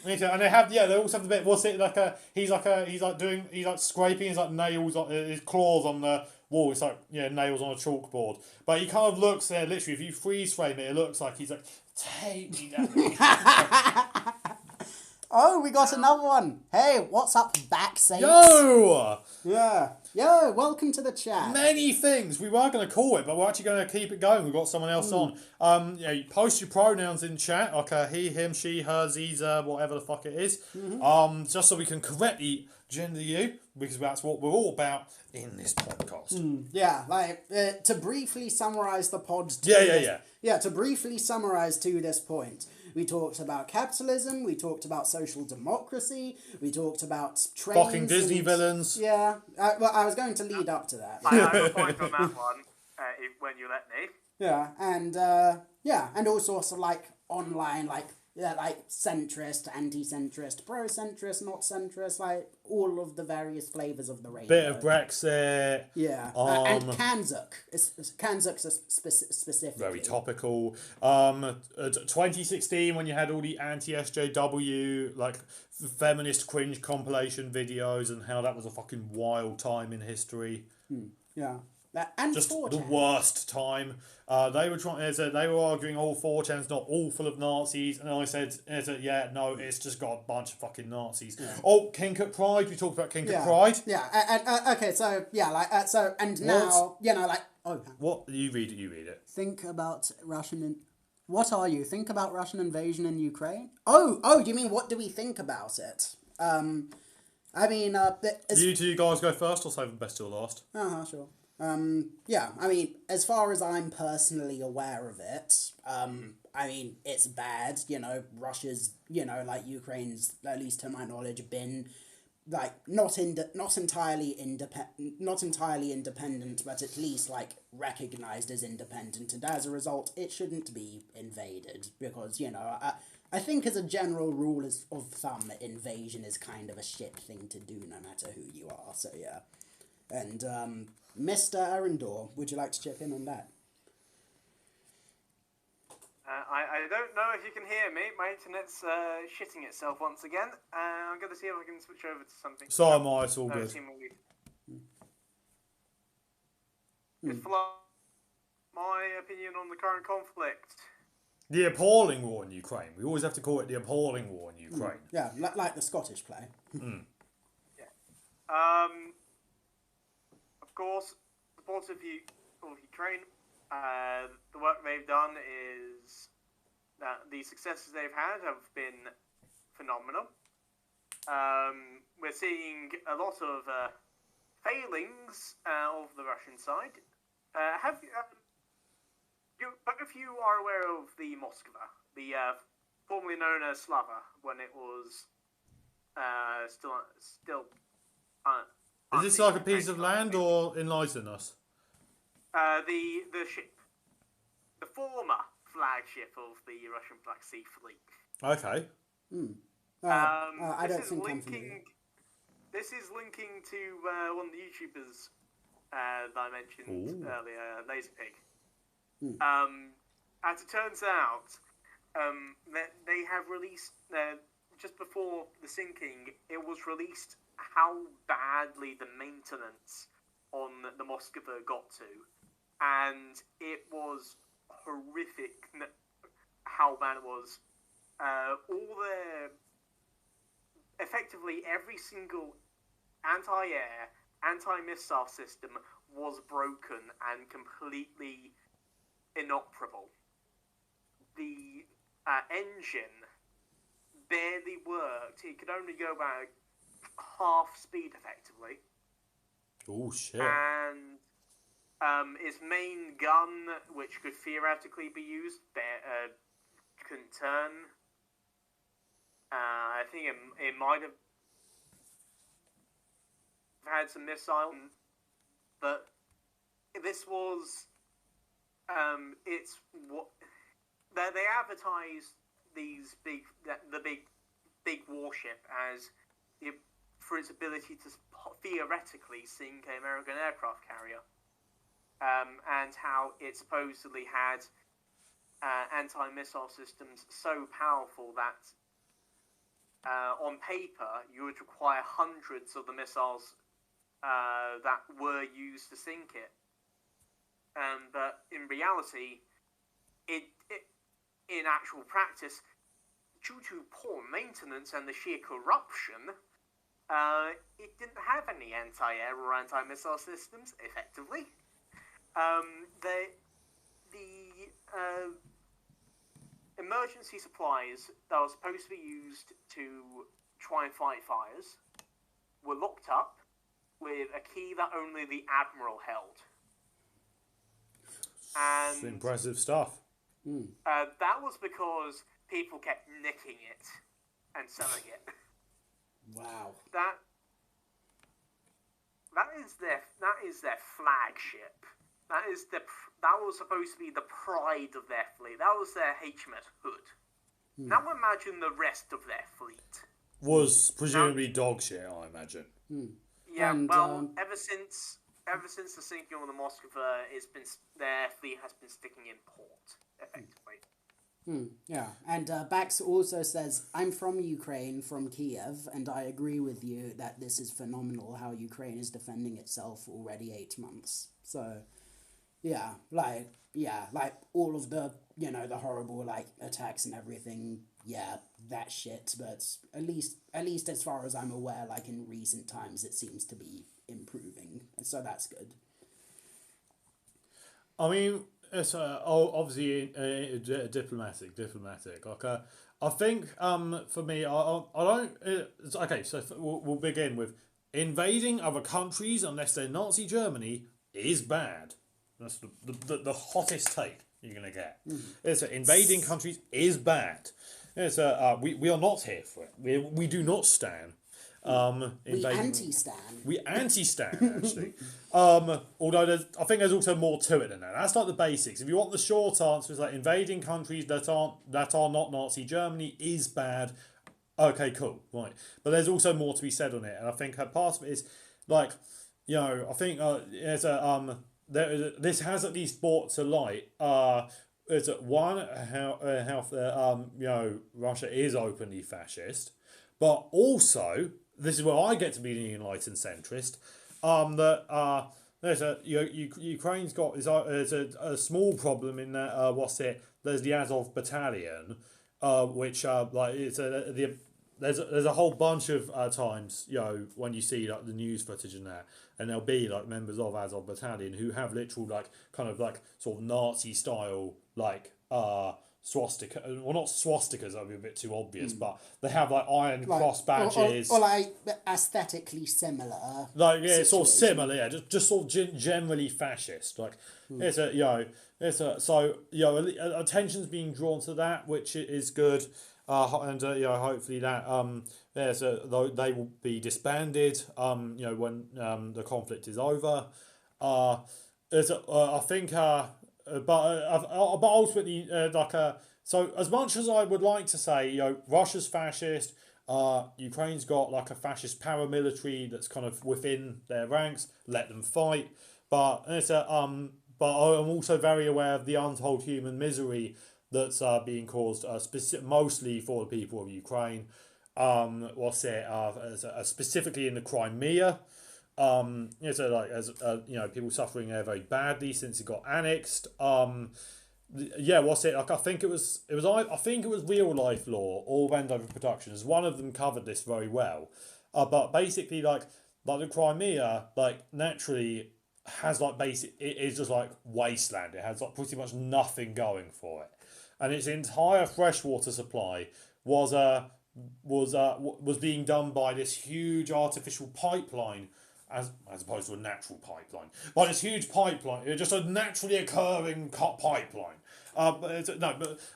And they have, they also have the bit. What's it like? He's scraping his nails, his claws on the wall. It's like nails on a chalkboard. But he kind of looks there. Literally, if you freeze frame it, it looks like he's like, take me down. Oh, we got another one. Hey, what's up, Backsaints? Yo! Yeah. Yo, welcome to the chat. Many things. We were going to call it, but we're actually going to keep it going. We've got someone else on. You post your pronouns in chat, like he, him, she, her, Ziza, whatever the fuck it is. Just so we can correctly gender you, because that's what we're all about in this podcast. To briefly summarise the pod. To briefly summarise to this point. We talked about capitalism, we talked about social democracy, we talked about trains. Fucking Disney villains. Yeah. I was going to lead up to that. I have a point on that one, when you let me. Yeah, and all sorts of, like, online, like centrist, anti-centrist, pro-centrist, not centrist, like, all of the various flavours of the rainbow. Bit of Brexit. Yeah. And CANZUK. CANZUK's specific. Very topical. 2016, when you had all the anti-SJW, like, feminist cringe compilation videos, and how that was a fucking wild time in history. Yeah. And just 4chan. The worst time. They were arguing all 4chan's not all full of Nazis, and I said, no, it's just got a bunch of fucking Nazis. Yeah. Oh, Kink at Pride. We talked about Kink at Pride. Yeah. Okay. So and now What you read it. Think about Russian. What are you? Think about Russian invasion in Ukraine. Oh. Do you mean what do we think about it? I mean, you two guys go first. I'll save the best till last. Sure. I mean, as far as I'm personally aware of it, I mean, it's bad, Russia's, Ukraine's, at least to my knowledge, been, like, not entirely independent, but at least, like, recognised as independent, and as a result, it shouldn't be invaded, because, I think as a general rule of thumb, invasion is kind of a shit thing to do, no matter who you are, so yeah. And, Mr. Erandor, would you like to chip in on that? I don't know if you can hear me. My internet's shitting itself once again. I'm going to see if I can switch over to something. So am I, it's all good. Just my opinion on the current conflict. The appalling war in Ukraine. We always have to call it the appalling war in Ukraine. Yeah, like the Scottish play. Yeah. Of course, supportive of Ukraine. The work they've done is that the successes they've had have been phenomenal. We're seeing a lot of failings of the Russian side. Both of you are aware of the Moskva, the formerly known as Slava, when it was still. Is this like a piece of land, or enlighten us? The ship, the former flagship of the Russian Black Sea Fleet. Okay. I don't think I'm familiar. This is linking to one of the YouTubers that I mentioned earlier, Laserpig. As it turns out, that they have released just before the sinking. It was released how badly the maintenance on the Moskva got to, and it was horrific how bad it was. Effectively every single anti-air, anti-missile system was broken and completely inoperable. The engine barely worked. It could only go about half speed, effectively. Oh, shit. And its main gun, which could theoretically be used, couldn't turn. I think it might have had some missile, but this was it's what they advertised the big warship as for its ability to theoretically sink an American aircraft carrier, and how it supposedly had anti-missile systems so powerful that on paper you would require hundreds of the missiles that were used to sink it. But in reality, in actual practice, due to poor maintenance and the sheer corruption, it didn't have any anti-air or anti-missile systems, effectively. The emergency supplies that were supposed to be used to try and fight fires were locked up with a key that only the Admiral held. And impressive stuff. that was because people kept nicking it and selling it. Wow. That is their flagship. That was supposed to be the pride of their fleet. That was their HMS Hood. Now imagine the rest of their fleet. Was presumably dog shit, I imagine. Yeah, And, well, ever since the sinking of the Moskva, their fleet has been sticking in port, effectively. Yeah, and Bax also says, I'm from Ukraine, from Kiev, and I agree with you that this is phenomenal how Ukraine is defending itself already 8 months. So, like all of the, the horrible, attacks and everything, that shit, but at least as far as I'm aware, in recent times, it seems to be improving, so that's good. I mean, it's obviously diplomatic. I think for me, I don't. Okay, so we'll begin with invading other countries unless they're Nazi Germany is bad. That's the hottest take you're gonna get. It's invading countries is bad. It's we are not here for it. We do not stand. We anti-stan. We anti-stan, actually. Although I think there's also more to it than that. That's like the basics. If you want the short answer, it's invading countries that are not Nazi Germany is bad. Okay, cool, right. But there's also more to be said on it, and I think part of it is I think this has at least brought to light is one how Russia is openly fascist, but also. This is where I get to be the enlightened centrist. Ukraine's got there's a small problem in that. There's the Azov battalion, which there's a whole bunch of times when you see the news footage and that, and there'll be members of Azov battalion who have literal sort of Nazi style swastika, well, not swastikas, that would be a bit too obvious, but they have iron cross badges, or aesthetically similar. It's sort of similar, just sort of generally fascist. Attention's being drawn to that, which is good, and hopefully that they will be disbanded. When the conflict is over. I think. But ultimately, so as much as I would like to say, Russia's fascist, Ukraine's got a fascist paramilitary that's kind of within their ranks. Let them fight, but I'm also very aware of the untold human misery that's being caused, mostly for the people of Ukraine. Specifically in the Crimea. So like as people suffering there very badly since it got annexed. What's it like? I think it was Real Life Law or Wendover Productions. One of them covered this very well. But basically, like the Crimea, like naturally has like it is just like wasteland. It has like pretty much nothing going for it, and its entire freshwater supply was being done by this huge artificial pipeline. As opposed to a natural pipeline, by this huge pipeline, just a naturally occurring pipeline. But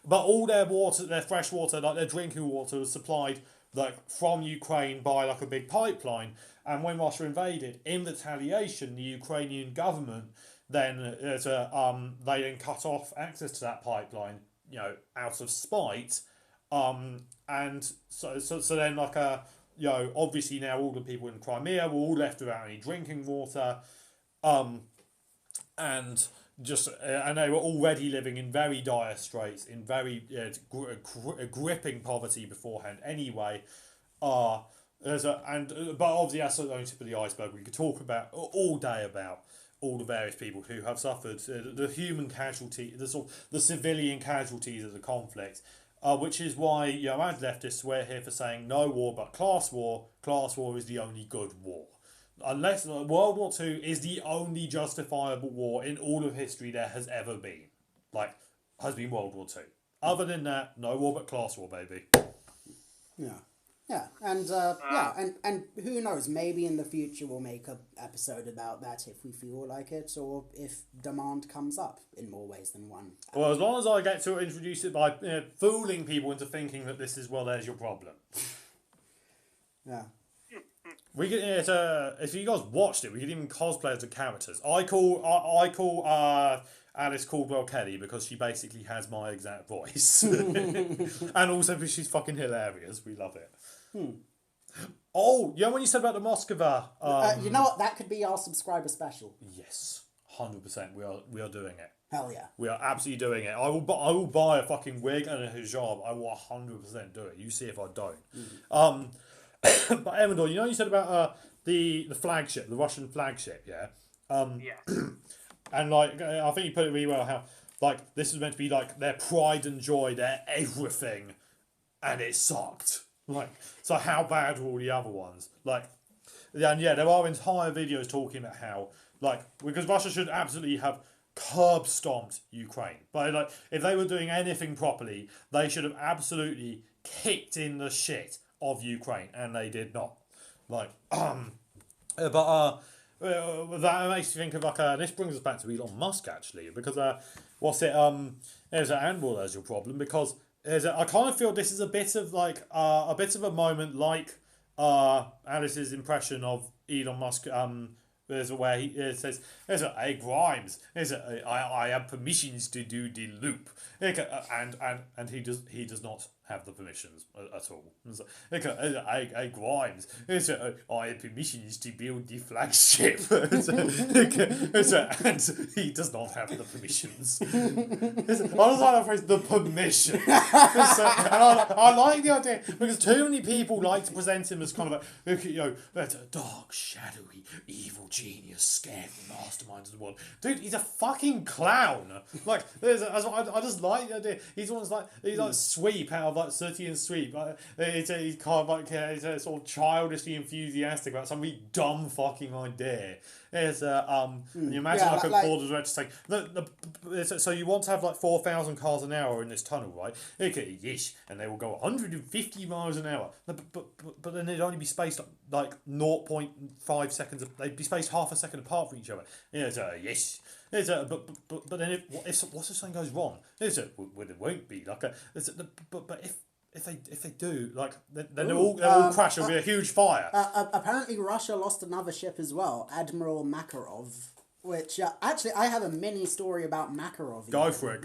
all their water, their fresh water, like their drinking water, was supplied like from Ukraine by like a big pipeline. And when Russia invaded, in retaliation, the Ukrainian government then they then cut off access to that pipeline, out of spite. And so then like obviously now all the people in Crimea were all left without any drinking water, and they were already living in very dire straits, in very gripping poverty beforehand. Anyway, but obviously that's only tip of the iceberg. We could talk about all day about all the various people who have suffered the human casualty, the civilian casualties of the conflict. Which is why, as leftists, we're here for saying no war but class war. Class war is the only good war. Unless World War II is the only justifiable war in all of history there has ever been. Has been World War II. Other than that, no war but class war, baby. Yeah, and and who knows? Maybe in the future we'll make an episode about that if we feel like it, or if demand comes up in more ways than one. Well, as long as I get to introduce it by fooling people into thinking that this is there's your problem. Yeah. We could if you guys watched it, we could even cosplay as the characters. I call Alice Caldwell Kelly because she basically has my exact voice, and also because she's fucking hilarious. We love it. Oh, when you said about the Moskva, you know what? That could be our subscriber special. Yes, 100%. We are doing it. Hell yeah. We are absolutely doing it. I will buy a fucking wig and a hijab. I will 100% do it. You see if I don't. But Erandor, you said about the flagship, the Russian flagship, yeah. Yeah. And I think you put it really well. How this is meant to be their pride and joy, their everything, and it sucked. So how bad were all the other ones? There are entire videos talking about how because Russia should absolutely have curb stomped Ukraine, but if they were doing anything properly, they should have absolutely kicked in the shit of Ukraine, and they did not. That makes you think of this brings us back to Elon Musk actually, because there's your problem, because I kind of feel this is a bit of a moment like Alice's impression of Elon Musk. There's where he says, "Hey Grimes, I have permissions to do the loop," and he does not have the permissions at all. Hey Grimes, I have permissions to build the flagship, and he does not have the permissions. I just like that phrase, the permission. And I like the idea because too many people like to present him as kind of that's a dark, shadowy, evil genius, scary mastermind of the world. Dude, he's a fucking clown. I just like the idea. He's almost he's Sweep out of Sooty and Sweep. He's kind of he's sort of childishly enthusiastic about some really dumb fucking idea. There's you imagine a board of directors saying, so you want to have 4,000 cars an hour in this tunnel, right? Okay, yes, and they will go 150 miles an hour. But then they'd only be spaced 0.5 seconds. They'd be spaced half a second apart from each other. Yes. But then if something goes wrong, it won't be but if they do, then they'll all crash. It'll be a huge fire. Apparently, Russia lost another ship as well, Admiral Makarov. Which actually, I have a mini story about Makarov. Go for it.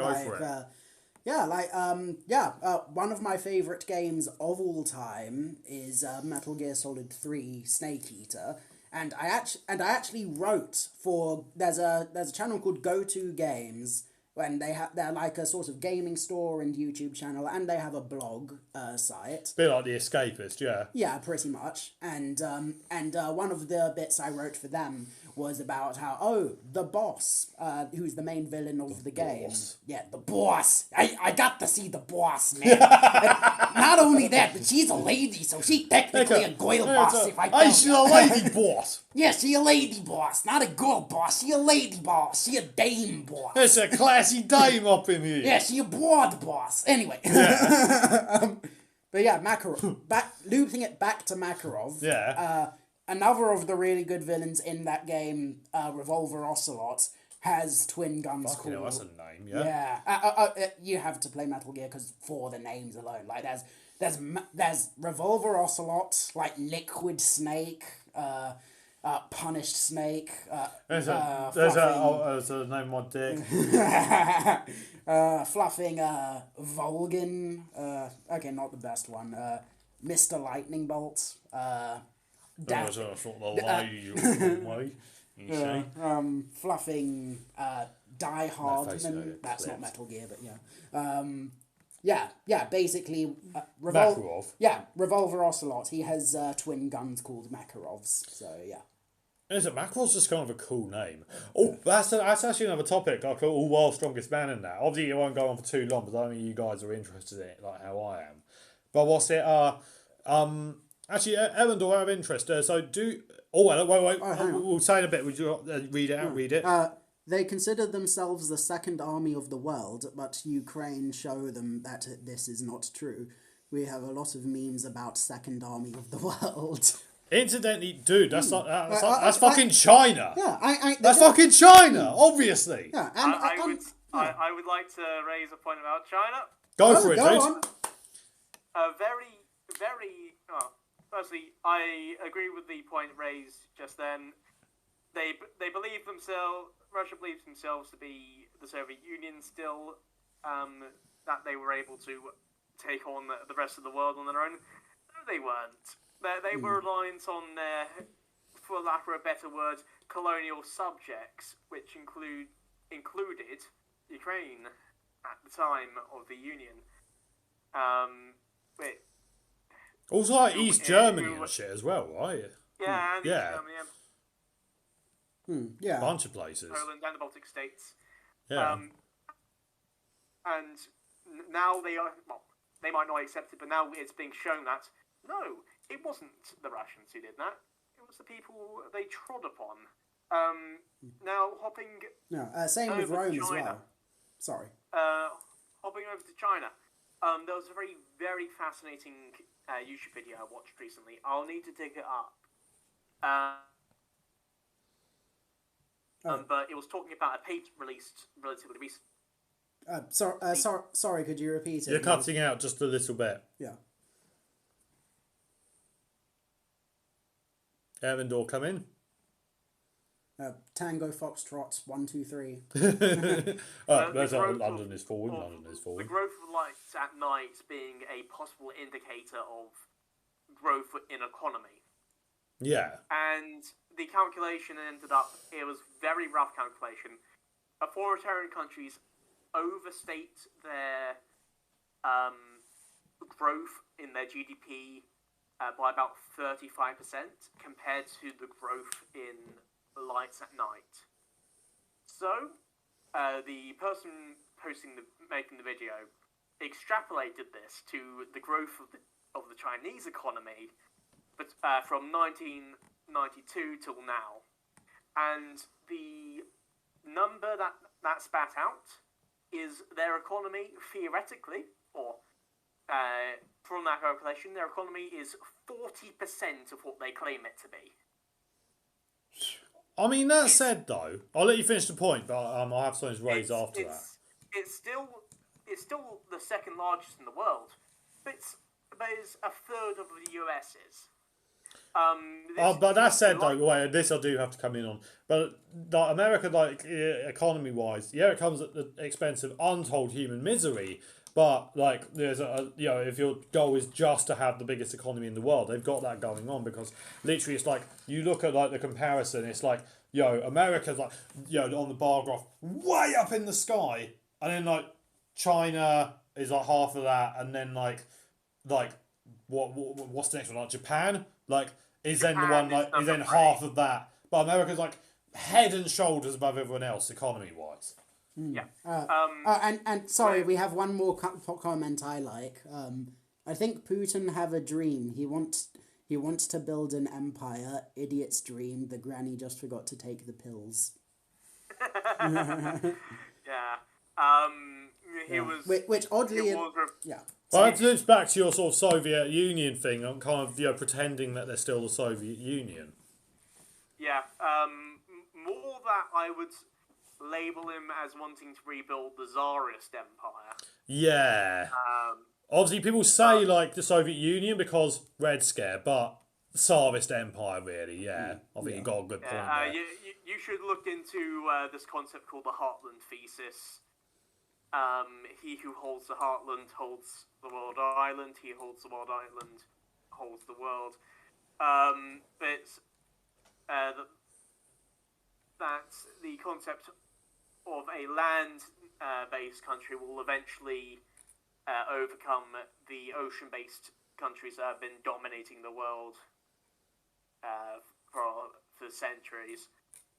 One of my favorite games of all time is Metal Gear Solid 3 Snake Eater. And I actually wrote for there's a channel called Go To Games, when they're like a sort of gaming store and YouTube channel, and they have a blog site. Bit like The Escapist, yeah. Yeah, pretty much. And one of the bits I wrote for them was about how, the boss, who's the main villain of the game. Yeah, the boss. I got to see the boss, man. Not only that, but she's a lady, so she's technically a girl boss. If I Hey, she's a lady boss. Yeah, she a lady boss, not a girl boss. She a lady boss. She a dame boss. There's a classy dame up in here. Yeah, she a broad boss. Anyway. But yeah, Makarov. Looping it back to Makarov. Yeah. Another of the really good villains in that game, Revolver Ocelot, has twin guns called... that's a name, yeah. Yeah. You have to play Metal Gear because for the names alone. Like, there's Revolver Ocelot, like Liquid Snake, Punished Snake. There's a name on dick. Fluffing Volgin. Okay, not the best one. Mr. Lightning Bolt. That's sort of the lady way. You see? Fluffing Die Hardman. That's not Metal Gear, but yeah. Basically, Makarov. Yeah, Revolver Ocelot. He has twin guns called Makarovs. So yeah. Is it Makarov's just kind of a cool name? Oh, that's actually another topic. I call World's Strongest Man in that. Obviously, it won't go on for too long, but I don't think you guys are interested in it like how I am. But what's it? Actually, Erandor, out of interest. Wait. We'll say in a bit. Would you read it out? Read it. They consider themselves the second army of the world, but Ukraine show them that this is not true. We have a lot of memes about second army of the world. Incidentally, dude, that's fucking China. Yeah, that's fucking China, obviously. Yeah, I would like to raise a point about China. Go for it, dude. Firstly, I agree with the point raised just then. They believe themselves. Russia believes themselves to be the Soviet Union still. That they were able to take on the rest of the world on their own. No, they weren't. They were reliant on their, for lack of a better word, colonial subjects, which included Ukraine at the time of the Union. Also, like East Germany and shit as well, right? Yeah, and East Germany, yeah. Bunch of places. Poland and the Baltic states. Yeah. And now they might not accept it, but now it's being shown that, no, it wasn't the Russians who did that. It was the people they trod upon. Now, hopping... No, same with Rome as well. Sorry. Hopping over to China. There was a very, very fascinating YouTube video I watched recently. I'll need to dig it up. But it was talking about a paper released relatively recently. Sorry, could you repeat it? You're cutting out just a little bit. Yeah. Erandor, come in. Tango Foxtrot 1 2 3. London is falling. London is falling. The growth of lights at night being a possible indicator of growth in economy. Yeah. And the calculation ended up, it was very rough calculation. Authoritarian countries overstate their growth in their GDP by about 35% compared to the growth in lights at night. So, the person making the video extrapolated this to the growth of the Chinese economy, but from 1992 till now, and the number that spat out is their economy theoretically, or from that calculation, their economy is 40% of what they claim it to be. I mean, that said, though, I'll let you finish the point, but I'll have something to raise after that. It's still the second largest in the world, but it's a third of the US's. But that said, though, this I do have to come in on. But America, economy-wise, it comes at the expense of untold human misery. But there's if your goal is just to have the biggest economy in the world, they've got that going on, because literally it's you look at the comparison, it's America's on the bar graph way up in the sky, and then like China is like half of that, and then like what's the next one? Like Japan, like is then the one like is then half of that, but America's like head and shoulders above everyone else economy wise. Yeah. And sorry, we have one more comment I like. I think Putin have a dream. He wants to build an empire. Idiot's dream. The granny just forgot to take the pills. Yeah. He was. Which oddly, yeah. Well, it loops back to your sort of Soviet Union thing, on kind of pretending that they're still the Soviet Union. Yeah. More that I would label him as wanting to rebuild the Tsarist Empire. Yeah. Obviously, people say like the Soviet Union because Red Scare, but the Tsarist Empire, really. Yeah, I think you got a good point there. You should look into this concept called the Heartland Thesis. He who holds the Heartland holds the world island. He who holds the world island holds the world. That's the concept of a land-based country will eventually overcome the ocean-based countries that have been dominating the world for centuries.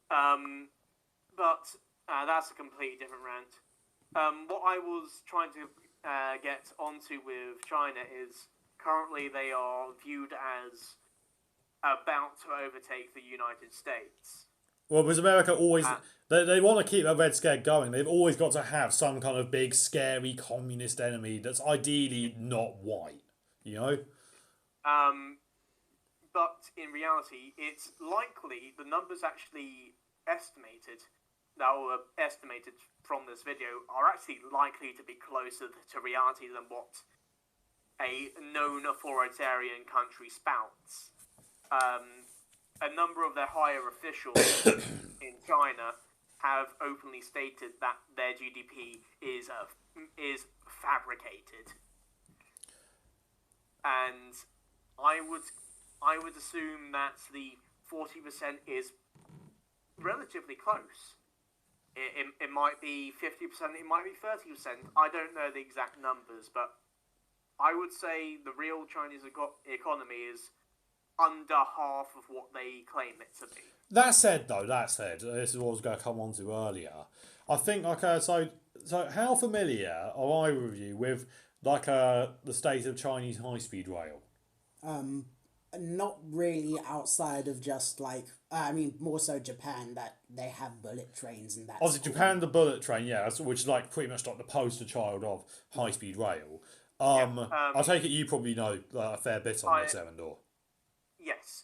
But that's a completely different rant. What I was trying to get onto with China is currently they are viewed as about to overtake the United States. Well, because America always... They want to keep that Red Scare going. They've always got to have some kind of big, scary communist enemy that's ideally not white, you know? But in reality, it's likely the numbers actually estimated from this video are actually likely to be closer to reality than what a known authoritarian country spouts. A number of their higher officials in China have openly stated that their GDP is fabricated, and I would assume that the 40% is relatively close. It might be 50%, it might be 30%. I don't know the exact numbers, but I would say the real Chinese economy is under half of what they claim it to be. That said, this is what I was going to come on to earlier. I think, so how familiar are either of you with, the state of Chinese high-speed rail? Not really outside of just, more so Japan, that they have bullet trains and that. Obviously, Japan, the bullet train, yeah, which is, pretty much the poster child of high-speed rail. I take it you probably know a fair bit on this, Erandor. Yes.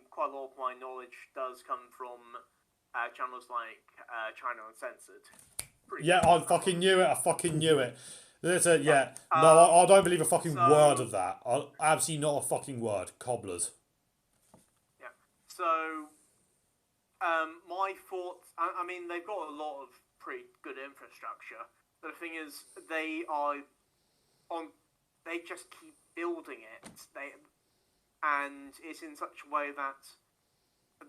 Quite a lot of my knowledge does come from channels like China Uncensored. I fucking knew it. I don't believe a fucking word of that. Absolutely not a fucking word. Cobblers. Yeah. So, my thoughts... they've got a lot of pretty good infrastructure. But the thing is, they just keep building it. And it's in such a way that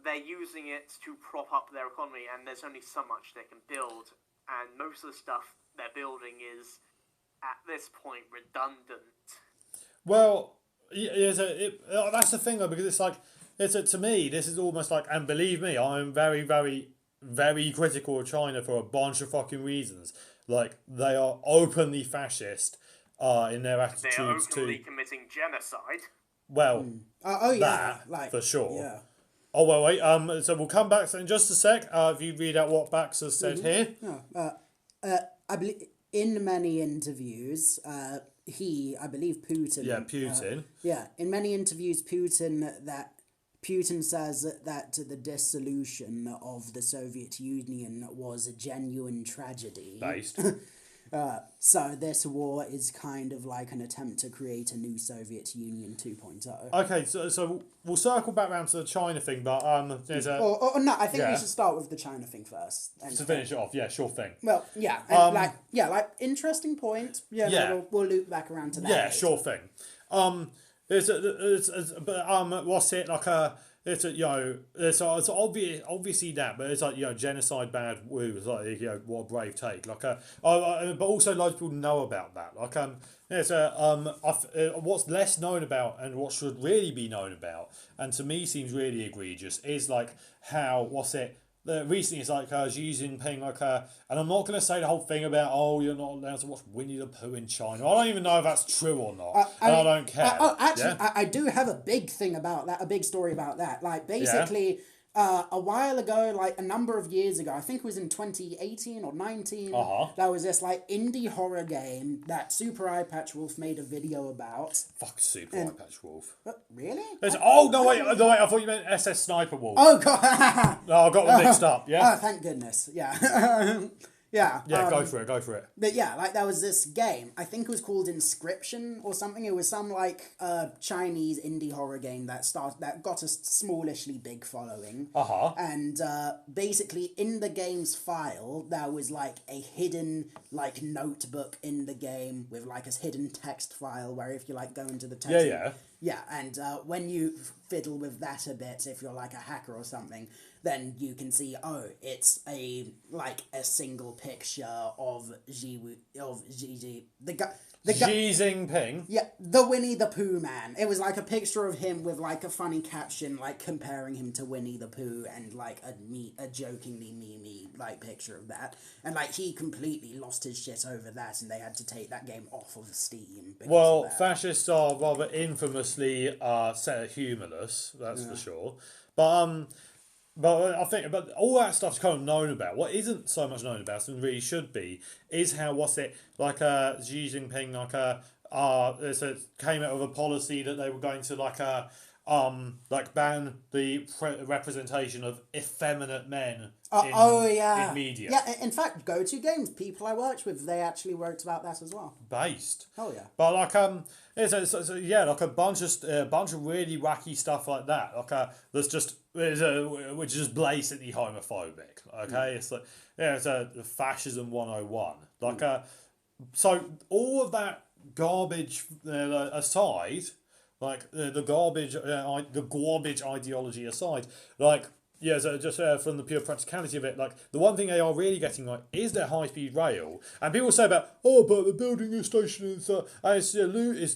they're using it to prop up their economy, and there's only so much they can build. And most of the stuff they're building is, at this point, redundant. Well, that's the thing, though, because to me, this is almost and believe me, I'm very, very, very critical of China for a bunch of fucking reasons. They are openly fascist in their attitudes They're openly committing genocide. Well, for sure. Yeah. Oh, well, wait. So we'll come back in just a sec. If you read out what Bax has said here. I believe in many interviews, I believe Putin. Yeah, Putin. In many interviews, Putin says that the dissolution of the Soviet Union was a genuine tragedy. Based. So this war is kind of like an attempt to create a new Soviet Union 2.0. Okay, so we'll circle back around to the China thing, but there's a... Or no, I think we should start with the China thing first. To finish it off, yeah, sure thing. Well, yeah, interesting point. We'll loop back around to that. Yeah, later. Sure thing. What's it, it's a, it's obvious, obviously that, but it's like, genocide bad woo. It's like, what a brave take. Like, but also loads of people know about that. Like, it's what's less known about and what should really be known about, and to me seems really egregious, is like how recently it's like Xi Jinping, and I'm not going to say the whole thing about, you're not allowed to watch Winnie the Pooh in China. I don't even know if that's true or not, I don't care. Actually, I do have a big thing about that, a big story about that. Like, basically, a while ago, like a number of years ago, I think it was in 2018 or 19, there was this like indie horror game that Super Eye Patch Wolf made a video about. Fuck Super Eye Patch Wolf. Really? Wait, I thought you meant SS Sniper Wolf. Oh, God. No, I got them mixed up, yeah? Oh, thank goodness, yeah. Yeah. Yeah, go for it. But yeah, like there was this game, I think it was called Inscription or something. It was some like Chinese indie horror game that got a smallishly big following. And basically in the game's file there was like a hidden like notebook in the game with like a hidden text file where if you like go into the text. Yeah, and when you fiddle with that a bit, if you're like a hacker or something, then you can see, it's a single picture of Xi Jinping. Yeah, the Winnie the Pooh man. It was like a picture of him with like a funny caption, like comparing him to Winnie the Pooh, and like a jokingly meme like picture of that. And like he completely lost his shit over that, and they had to take that game off of Steam. Well, fascists are rather infamously humorless, that's for sure. But I think, all that stuff's kind of known about. What isn't so much known about, and really should be, is how Xi Jinping came out with a policy that they were going to ban the representation of effeminate men in media. Yeah, in fact, Go-To Games, people I worked with, they actually wrote about that as well. Based. Oh yeah. But like like a bunch of really wacky stuff like that. That's just which is just blatantly homophobic. Okay, it's like it's a fascism 101. So all of that garbage aside. Like the garbage ideology aside, so just from the pure practicality of it, like the one thing they are really getting right is their high-speed rail. And people say about, but they're building a station and it's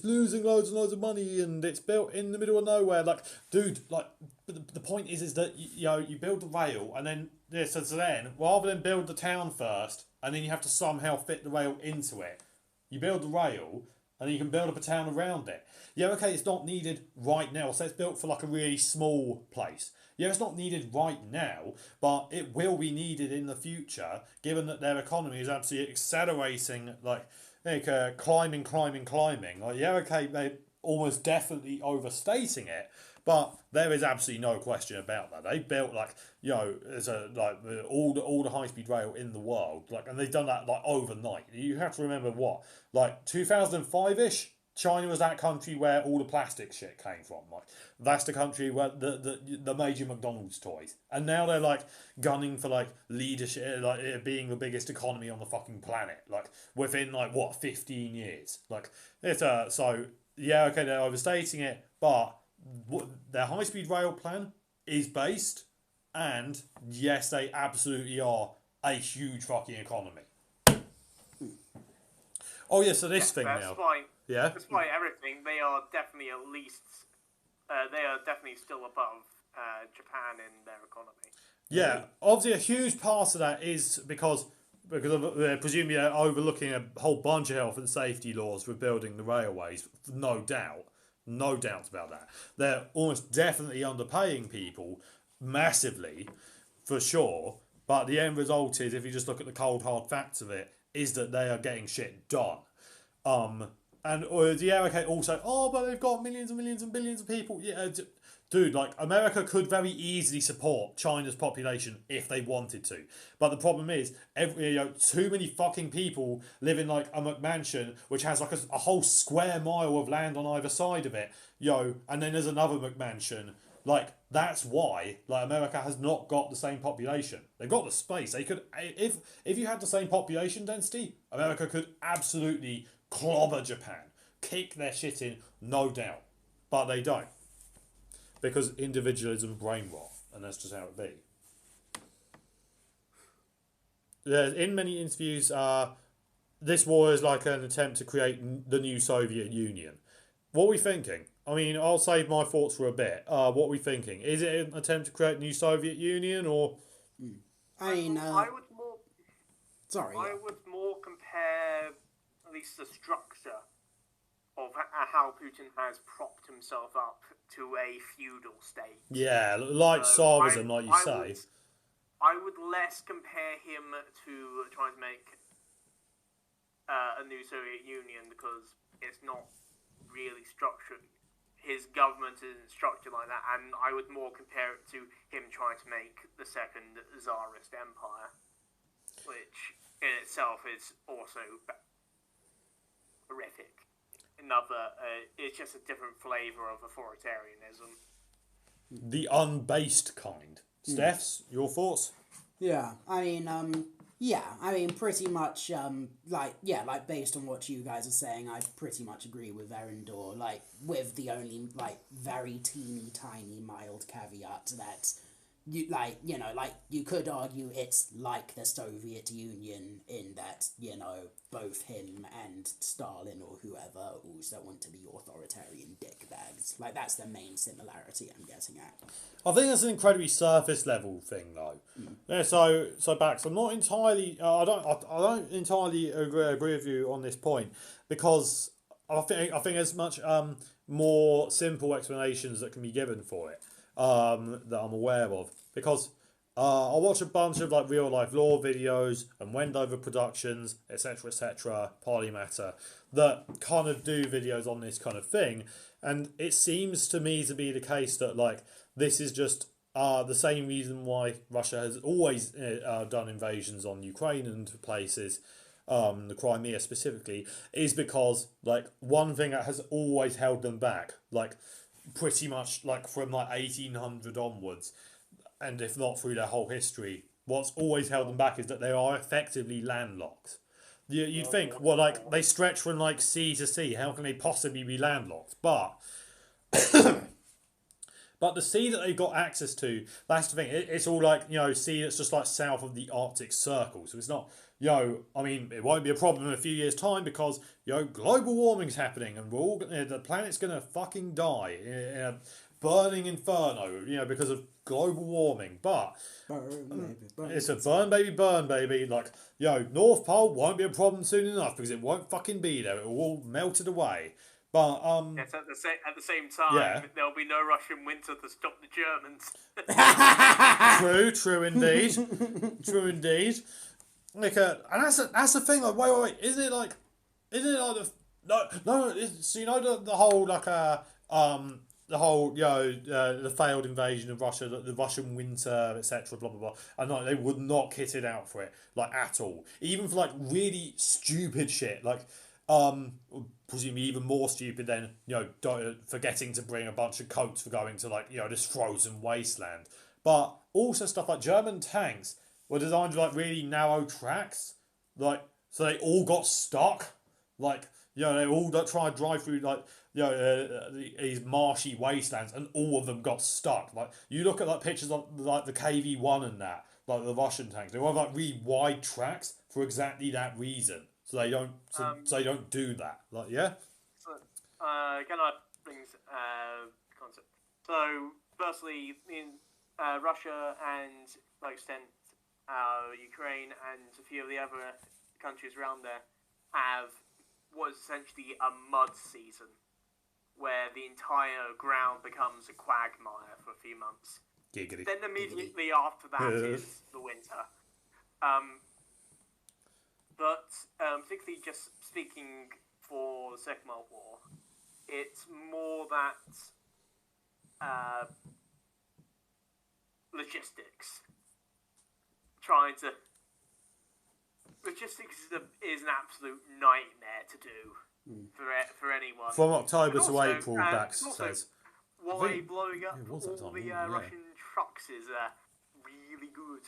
losing loads and loads of money and it's built in the middle of nowhere. Like, dude, but the point is that you build the rail and then then rather than build the town first and then you have to somehow fit the rail into it, you build the rail and then you can build up a town around it. Yeah, okay, it's not needed right now. So it's built for like a really small place. Yeah, it's not needed right now, but it will be needed in the future, given that their economy is absolutely accelerating, climbing. Like, yeah, okay, they're almost definitely overstating it, but there is absolutely no question about that. They built all the high speed rail in the world, and they've done that overnight. You have to remember 2005-ish. China was that country where all the plastic shit came from. That's the country where the major McDonald's toys. And now they're gunning for leadership, it being the biggest economy on the fucking planet. Within 15 years. They're overstating it, but their high speed rail plan is based, and yes, they absolutely are a huge fucking economy. Oh yeah, so this thing now. Yeah. Despite everything, they are definitely still above Japan in their economy. Yeah, obviously a huge part of that is because of presumably they're overlooking a whole bunch of health and safety laws for building the railways. No doubt about that. They're almost definitely underpaying people massively, for sure. But the end result is, if you just look at the cold hard facts of it, is that they are getting shit done. Also, but they've got millions and millions and billions of people. Yeah, dude, America could very easily support China's population if they wanted to. But the problem is, too many fucking people live in a McMansion, which has a whole square mile of land on either side of it. And then there's another McMansion. That's why America has not got the same population. They've got the space. They could, if you had the same population density, America could absolutely clobber Japan, kick their shit in, no doubt, but they don't. because individualism brain rot, and that's just how it be. Yeah, in many interviews, this war is like an attempt to create the new Soviet Union. What are we thinking? I mean, I'll save my thoughts for a bit. What are we thinking? Is it an attempt to create a new Soviet Union, or? I mean, I would more. sorry. I would more compare at least the structure of how Putin has propped himself up to a feudal state. Yeah, like Tsarism, like you say. I would less compare him to trying to make a new Soviet Union, because it's not really structured. His government isn't structured like that, and I would more compare it to him trying to make the second Tsarist empire, which in itself is also horrific. It's just a different flavour of authoritarianism. The unbased kind. Steph's, your thoughts? Yeah, I mean, pretty much, like, based on what you guys are saying, I pretty much agree with Erandor, like, with the only, like, very teeny tiny mild caveat that, you could argue it's like the Soviet Union in that, both him and Stalin or whoever also want to be authoritarian dickbags. Like, that's the main similarity I'm getting at. I think that's an incredibly surface level thing, though. Yeah, so Bax, I'm not entirely. I don't entirely agree with you on this point, because I think there's much more simple explanations that can be given for it that I'm aware of. Because I watch a bunch of like real life law videos and Wendover Productions, etc., Polymatter, that kind of do videos on this kind of thing, and it seems to me to be the case that like this is just the same reason why Russia has always done invasions on Ukraine and places, the Crimea specifically, is because like one thing that has always held them back, like pretty much like from like 1800 onwards, and if not through their whole history, what's always held them back is that they are effectively landlocked. You'd think, well, like, they stretch from, like, sea to sea. How can they possibly be landlocked? But the sea that they've got access to, that's the thing. It's all, like, sea that's just, like, south of the Arctic Circle. So it's not, I mean, it won't be a problem in a few years' time because, global warming's happening and the planet's going to fucking die in a burning inferno, because of global warming. But it's a burn baby, like, North Pole won't be a problem soon enough because it won't fucking be there. It will all melted away. But yes, at the same time, there'll be no Russian winter to stop the Germans. True indeed. Like, and that's the thing. Like, wait. Isn't it like the so the whole like the whole the failed invasion of Russia, the Russian winter, etc. Blah blah blah. And like they would not kit it out for it like at all, even for like really stupid shit like presumably even more stupid than forgetting to bring a bunch of coats for going to like this frozen wasteland. But also stuff like German tanks were designed for like really narrow tracks, like so they all got stuck, like they all try to drive through like these marshy wastelands, and all of them got stuck. Like you look at like pictures of like the KV-1 and that, like the Russian tanks, they have like really wide tracks for exactly that reason. So they don't so they don't do that. Like So, can I bring concept? So firstly, in Russia and like extent Ukraine and a few of the other countries around there have what is essentially a mud season, where the entire ground becomes a quagmire for a few months. Giggity. Then immediately after that is the winter. But particularly just speaking for the Second World War, it's more that logistics. Logistics is an absolute nightmare to do for anyone. From October also, to April, Dax says. Why blowing up all that time, the Russian trucks is really good.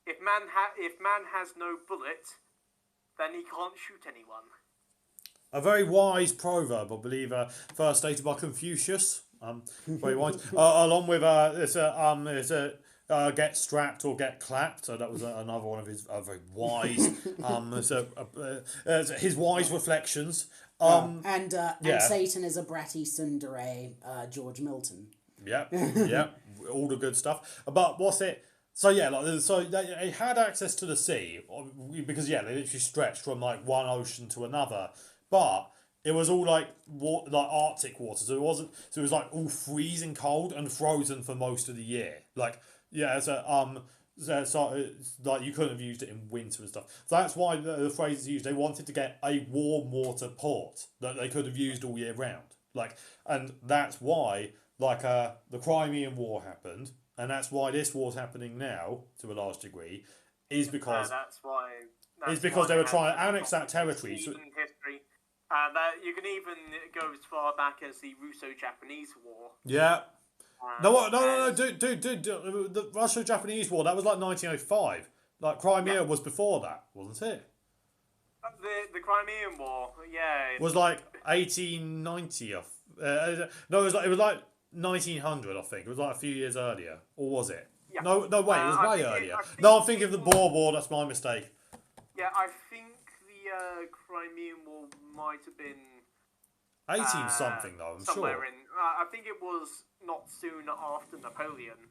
If man has no bullet, then he can't shoot anyone. a very wise proverb, I believe, first stated by Confucius. Very wise. Along with get strapped or get clapped. So that was another one of his very wise. His wise reflections. And Satan is a bratty tsundere, George Milton. Yeah, all the good stuff. But what's it? So yeah, so they had access to the sea because they literally stretched from like one ocean to another, but it was all like Arctic water, so it wasn't. So it was like all freezing cold and frozen for most of the year. Like so like you couldn't have used it in winter and stuff. So that's why the phrase is used. They wanted to get a warm water port that they could have used all year round. And that's why the Crimean War happened. And that's why this war's happening now, to a large degree, is because they were trying to annex that territory. So history. You can even go as far back as the Russo-Japanese War. Yeah. No, dude. The Russo-Japanese War, that was like 1905. Like, Crimea was before that, wasn't it? The Crimean War, yeah. Was like 1890. No, it was like 1900, I think. It was like a few years earlier. Or was it? Yeah. No, wait, it was way earlier. I'm thinking of the Boer War, that's my mistake. Yeah, I think the Crimean War might have been 18-something, though, I'm somewhere sure. I think it was not soon after Napoleon,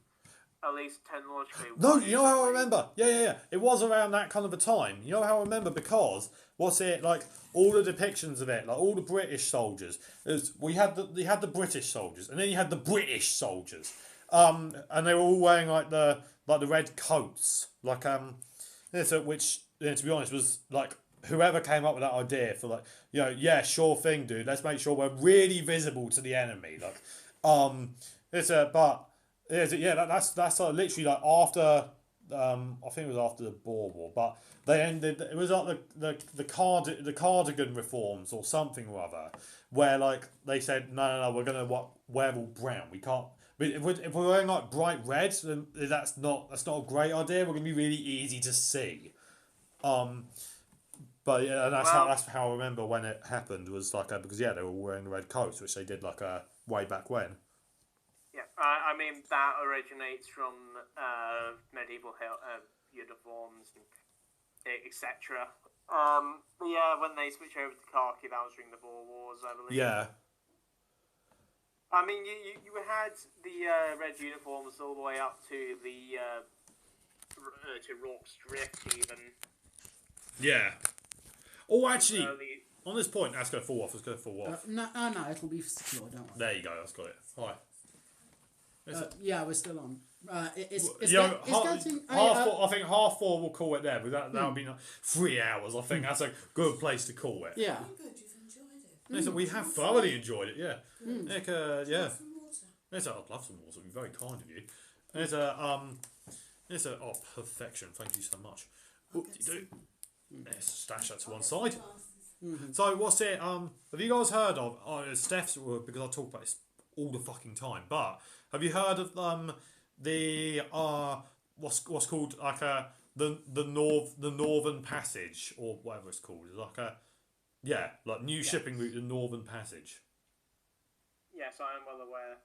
at least technologically. No, you know how I remember? Yeah. It was around that kind of a time. You know how I remember? Because, all the depictions of it, like all the British soldiers, you had the British soldiers, and then you had the British soldiers, and they were all wearing like the red coats, which to be honest was like whoever came up with that idea for sure thing, dude. Let's make sure we're really visible to the enemy, that's literally like after. I think it was after the Boer War, but they ended. It was like the cardigan reforms or something or other, where they said no, we're gonna wear all brown. We can't. If we're wearing like bright red, then that's not a great idea. We're gonna be really easy to see. But yeah, that's how I remember when it happened was because they were all wearing red coats, which they did way back when. Yeah, I mean that originates from medieval uniforms, etc. But yeah, when they switched over to khaki, that was during the Boer Wars, I believe. Yeah. I mean, you had the red uniforms all the way up to the to Rorke's Drift, even. Yeah. Oh, actually, on this point, let's go full off. No, it'll be secure. Don't worry. There you go. That's got it. Hi. Yeah, we're still on. I think 4:30 we'll call it there, but that'll be 3 hours. I think that's a good place to call it. Yeah. Good, you've enjoyed it. Listen, we have thoroughly enjoyed it. Yeah. Nick, yeah. I'd love some water. It'd be very kind of you. Perfection. Thank you so much. Whoop-de-doo. Let's stash that to one side. So what's it? Have you guys heard of Steph's? Because I talk about this all the fucking time. But have you heard of the what's called the Northern Passage or whatever it's called? It's new shipping route, the Northern Passage. Yes, I am well aware,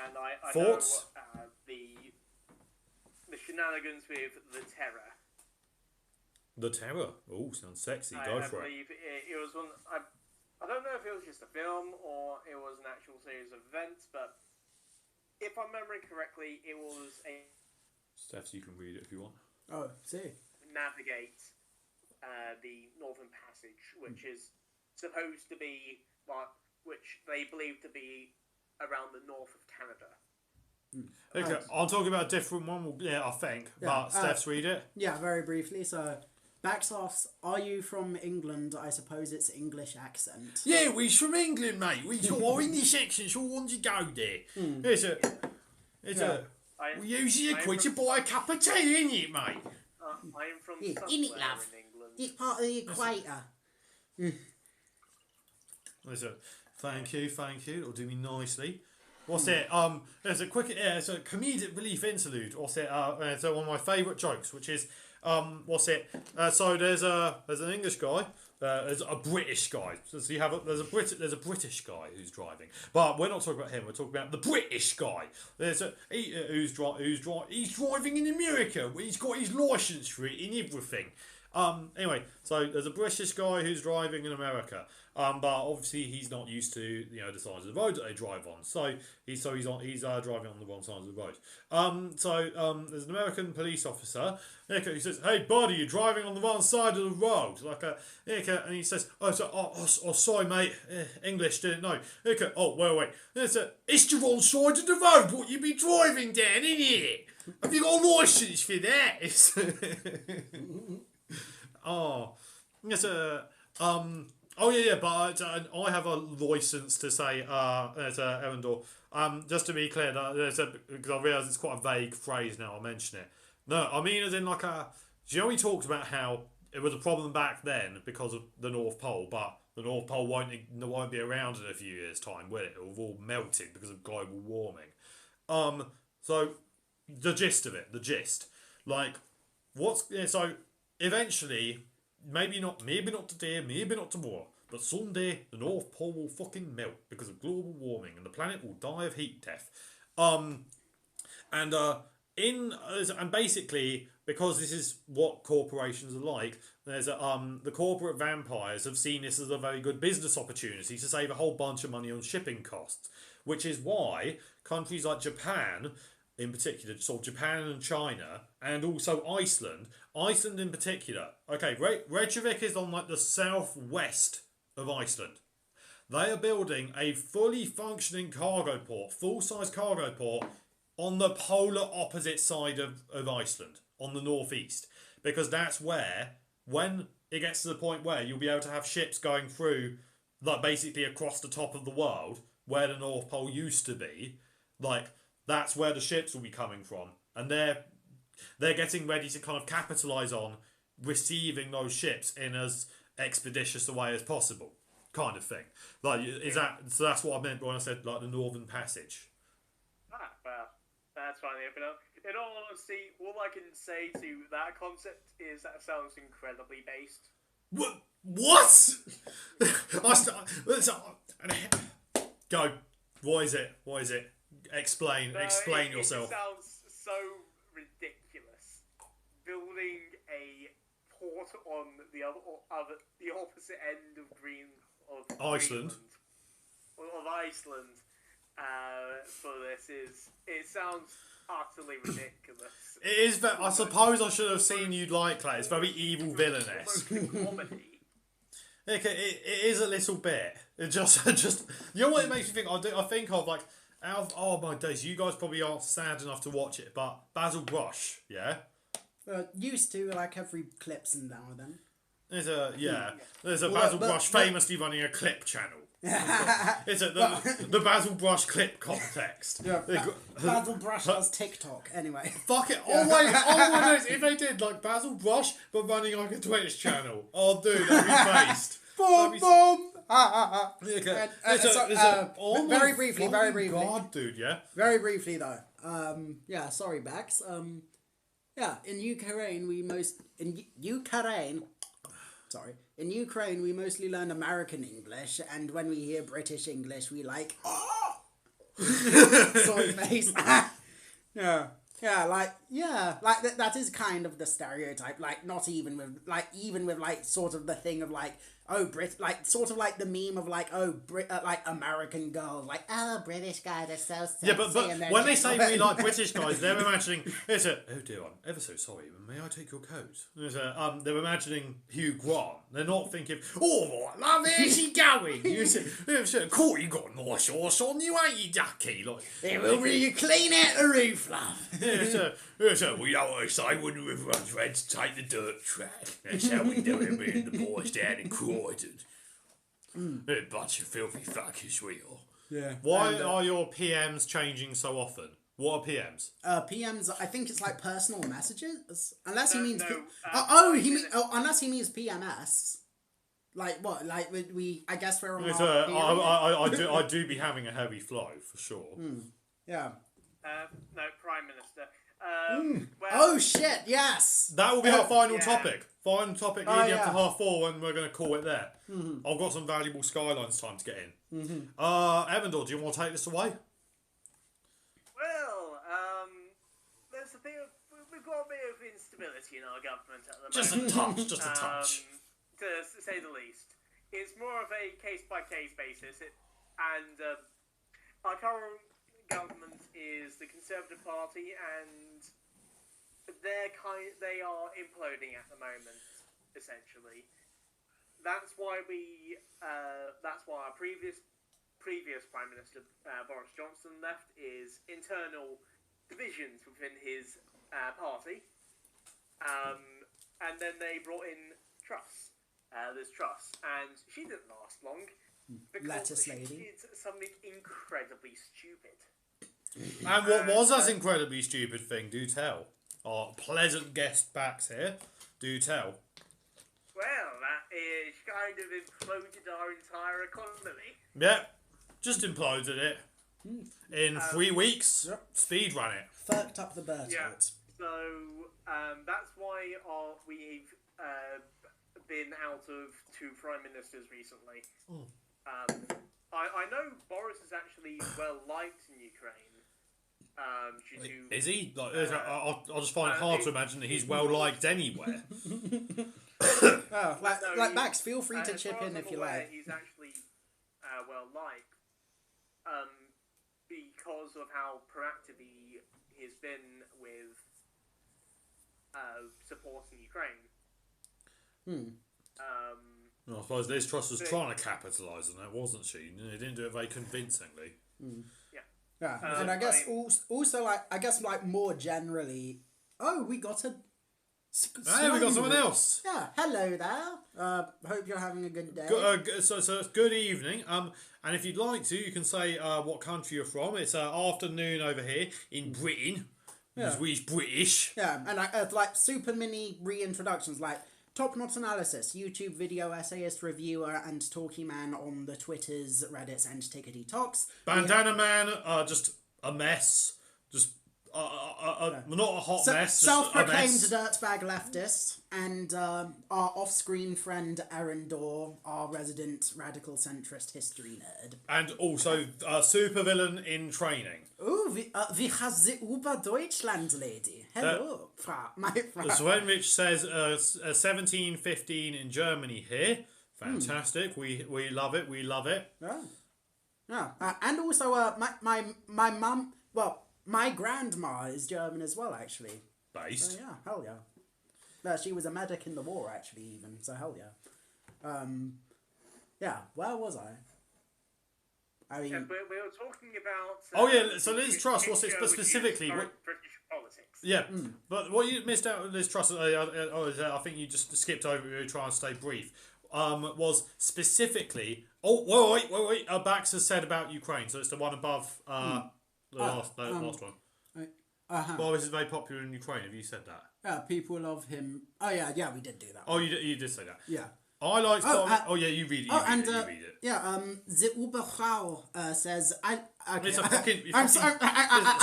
and I Thoughts? know the shenanigans with the Terror. The Terror. Oh, sounds sexy. Go for it. I believe it was one. I don't know if it was just a film or it was an actual series of events, but if I'm remembering correctly, it was a. Steph, you can read it if you want. Oh, see. Navigate the Northern Passage, which is supposed to be which they believe to be around the north of Canada. Okay, I'm talking about a different one. Yeah, I think. Yeah, but Steph's read it. Yeah, very briefly. So. Backslash, are you from England? I suppose it's English accent. Yeah, we're from England, mate. We got our English accents. All want to go there. We usually quit to buy a cup of tea, ain't it, mate? I am from in England. It's part of the equator. Thank you. It'll do me nicely. What's it? There's a it's a comedic relief interlude. What's it? It's one of my favourite jokes, which is. What's it? So there's an English guy there's a British guy. So you have there's a British guy who's driving, but we're not talking about him. We're talking about the British guy. There's he's driving in America. He's got his license for it and everything. Anyway, so there's a British guy who's driving in America. But obviously he's not used to the sides of the road that they drive on. So he's driving on the wrong side of the road. There's an American police officer. Who says, "Hey buddy, you're driving on the wrong side of the road." And he says, sorry mate, English, didn't know. Wait. It's the wrong side of the road. What you be driving down, isn't it? Have you got a license for that? But I have a license to say, Erandor. Just to be clear, because I realise it's quite a vague phrase now, I'll mention it. No, I mean as in do you know he talked about how it was a problem back then because of the North Pole, but the North Pole won't be around in a few years' time, will it? It will have all melted because of global warming. So the gist of it, so eventually, maybe not today, maybe not tomorrow, but someday the North Pole will fucking melt because of global warming and the planet will die of heat death. And basically, because this is what corporations are like, there's the corporate vampires have seen this as a very good business opportunity to save a whole bunch of money on shipping costs, which is why countries like Japan, in particular, so Japan and China, and also Iceland in particular. Okay, Reykjavik is on the southwest of Iceland. They are building a fully functioning cargo port, full-size cargo port, on the polar opposite side of Iceland, on the northeast. Because that's where, when it gets to the point where you'll be able to have ships going through, basically across the top of the world, where the North Pole used to be, that's where the ships will be coming from. And they're getting ready to kind of capitalise on receiving those ships in as expeditious a way as possible, kind of thing. So that's what I meant when I said the Northern Passage. Well, that's fine. In all honesty, all I can say to that concept is that sounds incredibly based. What? Go. What is it? Explain yourself. It sounds so ridiculous. Building a port on the opposite end of Iceland. For this it sounds utterly ridiculous. It is. I suppose I should have seen you'd like that. It's very evil villainous. Comedy. It is a little bit. It just you know what it makes me think. I think of my days. You guys probably aren't sad enough to watch it, but Basil Brush, yeah. Used to every clips and now and then. There's a Basil Brush famously running a clip channel. It's the Basil Brush clip context. Yeah, Basil Brush has TikTok anyway. Fuck it! Oh my days! If they did Basil Brush but running a Twitch channel, dude, that'd be based. Boom boom. Very briefly. God, dude, yeah. Very briefly though. Sorry, Bax. In Ukraine we mostly learn American English, and when we hear British English we sort of face. That is kind of the stereotype. Not even with even with sort of the thing of sort of the meme of American girls British guys are so sexy. Yeah, but when they say we like British guys, they're imagining oh dear, I'm ever so sorry, may I take your coat? They're imagining Hugh Grant. They're not thinking, oh love, where's he going? You cool, you got a nice horse on you, ain't you, ducky? It will really clean out the roof, love. We always say when everyone's ready to take the dirt track. That's how we do it, me and the boys down in Croydon. A bunch of filthy fuckers we are. Yeah. Why are your PMs changing so often? What are PMs? PMs, I think it's personal messages, unless he means. Unless he means PMS. What? I guess we're on. I do be having a heavy flow for sure. Yeah. No, Prime Minister. Oh shit! Yes. That will be our final topic. Final topic leading up to 4:30, and we're going to call it there. I've got some valuable Skylines time to get in. Erandor, do you want to take this away? Well, there's a bit of, we've got a bit of instability in our government at the moment. Just a touch, just a touch. To say the least. It's more of a case-by-case basis, and our current government is the Conservative Party, and they are imploding at the moment, essentially. That's why our previous Prime Minister Boris Johnson left, is internal divisions within his party, and then they brought in Truss. There's Truss, and she didn't last long because she did something incredibly stupid. And what was that incredibly stupid thing? Do tell. Our pleasant guest backs here. Do tell. Well, that is kind of imploded our entire economy. Yeah, just imploded it. In 3 weeks, speed run it. Fucked up the bird. Yeah, so that's why we've been out of 2 prime ministers recently. I know Boris is actually well liked in Ukraine. Is he? I'll just find it hard to imagine that he's well liked anywhere. Max, feel free to chip in if you like. He's actually well liked because of how proactive he's been with supporting Ukraine. I suppose Liz Truss was trying to capitalise on that, wasn't she? They didn't do it very convincingly. Yeah, and I guess also more generally. Oh, we got a. Hey, we got someone else. Yeah, hello there. Hope you're having a good day. So it's good evening. And if you'd like to, you can say what country you're from. It's afternoon over here in Britain. Because we're British. Yeah, and super mini reintroductions like TopNotAnalysis, YouTube video essayist, reviewer, and talkie man on the Twitters, Reddits, and Tickety Talks. Bandanna Man, just a mess. Just not a hot mess. Self-Proclaimed Dirtbag Leftist, and our off-screen friend Erandor, our resident radical centrist history nerd. And also supervillain in training. Oh, wie has the Oberdeutschland lady? Hello, my friend. Svenrich says 1715 in Germany here. Fantastic. We love it. We love it. Yeah. And also my mum. Well, my grandma is German as well, actually. Based. So, yeah, hell yeah. No, she was a medic in the war, actually, even. So hell yeah. Yeah. Where was I? I mean, we were talking about. So Liz Truss, what's it specifically? British politics. Yeah, but what you missed out with Liz Truss, I think you just skipped over. You were trying to stay brief. Was specifically. Oh, wait. Bax has said about Ukraine, so it's the one above the last one. Boris is very popular in Ukraine. Have you said that? Yeah, people love him. Oh yeah, we did do that. Oh, you did say that. Yeah. I like. You read it. You read it. Yeah. The Uberfrau says Okay. It's a fucking. I'm sorry.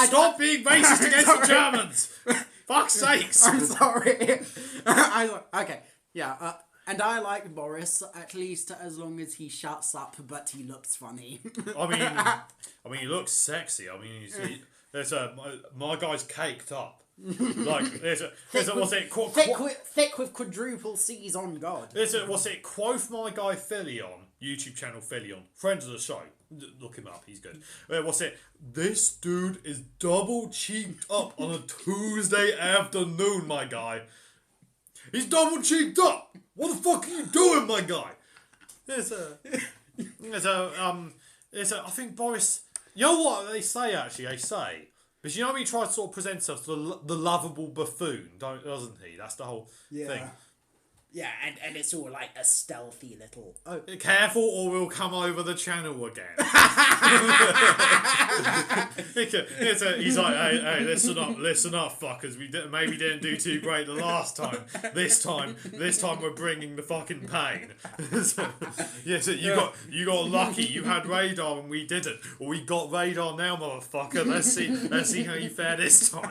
Stop being racist against the Germans. Fuck's sakes. I'm sorry. Okay. Yeah. And I like Boris, at least as long as he shuts up, but he looks funny. I mean, he looks sexy. I mean, my guy's caked up. Like there's a thick with quadruple C's on God. Quoth my guy Philion, YouTube channel Philion, friend of the show. Look him up, he's good. This dude is double cheeked up on a Tuesday afternoon, my guy. He's double cheeked up. What the fuck are you doing, my guy? I think Boris. You know what they say? Actually, they say. Because you know he tries to sort of present himself as the lovable buffoon, doesn't he? That's the whole thing. Yeah, and it's all like a stealthy little... Oh. Careful or we'll come over the channel again. He's like, hey, listen up, fuckers. We maybe didn't do too great the last time. This time we're bringing the fucking pain. You got lucky. You had radar and we didn't. Well, we got radar now, motherfucker. Let's see how you fare this time.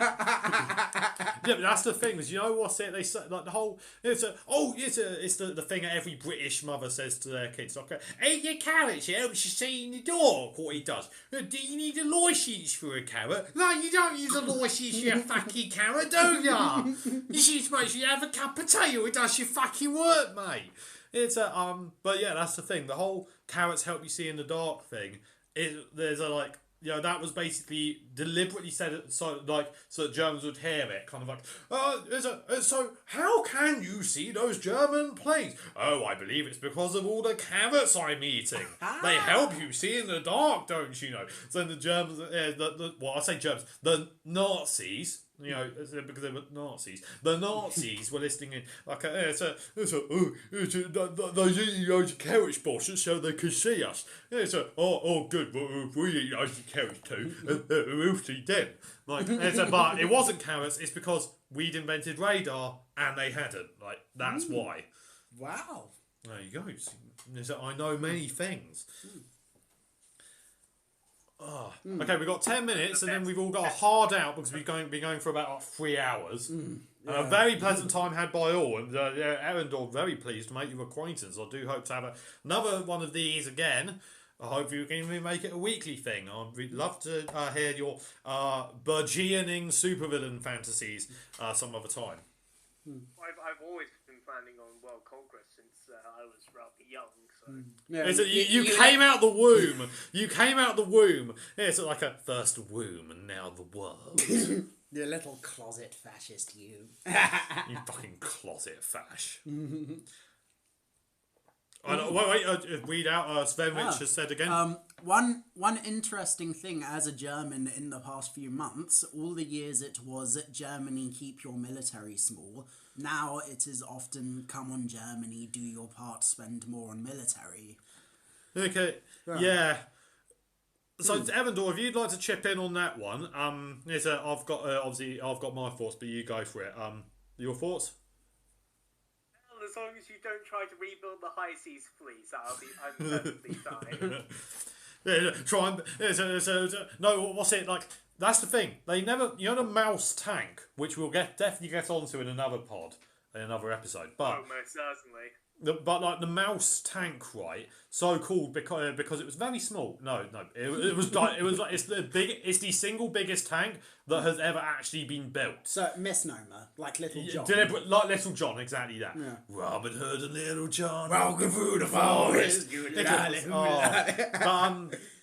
Yeah, but that's the thing. Is you know what's it? They say like the whole. It's the thing that every British mother says to their kids. Like, eat your carrots. It helps you see in the dark. What he does. Do you need a license for a carrot? No, you don't use a license for a fucking carrot, do ya? You should supposed to have a cup of tea. It does your fucking work, mate. It's but yeah, that's the thing. The whole carrots help you see in the dark thing. There's a like. You know, that was basically deliberately said so that Germans would hear it, kind of like, so how can you see those German planes? Oh, I believe it's because of all the carrots I'm eating. They help you see in the dark, don't you know? So the Germans, I say Germans, the Nazis. You know, because they were Nazis. The Nazis were listening in like, they're eating loads of carrots, bosses, so they could see us. Good. Well, we eat loads of carrots too. We'll see them. Like, but it wasn't carrots. It's because we'd invented radar and they hadn't. Like, that's why. Wow. There you go. I know many things. Okay, we've got 10 minutes and then we've all got a hard out because we've been going for about 3 hours. A very pleasant time had by all, and Erandor, very pleased to make your acquaintance. I do hope to have another one of these again. I hope you can make it a weekly thing. I'd love to hear your burgeoning supervillain fantasies some other time. I've always been planning on world conquest since I was rather young. So. You came out the womb. You came out the womb. Yeah, it's like a first womb and now the world. The little closet fascist you. You fucking closet fash. Read out Sven Rich has said again. One interesting thing as a German in the past few months, all the years it was Germany keep your military small. Now it is often come on Germany, do your part, spend more on military. Okay, yeah. So Erandor, if you'd like to chip in on that one, I've got I've got my thoughts, but you go for it. Your thoughts? As long as you don't try to rebuild the high seas fleet, I'm perfectly fine. No, what's it like? That's the thing. They never, the mouse tank, which we'll definitely get onto in another pod, in another episode. But most certainly. But like the mouse tank, right? So called because it was very small. No, it was like it's the single biggest tank that has ever actually been built. So misnomer, like Little John. Deliberate, like Little John, exactly that. Yeah. Robin Hood and Little John. Welcome through the forest.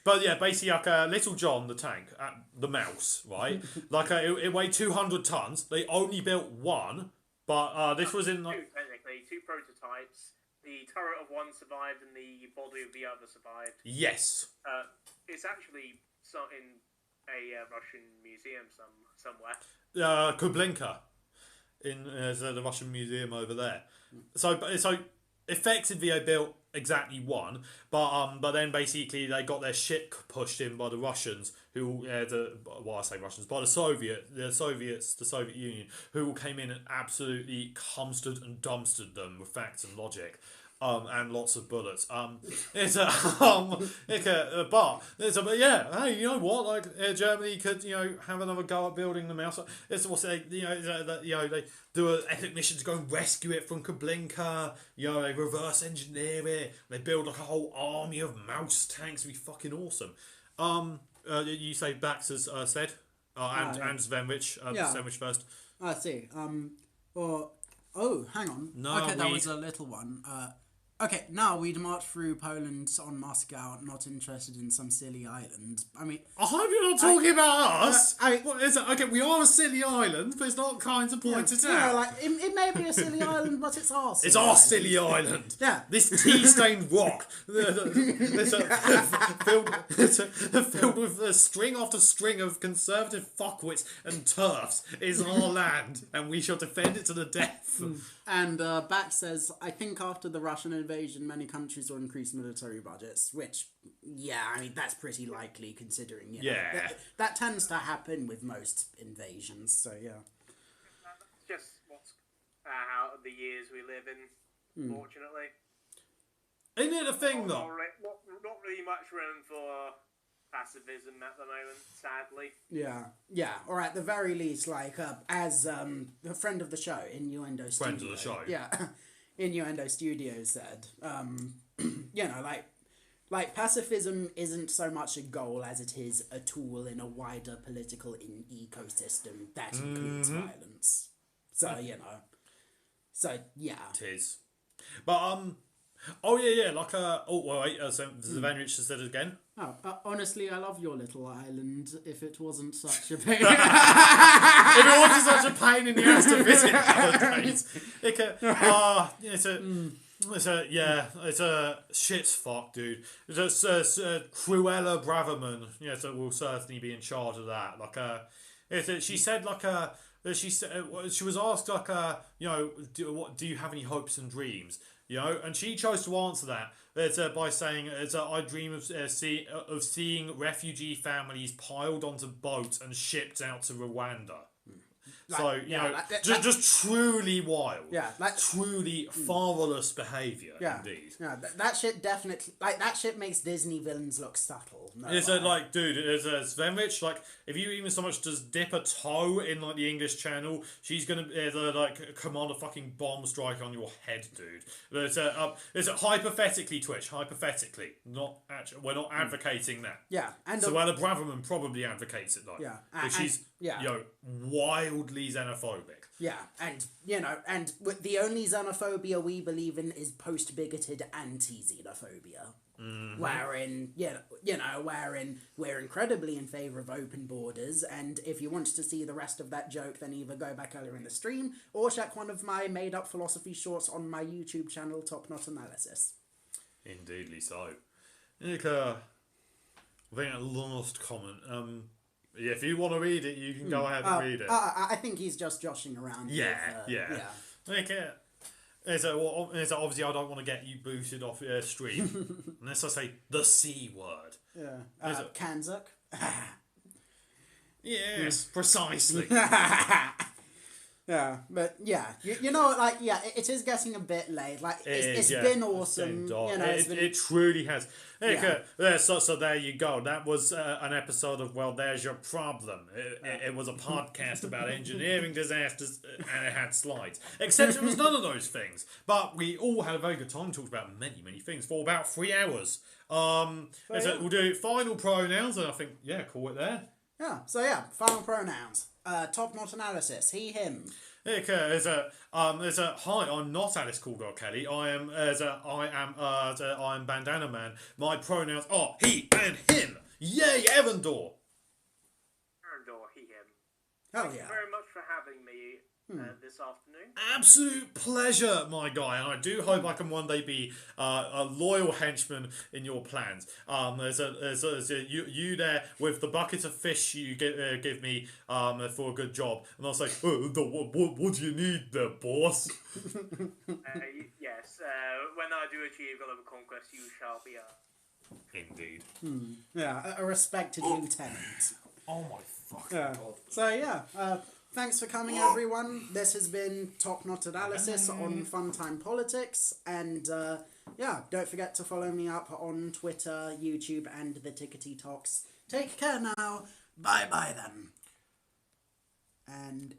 But yeah, basically like Little John, the tank, the mouse, right? Like it weighed 200 tons. They only built one. But this was in like two prototypes. The turret of one survived, and the body of the other survived. Yes. It's actually in a Russian museum somewhere. Kublinka, in the Russian museum over there. So effectively, they built exactly one, but then basically they got their shit pushed in by the Russians, who I say Russians, by the Soviet Union, who came in and absolutely cumstered and dumpstered them with facts and logic. And lots of bullets. But yeah, hey, you know what? Like Germany could, have another go at building the mouse. It's what's they do an epic mission to go and rescue it from Kublinka. They reverse engineer it. They build like a whole army of mouse tanks. It'd be fucking awesome. You say Bax has said, and Sven Rich. Sven Rich first. I see. Hang on. No, okay, that was a little one. Okay, now we'd march through Poland on Moscow, not interested in some silly island. I mean... I hope you're not talking about us! What is it? Okay, we are a silly island, but it's not kind to point it out. Yeah, like, it may be a silly island, but it's our silly It's our silly island! Yeah. This tea-stained rock, filled with string after string of conservative fuckwits and turfs, is our land, and we shall defend it to the death. And Back says, I think after the Russian invasion, many countries will increase military budgets, which, I mean, that's pretty likely considering, that tends to happen with most invasions, so yeah. That's just what's how the years we live in, fortunately. Isn't it a thing, though? Not really much room for pacifism at the moment, sadly. Yeah, or at the very least, like, as a friend of the show, Innuendo Studio. Friend of the show. Yeah, Innuendo Studio said, you know, like pacifism isn't so much a goal as it is a tool in a wider political ecosystem that includes violence. So, you know, yeah. It is. But, oh yeah, like, oh, well, wait, so Zvenrich has said it again. Oh, honestly, I love your little island. If it wasn't such a pain, If it wasn't such a pain in the ass to visit nowadays, it's a shit's fuck, dude. It's Cruella Braverman, so will certainly be in charge of that. Like, she said, like, she was asked, like, do you have any hopes and dreams? You know, and she chose to answer that by saying, I dream of seeing refugee families piled onto boats and shipped out to Rwanda. So, just truly wild. Yeah. Truly fatherless behaviour, indeed. Yeah, that shit definitely... Like, that shit makes Disney villains look subtle. No, It's like, dude, Svenrich, like, if you even so much as dip a toe in, like, the English Channel, she's gonna, command a fucking bomb strike on your head, dude. It's hypothetically, Twitch, hypothetically. Not actually, we're not advocating that. Yeah. And so Ella Braverman probably advocates it, like. Yeah. Because she's, wildly xenophobic. Yeah, and, and the only xenophobia we believe in is post-bigoted anti-xenophobia. Mm-hmm. Wherein we're incredibly in favour of open borders, and if you want to see the rest of that joke, then either go back earlier in the stream, or check one of my made-up philosophy shorts on my YouTube channel, TopNotAnalysis. Indeedly so. I think a last comment, yeah, if you want to read it, you can go ahead and read it. I think he's just joshing around. Yeah. Like, obviously I don't want to get you booted off stream unless I say the C word. Yeah. CANZUK. Yes, precisely. Yeah, but yeah, you know, like, yeah, it is getting a bit late. Like, it's been awesome. It truly has. So there you go. That was an episode of Well, There's Your Problem. It was a podcast about engineering disasters, and it had slides. Except it was none of those things. But we all had a very good time. Talked about many, many things for about 3 hours. We'll do final pronouns, and I think, call it there. Yeah, so final pronouns. TopNotAnalysis, he, him. Okay, hi, I'm not Alice Caldwell Kelly. I am Bandanna Man. My pronouns are he and him. Yay, Erandor! Erandor, he, him. Hell Thank you very much for having me this afternoon. Absolute pleasure, my guy, and I do hope I can one day be a loyal henchman in your plans. You there with the bucket of fish you give me for a good job, and I'll say, what do you need there, boss? Yes, when I do achieve global conquest, you shall be Indeed. Yeah, a respected lieutenant. Oh my fucking god. So thanks for coming, everyone. This has been TopNotAnalysis on Funtime Politics, and don't forget to follow me up on Twitter, YouTube, and the Tickety Talks. Take care now. Bye then. And